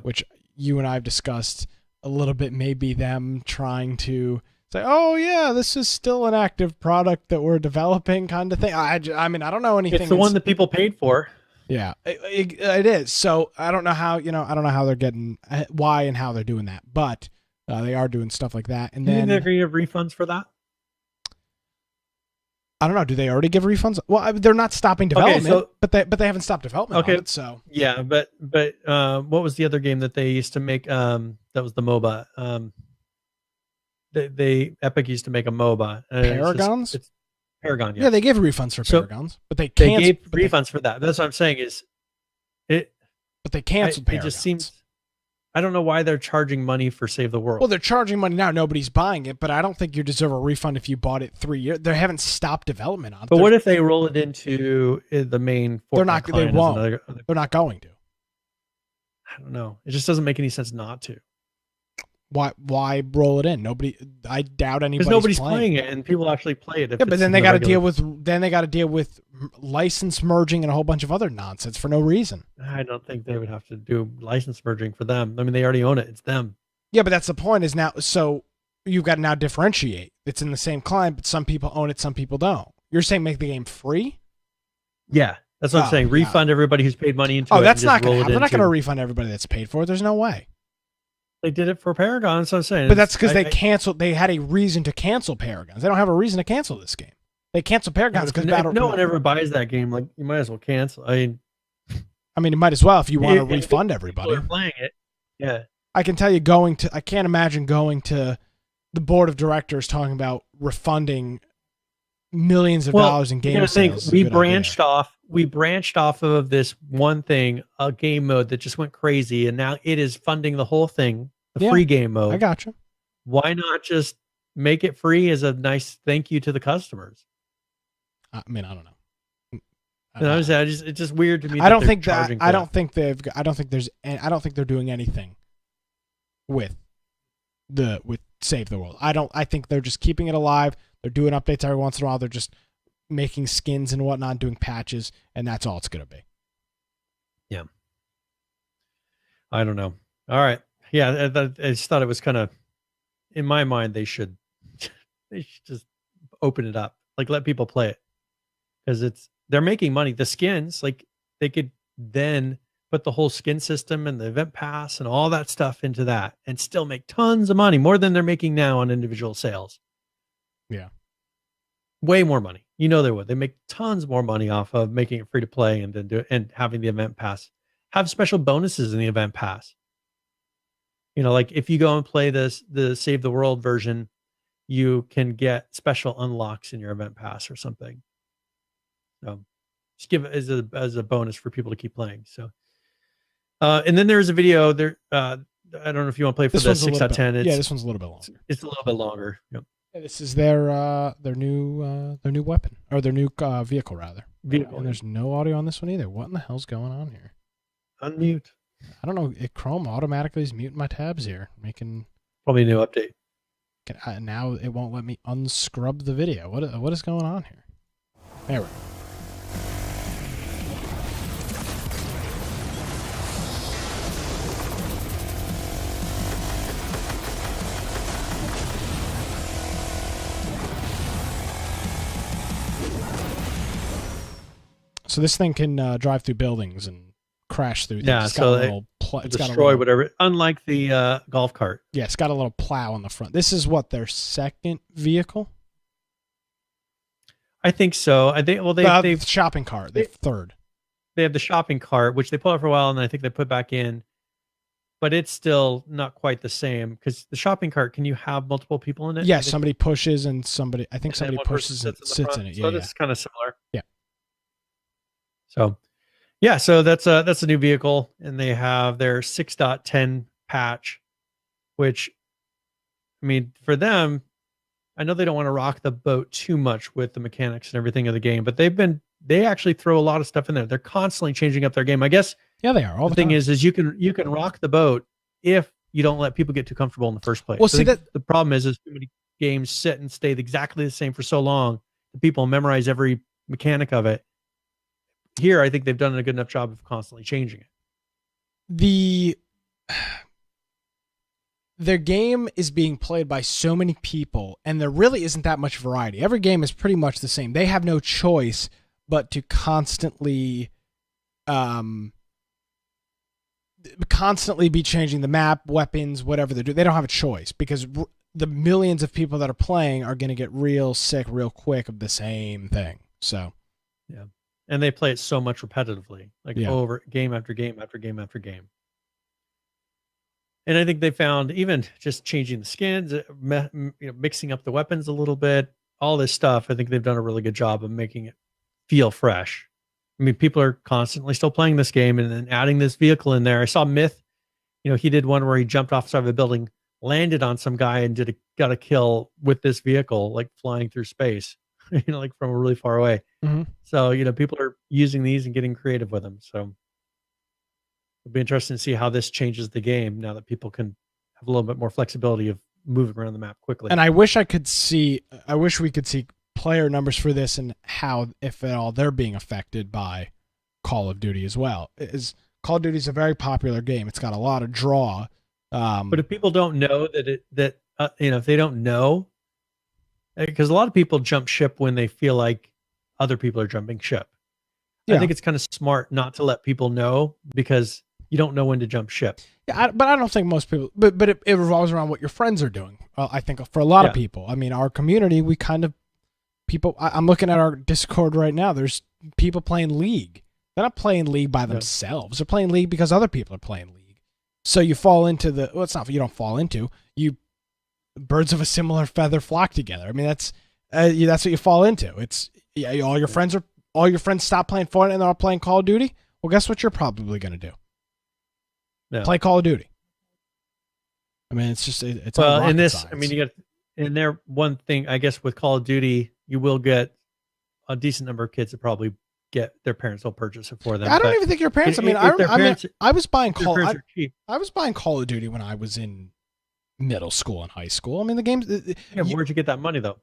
which you and I have discussed a little bit. Maybe them trying to say, oh yeah, this is still an active product that we're developing kind of thing. I mean, I don't know anything. It's the one that people paid for. Yeah, it is. So I don't know how, I don't know how they're getting, why and how they're doing that, but they are doing stuff like that. And then they're going to give refunds for that. I don't know. Do they already give refunds? Well, they're not stopping development, but they haven't stopped development. Okay, on it, so yeah, but what was the other game that they used to make? That was the MOBA. Epic used to make a MOBA. Paragons. It's Paragon. Yeah, they gave refunds for Paragons, but they gave refunds for that. That's what I'm saying. Is it? But they canceled Paragons. It just seems. I don't know why they're charging money for Save the World. Well, they're charging money now. Nobody's buying it, but I don't think you deserve a refund if you bought it 3 years. They haven't stopped development on it. But what if they roll it into the main Fortnite? They're not. They won't. They're not going to. I don't know. It just doesn't make any sense not to. Why roll it in? Nobody. I doubt anybody's because nobody's playing it, and people actually play it. Yeah, but then they got to deal with license merging and a whole bunch of other nonsense for no reason. I don't think they would have to do license merging for them. I mean, they already own it. It's them. Yeah, but that's the point. Is now so you've got to now differentiate. It's in the same client, but some people own it, some people don't. You're saying make the game free? Yeah, that's what I'm saying. Refund everybody who's paid money into it. Oh, that's not going to happen. They're not going to refund everybody that's paid for it. There's no way. They did it for Paragon, so I'm saying. But that's because they canceled. They had a reason to cancel Paragons. They don't have a reason to cancel this game. They canceled Paragons because no one ever buys that game. Like, you might as well cancel. I mean, you might as well if you want to refund everybody. People are playing it. Yeah. I can tell you I can't imagine going to the board of directors talking about refunding millions of dollars in game sales. We branched off of this one thing, a game mode that just went crazy, and now it is funding the whole thing, the free game mode. I gotcha. Why not just make it free as a nice thank you to the customers? I mean, I don't know. It's just weird to me. I don't think they're doing anything with save the world. I think they're just keeping it alive. They're doing updates every once in a while. They're just making skins and whatnot, doing patches, and that's all it's going to be. Yeah. I don't know. All right. Yeah, I just thought it was kind of, in my mind, they should just open it up, like let people play it, because they're making money. The skins, like they could then put the whole skin system and the event pass and all that stuff into that and still make tons of money, more than they're making now on individual sales. Yeah. Way more money. You know they would. They make tons more money off of making it free to play and then and having the event pass. Have special bonuses in the event pass. Like if you go and play the Save the World version, you can get special unlocks in your event pass or something. So just give it as a bonus for people to keep playing. So, and then there's a video there. I don't know if you want to play for the 6 out of 10. This one's a little bit longer. It's a little bit longer. Yep. Yeah, this is their new weapon, or their new vehicle rather. And there's no audio on this one either. What in the hell's going on here? Unmute. I don't know. Chrome automatically is muting my tabs here, making probably a new update. Now it won't let me unscrub the video. What is going on here? There we go. So this thing can drive through buildings and crash through things. Yeah, it's so it's destroy whatever. Unlike the golf cart. Yeah, it's got a little plow on the front. This is what, their second vehicle? I think so. They've shopping cart. They've third. They have the shopping cart, which they put out for a while, and I think they put back in. But it's still not quite the same, because the shopping cart, can you have multiple people in it? Yeah, somebody pushes and somebody pushes and sits in it. So it's kind of similar. Yeah. So, yeah, so that's a new vehicle, and they have their 6.10 patch, which, I mean, for them, I know they don't want to rock the boat too much with the mechanics and everything of the game, but they actually throw a lot of stuff in there. They're constantly changing up their game. I guess. Yeah, they are. All the thing time. is you can rock the boat if you don't let people get too comfortable in the first place. Well, see that the problem is too many games sit and stay exactly the same for so long that people memorize every mechanic of it. Here, I think they've done a good enough job of constantly changing it. Their game is being played by so many people, and there really isn't that much variety. Every game is pretty much the same. They have no choice but to constantly be changing the map, weapons, whatever they do. They don't have a choice, because the millions of people that are playing are going to get real sick real quick of the same thing. So, yeah. And they play it so much repetitively, over game after game after game after game. And I think they found, even just changing the skins, mixing up the weapons a little bit, all this stuff, I think they've done a really good job of making it feel fresh. I mean, people are constantly still playing this game, and then adding this vehicle in there. I saw Myth, he did one where he jumped off the side of a building, landed on some guy, and got a kill with this vehicle, like flying through space, like from really far away. Mm-hmm. So, people are using these and getting creative with them. So it'll be interesting to see how this changes the game now that people can have a little bit more flexibility of moving around the map quickly. And I wish we could see player numbers for this, and how, if at all, they're being affected by Call of Duty as well. Call of Duty is a very popular game. It's got a lot of draw. But if people don't know if they don't know, because a lot of people jump ship when they feel like other people are jumping ship. Yeah. I think it's kind of smart not to let people know, because you don't know when to jump ship. Yeah, but I don't think most people. But it revolves around what your friends are doing. I think for a lot of people. I mean, our community, we kind of people. I'm looking at our Discord right now. There's people playing League. They're not playing League by themselves. They're playing League because other people are playing League. So you fall into it's not, you don't fall into, birds of a similar feather flock together. I mean, that's what you fall into. It's all your friends stop playing Fortnite and they're all playing Call of Duty. Well, guess what you're probably going to do? Yeah. Play Call of Duty. I mean, it's just it's well in this. Science. I mean, you got in there one thing. I guess with Call of Duty, you will get a decent number of kids that probably get their parents will purchase it for them. I don't even think your parents. I was buying Call of Duty when I was in middle school and high school. I mean, the games. Yeah, where'd you get that money though?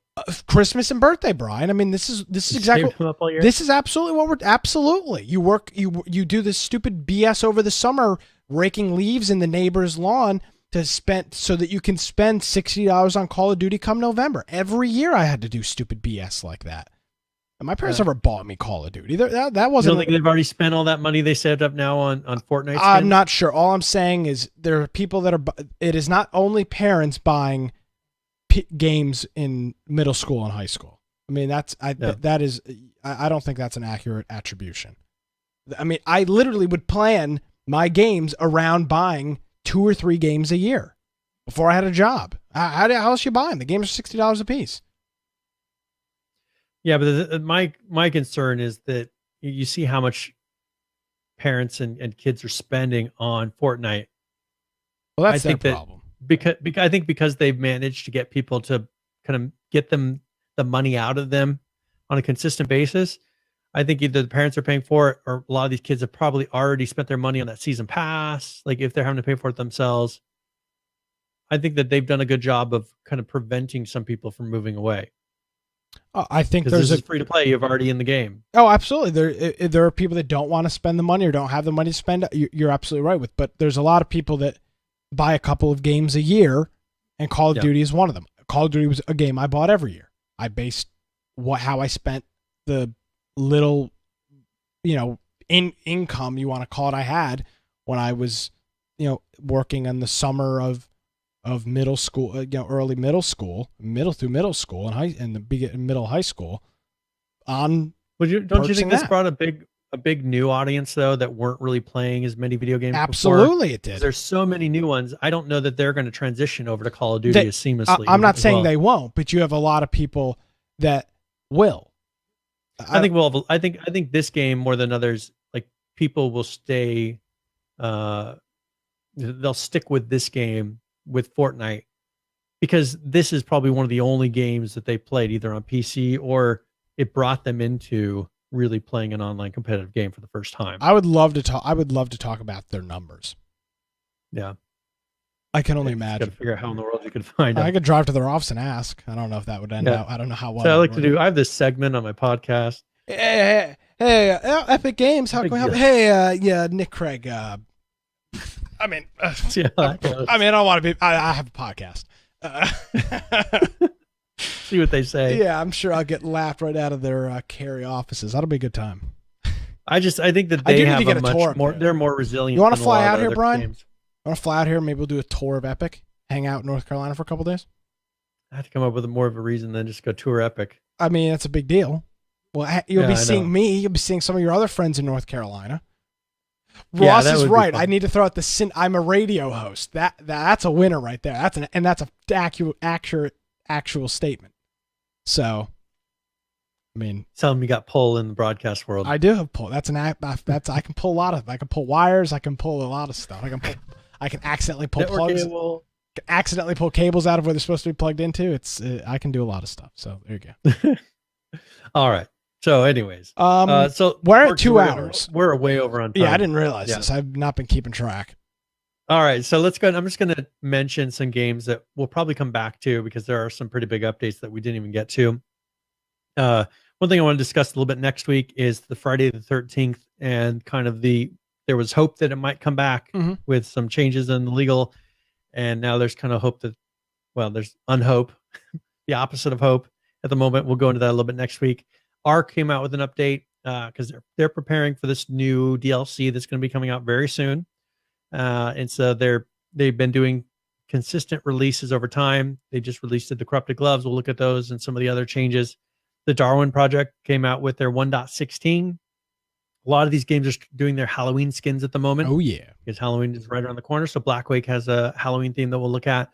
Christmas and birthday, Brian. I mean, this is exactly. Saved them up all year? This is absolutely what we're absolutely. You work. You do this stupid BS over the summer, raking leaves in the neighbor's lawn to spend so that you can spend $60 on Call of Duty come November. Every year, I had to do stupid BS like that. And my parents never bought me Call of Duty. That wasn't. You don't think they've already spent all that money they saved up now on Fortnite? I'm not sure. All I'm saying is there are people that are. It is not only parents buying games in middle school and high school. I mean, that is. I don't think that's an accurate attribution. I mean, I literally would plan my games around buying 2 or 3 games a year before I had a job. How else you buy them? The games are $60 a piece. Yeah, but my concern is that you see how much parents and kids are spending on Fortnite. Well, that's their problem. I think because they've managed to get people to kind of get them the money out of them on a consistent basis. I think either the parents are paying for it, or a lot of these kids have probably already spent their money on that season pass. Like if they're having to pay for it themselves, I think that they've done a good job of kind of preventing some people from moving away. I think there's a free to play. You're already in the game. Oh, absolutely. There are people that don't want to spend the money or don't have the money to spend. You're absolutely right with, but there's a lot of people that buy a couple of games a year, and Call of Duty is one of them. Call of Duty was a game I bought every year. I based how I spent the little, income you want to call it I had when I was, working in the summer of middle school, early middle school, middle and the middle high school. Don't you think this brought a big new audience though that weren't really playing as many video games? Absolutely, before? It did. There's so many new ones. I don't know that they're going to transition over to Call of Duty as seamlessly. I'm not saying they won't, but you have a lot of people that will. I think this game more than others, like people will stay. They'll stick with this game with Fortnite because this is probably one of the only games that they played either on PC or it brought them into really playing an online competitive game for the first time. I would love to talk about their numbers. Yeah. I can only imagine. Got to figure out how in the world you could find them. I could drive to their office and ask. I don't know if that would end out. I don't know how well. So I have this segment on my podcast. Hey, Epic Games, how can we help? Hey, Nick Craig. I mean, I don't want to be. I have a podcast. See what they say. Yeah, I'm sure I'll get laughed right out of their Cary offices. That'll be a good time. I think that they have a much more. They're more resilient. You want to fly out here, Brian? Games. Want to fly out here? Maybe we'll do a tour of Epic. Hang out in North Carolina for a couple days. I have to come up with more of a reason than just go tour Epic. I mean, that's a big deal. Well, you'll be seeing me. You'll be seeing some of your other friends in North Carolina. Ross is right. I need to throw out the I'm a radio host. That's a winner right there. That's a accurate actual statement. So, I mean, tell them you got pull in the broadcast world. I do have pull. I can pull a lot of. I can pull wires. I can pull a lot of stuff. I can accidentally pull plugs. Accidentally pull cables out of where they're supposed to be plugged into. I can do a lot of stuff. So there you go. All right. So, anyways, so we're at 2 hours. We're way over on time. Yeah, I didn't realize this. I've not been keeping track. All right, so let's go. I'm just going to mention some games that we'll probably come back to because there are some pretty big updates that we didn't even get to. One thing I want to discuss a little bit next week is the Friday the 13th and kind of there was hope that it might come back with some changes in the legal, and now there's kind of hope that, there's unhope, the opposite of hope at the moment. We'll go into that a little bit next week. ARK came out with an update because they're preparing for this new DLC that's going to be coming out very soon. And so they've been doing consistent releases over time. They just released the Corrupted Gloves. We'll look at those and some of the other changes. The Darwin Project came out with their 1.16. A lot of these games are doing their Halloween skins at the moment. Oh, yeah. Because Halloween is right around the corner. So Black Wake has a Halloween theme that we'll look at.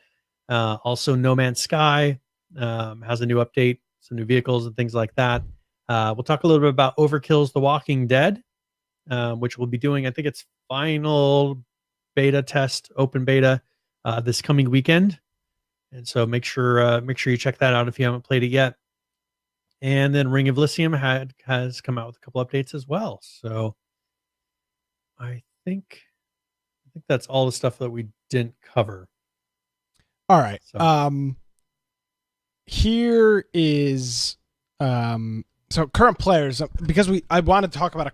Also, No Man's Sky has a new update, some new vehicles and things like that. We'll talk a little bit about Overkill's The Walking Dead, which we'll be doing. I think it's final beta test, open beta, this coming weekend. And so make sure you check that out if you haven't played it yet. And then Ring of Elysium has come out with a couple updates as well. So I think that's all the stuff that we didn't cover. All right. So. Here is so current players, because I want to talk about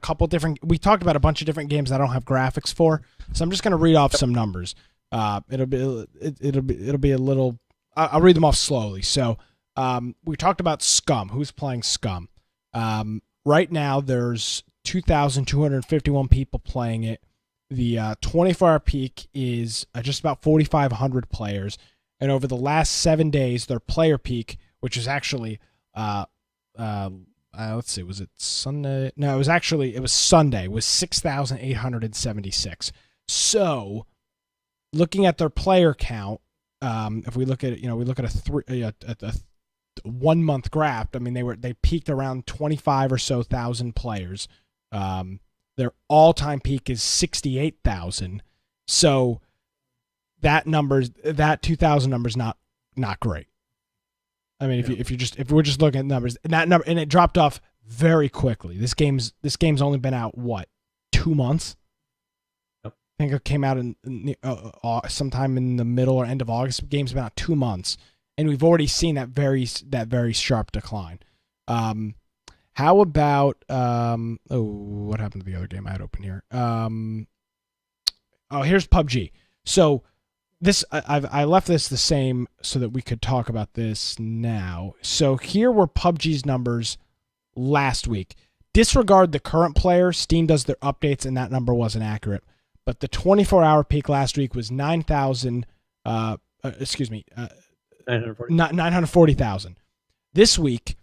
we talked about a bunch of different games that I don't have graphics for, so I'm just going to read off some numbers. It'll be a little. I'll read them off slowly. So we talked about Scum. Who's playing Scum? Right now there's 2,251 people playing it. The 24-hour peak is just about 4,500 players. And over the last 7 days, their player peak, which is actually, let's see, was it Sunday? No, it was Sunday, was 6,876. So, looking at their player count, if we look at a 1 month graph, I mean they peaked around 25 or so thousand players. Their all-time peak is 68,000. So that 2,000 number is not great. I mean, if we're just looking at numbers, and it dropped off very quickly. This game's only been out 2 months. Yep. I think it came out in sometime in the middle or end of August. The game's been out 2 months, and we've already seen that very sharp decline. How about what happened to the other game I had open here? Here's PUBG. So this I left this the same so that we could talk about this now. So here were PUBG's numbers last week. Disregard the current player. Steam does their updates, and that number wasn't accurate. But the 24-hour peak last week was 940,000. This week,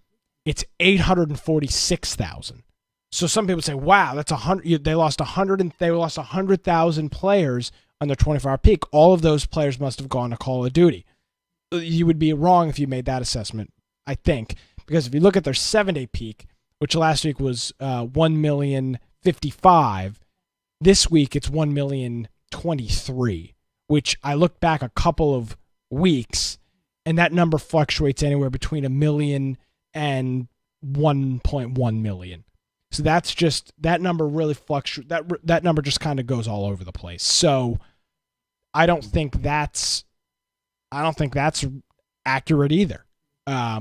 it's 846,000. So some people say, "Wow, that's 100." They lost 100,000 players on their 24-hour peak. All of those players must have gone to Call of Duty. You would be wrong if you made that assessment, I think, because if you look at their 7-day peak, which last week was 1,055,000, this week it's 1,023,000. Which I looked back a couple of weeks, and that number fluctuates anywhere between 1 million and 1.1 million. So that's just, that number really fluctuates. That number just kind of goes all over the place. So I don't think that's accurate either. Yeah.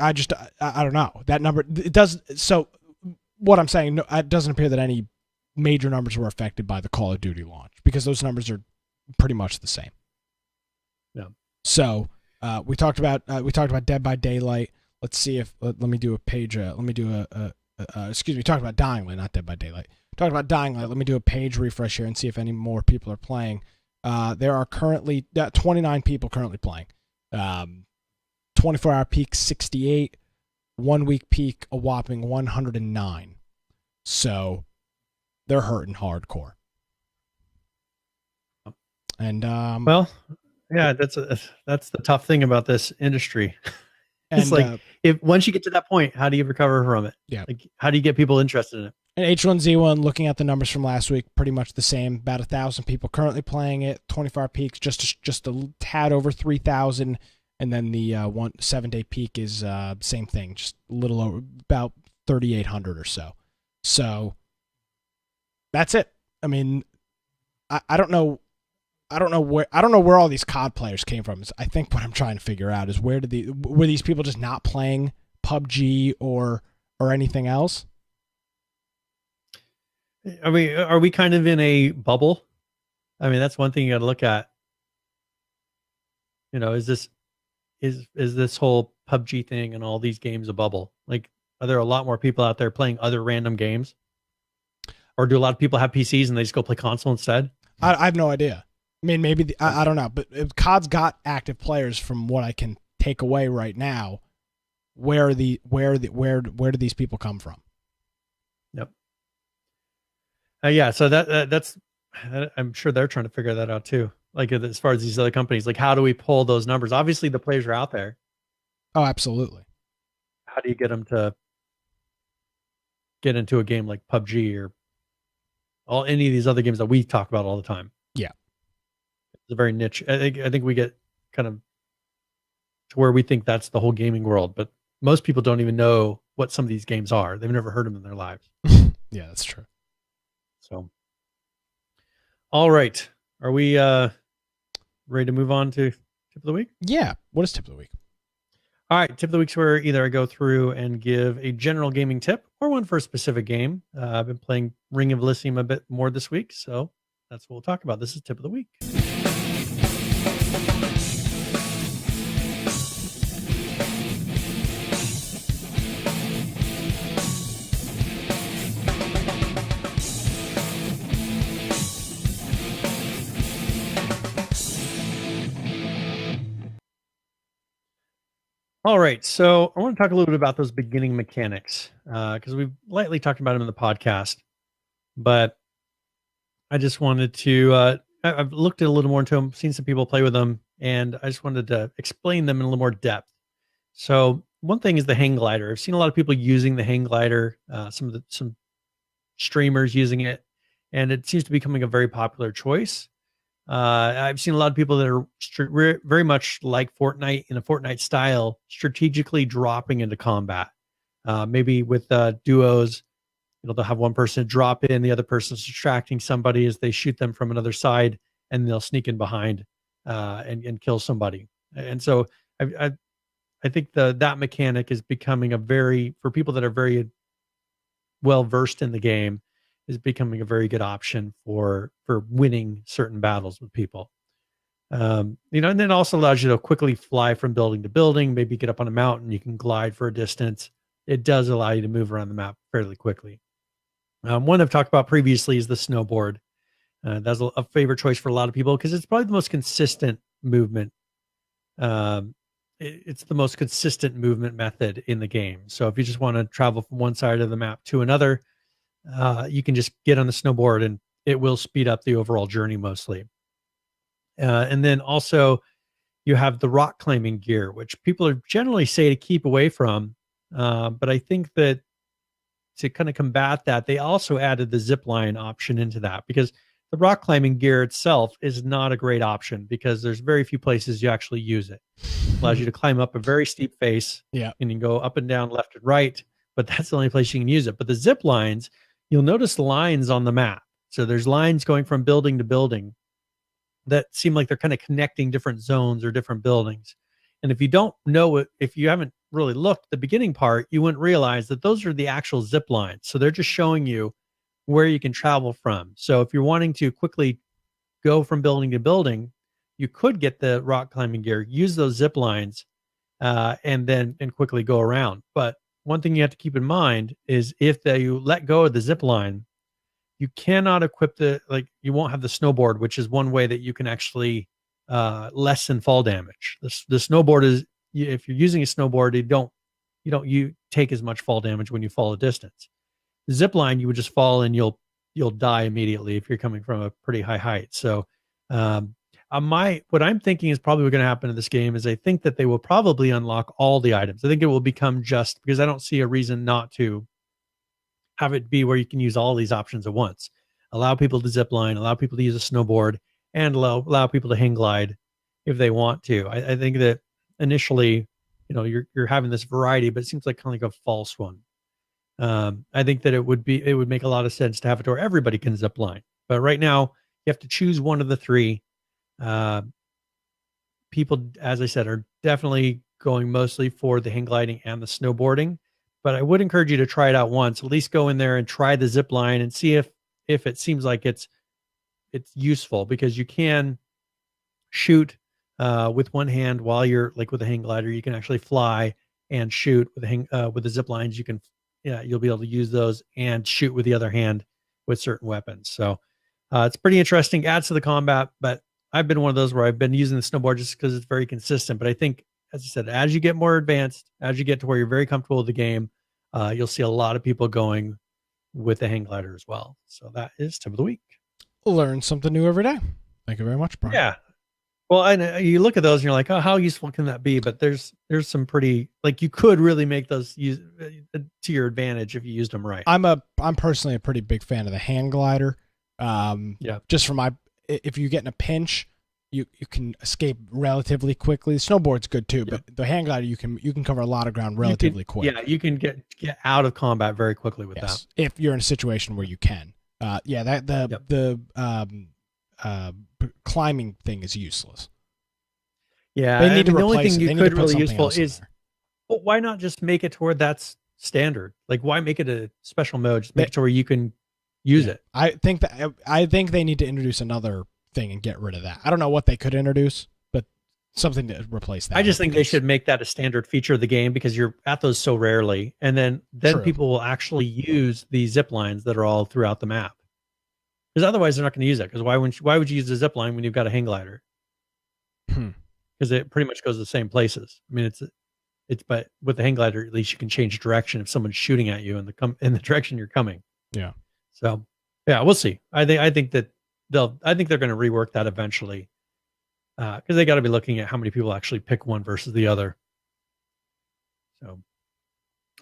I don't know. That number, it does. So what I'm saying, no, it doesn't appear that any major numbers were affected by the Call of Duty launch, because those numbers are pretty much the same. Yeah. So we talked about Dead by Daylight. Let's see if let me do a page. We talked about Dying Light, not Dead by Daylight. We talked about Dying Light. Let me do a page refresh here and see if any more people are playing. There are currently 29 people currently playing. 24-hour peak 68, 1 week peak a whopping 109. So they're hurting hardcore. And well, yeah, that's the tough thing about this industry. It's and, if once you get to that point, how do you recover from it? Yeah. Like, how do you get people interested in it? And H1Z1, looking at the numbers from last week, pretty much the same. About 1,000 people currently playing it. 24-hour peaks just a tad over 3,000, and then the 7-day peak is same thing, just a little over, about 3,800 or so. So that's it. I mean, I don't know where all these COD players came from. I think what I'm trying to figure out is were these people just not playing PUBG or anything else? Are we kind of in a bubble? I mean, that's one thing you got to look at. You know, is this whole PUBG thing and all these games a bubble? Like, are there a lot more people out there playing other random games? Or do a lot of people have PCs and they just go play console instead? I have no idea. I mean, maybe I don't know, but COD's got active players from what I can take away right now. Where do these people come from? Yep. Yeah, so that's I'm sure they're trying to figure that out too. Like, as far as these other companies, like, how do we pull those numbers? Obviously, the players are out there. Oh, absolutely. How do you get them to get into a game like PUBG or any of these other games that we talk about all the time? Yeah, it's a very niche. I think we get kind of to where we think that's the whole gaming world, but most people don't even know what some of these games are. They've never heard them in their lives. Yeah, that's true. So, all right, are we ready to move on to tip of the week? Yeah. What is tip of the week? All right, tip of the week's where either I go through and give a general gaming tip or one for a specific game. I've been playing Ring of Elysium a bit more this week, so that's what we'll talk about. This is tip of the week. All right, so I want to talk a little bit about those beginning mechanics because we've lightly talked about them in the podcast, but I just wanted to, I've looked a little more into them, seen some people play with them, and I just wanted to explain them in a little more depth. So one thing is the hang glider. I've seen a lot of people using the hang glider, some streamers using it, and it seems to be becoming a very popular choice. I've seen a lot of people that are very much like Fortnite in a Fortnite style, strategically dropping into combat. Maybe with duos, they'll have one person drop in, the other person's distracting somebody as they shoot them from another side, and they'll sneak in behind and kill somebody. And so I think that mechanic is becoming for people that are very well versed in the game, is becoming a very good option for winning certain battles with people. And then also allows you to quickly fly from building to building, maybe get up on a mountain, you can glide for a distance. It does allow you to move around the map fairly quickly. One I've talked about previously is the snowboard. That's a favorite choice for a lot of people because it's probably the most consistent movement. It's the most consistent movement method in the game. So if you just want to travel from one side of the map to another, you can just get on the snowboard and it will speed up the overall journey mostly. And then also you have the rock climbing gear, which people are generally say to keep away from. But I think that to kind of combat that, they also added the zip line option into that, because the rock climbing gear itself is not a great option because there's very few places you actually use it. It allows you to climb up a very steep face, and you can go up and down, left and right, but that's the only place you can use it. But the zip lines, you'll notice lines on the map. So there's lines going from building to building that seem like they're kind of connecting different zones or different buildings. And if you don't know it, if you haven't really looked at the beginning part, you wouldn't realize that those are the actual zip lines. So they're just showing you where you can travel from. So if you're wanting to quickly go from building to building, you could get the rock climbing gear, use those zip lines, and quickly go around. But one thing you have to keep in mind is if you let go of the zip line, you cannot equip you won't have the snowboard, which is one way that you can actually lessen fall damage. The snowboard is, if you're using a snowboard, you take as much fall damage when you fall a distance. The zip line, you would just fall and you'll die immediately if you're coming from a pretty high height. So what I'm thinking is probably what's going to happen in this game is I think that they will probably unlock all the items. I think it will become because I don't see a reason not to have it be where you can use all these options at once. Allow people to zip line, allow people to use a snowboard, and allow people to hang glide if they want to. I think that initially, you're having this variety, but it seems like kind of like a false one. I think that it would make a lot of sense to have it where everybody can zip line. But right now, you have to choose one of the three. People, as I said, are definitely going mostly for the hang gliding and the snowboarding. But I would encourage you to try it out once. At least go in there and try the zip line and see if it seems like it's useful, because you can shoot with one hand while you're like with a hang glider. You can actually fly and shoot with the zip lines. You'll be able to use those and shoot with the other hand with certain weapons. So it's pretty interesting. Adds to the combat, but I've been one of those where I've been using the snowboard just because it's very consistent. But I think, as I said, as you get more advanced, as you get to where you're very comfortable with the game, you'll see a lot of people going with the hang glider as well. So that is tip of the week. Learn something new every day. Thank you very much, Brian. Yeah. Well, I you look at those and you're like, oh, how useful can that be? But there's some pretty, like, you could really make those use to your advantage if you used them right. I'm personally a pretty big fan of the hang glider. Just for if you get in a pinch, you can escape relatively quickly. Snowboard's good too, but the hang glider, you can cover a lot of ground relatively quick. Yeah, you can get out of combat very quickly with that. If you're in a situation where you can. The climbing thing is useless. Yeah, They need to the only replace thing it. you They need to could put really something useful else in is, there. well, why not just make it to where that's standard? Like, why make it a special mode? Just make it to where you can use it. I think they need to introduce another thing and get rid of that. I don't know what they could introduce, but something to replace that. I just think they should make that a standard feature of the game because you're at those so rarely, and then True. people will actually use the zip lines that are all throughout the map. Because otherwise, they're not going to use it. Because why would you use a zip line when you've got a hang glider? Because it pretty much goes to the same places. I mean, it's but with the hang glider, at least you can change direction if someone's shooting at you in the direction you're coming. Yeah. So yeah, we'll see. I think they're going to rework that eventually. Because they got to be looking at how many people actually pick one versus the other. So,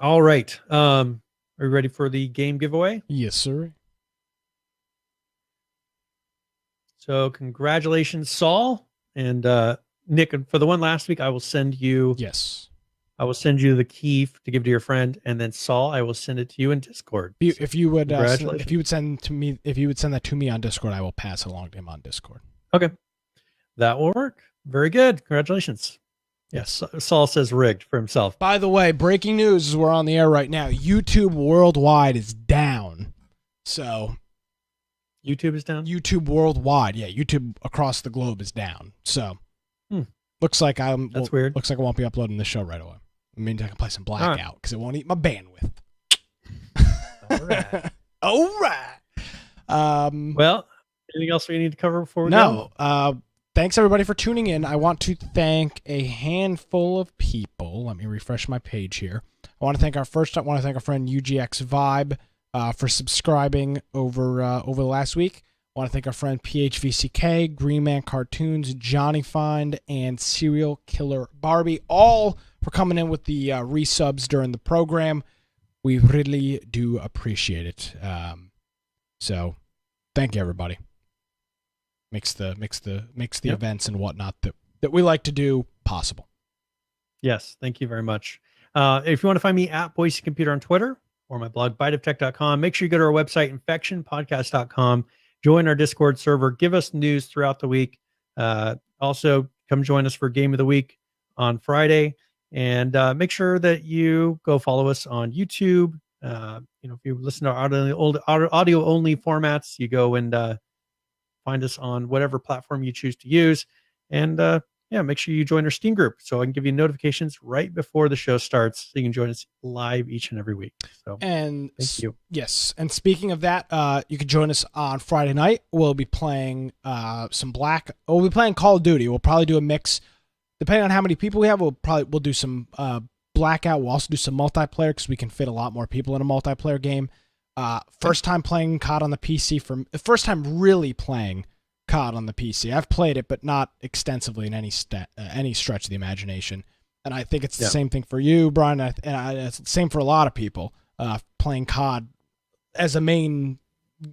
all right. Are you ready for the game giveaway? Yes, sir. So, congratulations, Saul and Nick. For the one last week, I will send you. Yes. I will send you the key to give to your friend, and then Saul, I will send it to you in Discord. If you would send that to me on Discord, I will pass it along to him on Discord. Okay. That will work. Very good. Congratulations. Yes. Saul says rigged for himself. By the way, breaking news is we're on the air right now. YouTube worldwide is down. So YouTube is down? YouTube worldwide. Yeah, YouTube across the globe is down. So looks like That's weird. Looks like I won't be uploading the show right away. I mean, I can play some Blackout because it won't eat my bandwidth. All right. All right. Well, anything else we need to cover before we go? No. Thanks everybody for tuning in. I want to thank a handful of people. Let me refresh my page here. I want to thank our friend UGX Vibe for subscribing over the last week. I want to thank our friend PHVCK, Green Man Cartoons, Johnny Find, and Serial Killer Barbie, all for coming in with the resubs during the program. We really do appreciate it. So thank you everybody. Makes the events and whatnot that we like to do possible. Yes, thank you very much. If you want to find me at Boise Computer on Twitter or my blog biteoftech.com, make sure you go to our website infectionpodcast.com, join our Discord server, give us news throughout the week. Also, come join us for Game of the Week on Friday, and make sure that you go follow us on YouTube. If you listen to audio only formats, you go and find us on whatever platform you choose to use. And make sure you join our Steam group so I can give you notifications right before the show starts so you can join us live each and every week. So thank you. Yes. And speaking of that, you can join us on Friday night. We'll be playing we'll be playing Call of Duty. We'll probably do a mix. Depending on how many people we have, we'll do some Blackout. We'll also do some multiplayer because we can fit a lot more people in a multiplayer game. First time playing COD on the PC first time really playing COD on the PC. I've played it, but not extensively in any stretch of the imagination. And I think it's the same thing for you, Brian. And it's the same for a lot of people playing COD as a main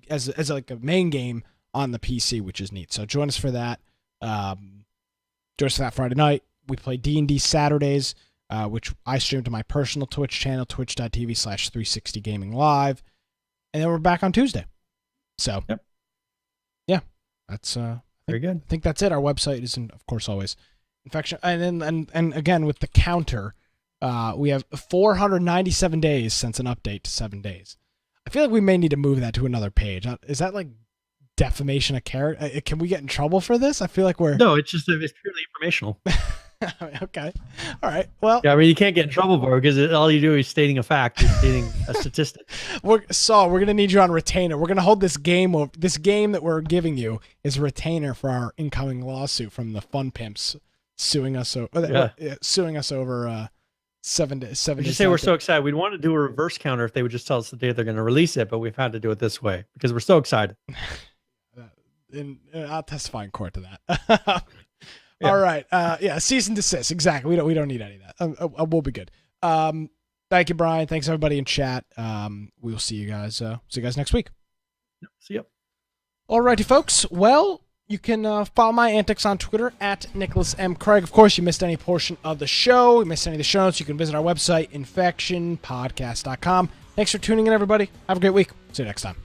game on the PC, which is neat. So join us for that. Join us for that Friday night. We play D&D Saturdays, which I stream to my personal Twitch channel, twitch.tv/360gaming live. And then we're back on Tuesday. So, yeah, that's very good. I think that's it. Our website is, of course, always Infection. And again, with the counter, we have 497 days since an update to 7 days. I feel like we may need to move that to another page. Is that like defamation of character? Can we get in trouble for this? I feel like No, it's purely informational. Okay. All right. Well, yeah, I mean, you can't get in trouble for it because all you do is stating a fact, you're stating a statistic. We're going to need you on retainer. We're going to hold this game over. This game that we're giving you is retainer for our incoming lawsuit from the Fun Pimps suing us over 7 days. Just say we're so excited. We'd want to do a reverse counter if they would just tell us the day they're going to release it, but we've had to do it this way because we're so excited. And I'll testify in court to that. Yeah. All right. Cease and desist. Exactly. We don't need any of that. We'll be good. Thank you, Brian. Thanks everybody in chat. We'll see you guys. Next week. See you. All righty, folks. Well, you can follow my antics on Twitter at Nicholas M. Craig. Of course, you missed any portion of the show, you missed any of the show notes, you can visit our website, infectionpodcast.com. Thanks for tuning in, everybody. Have a great week. See you next time.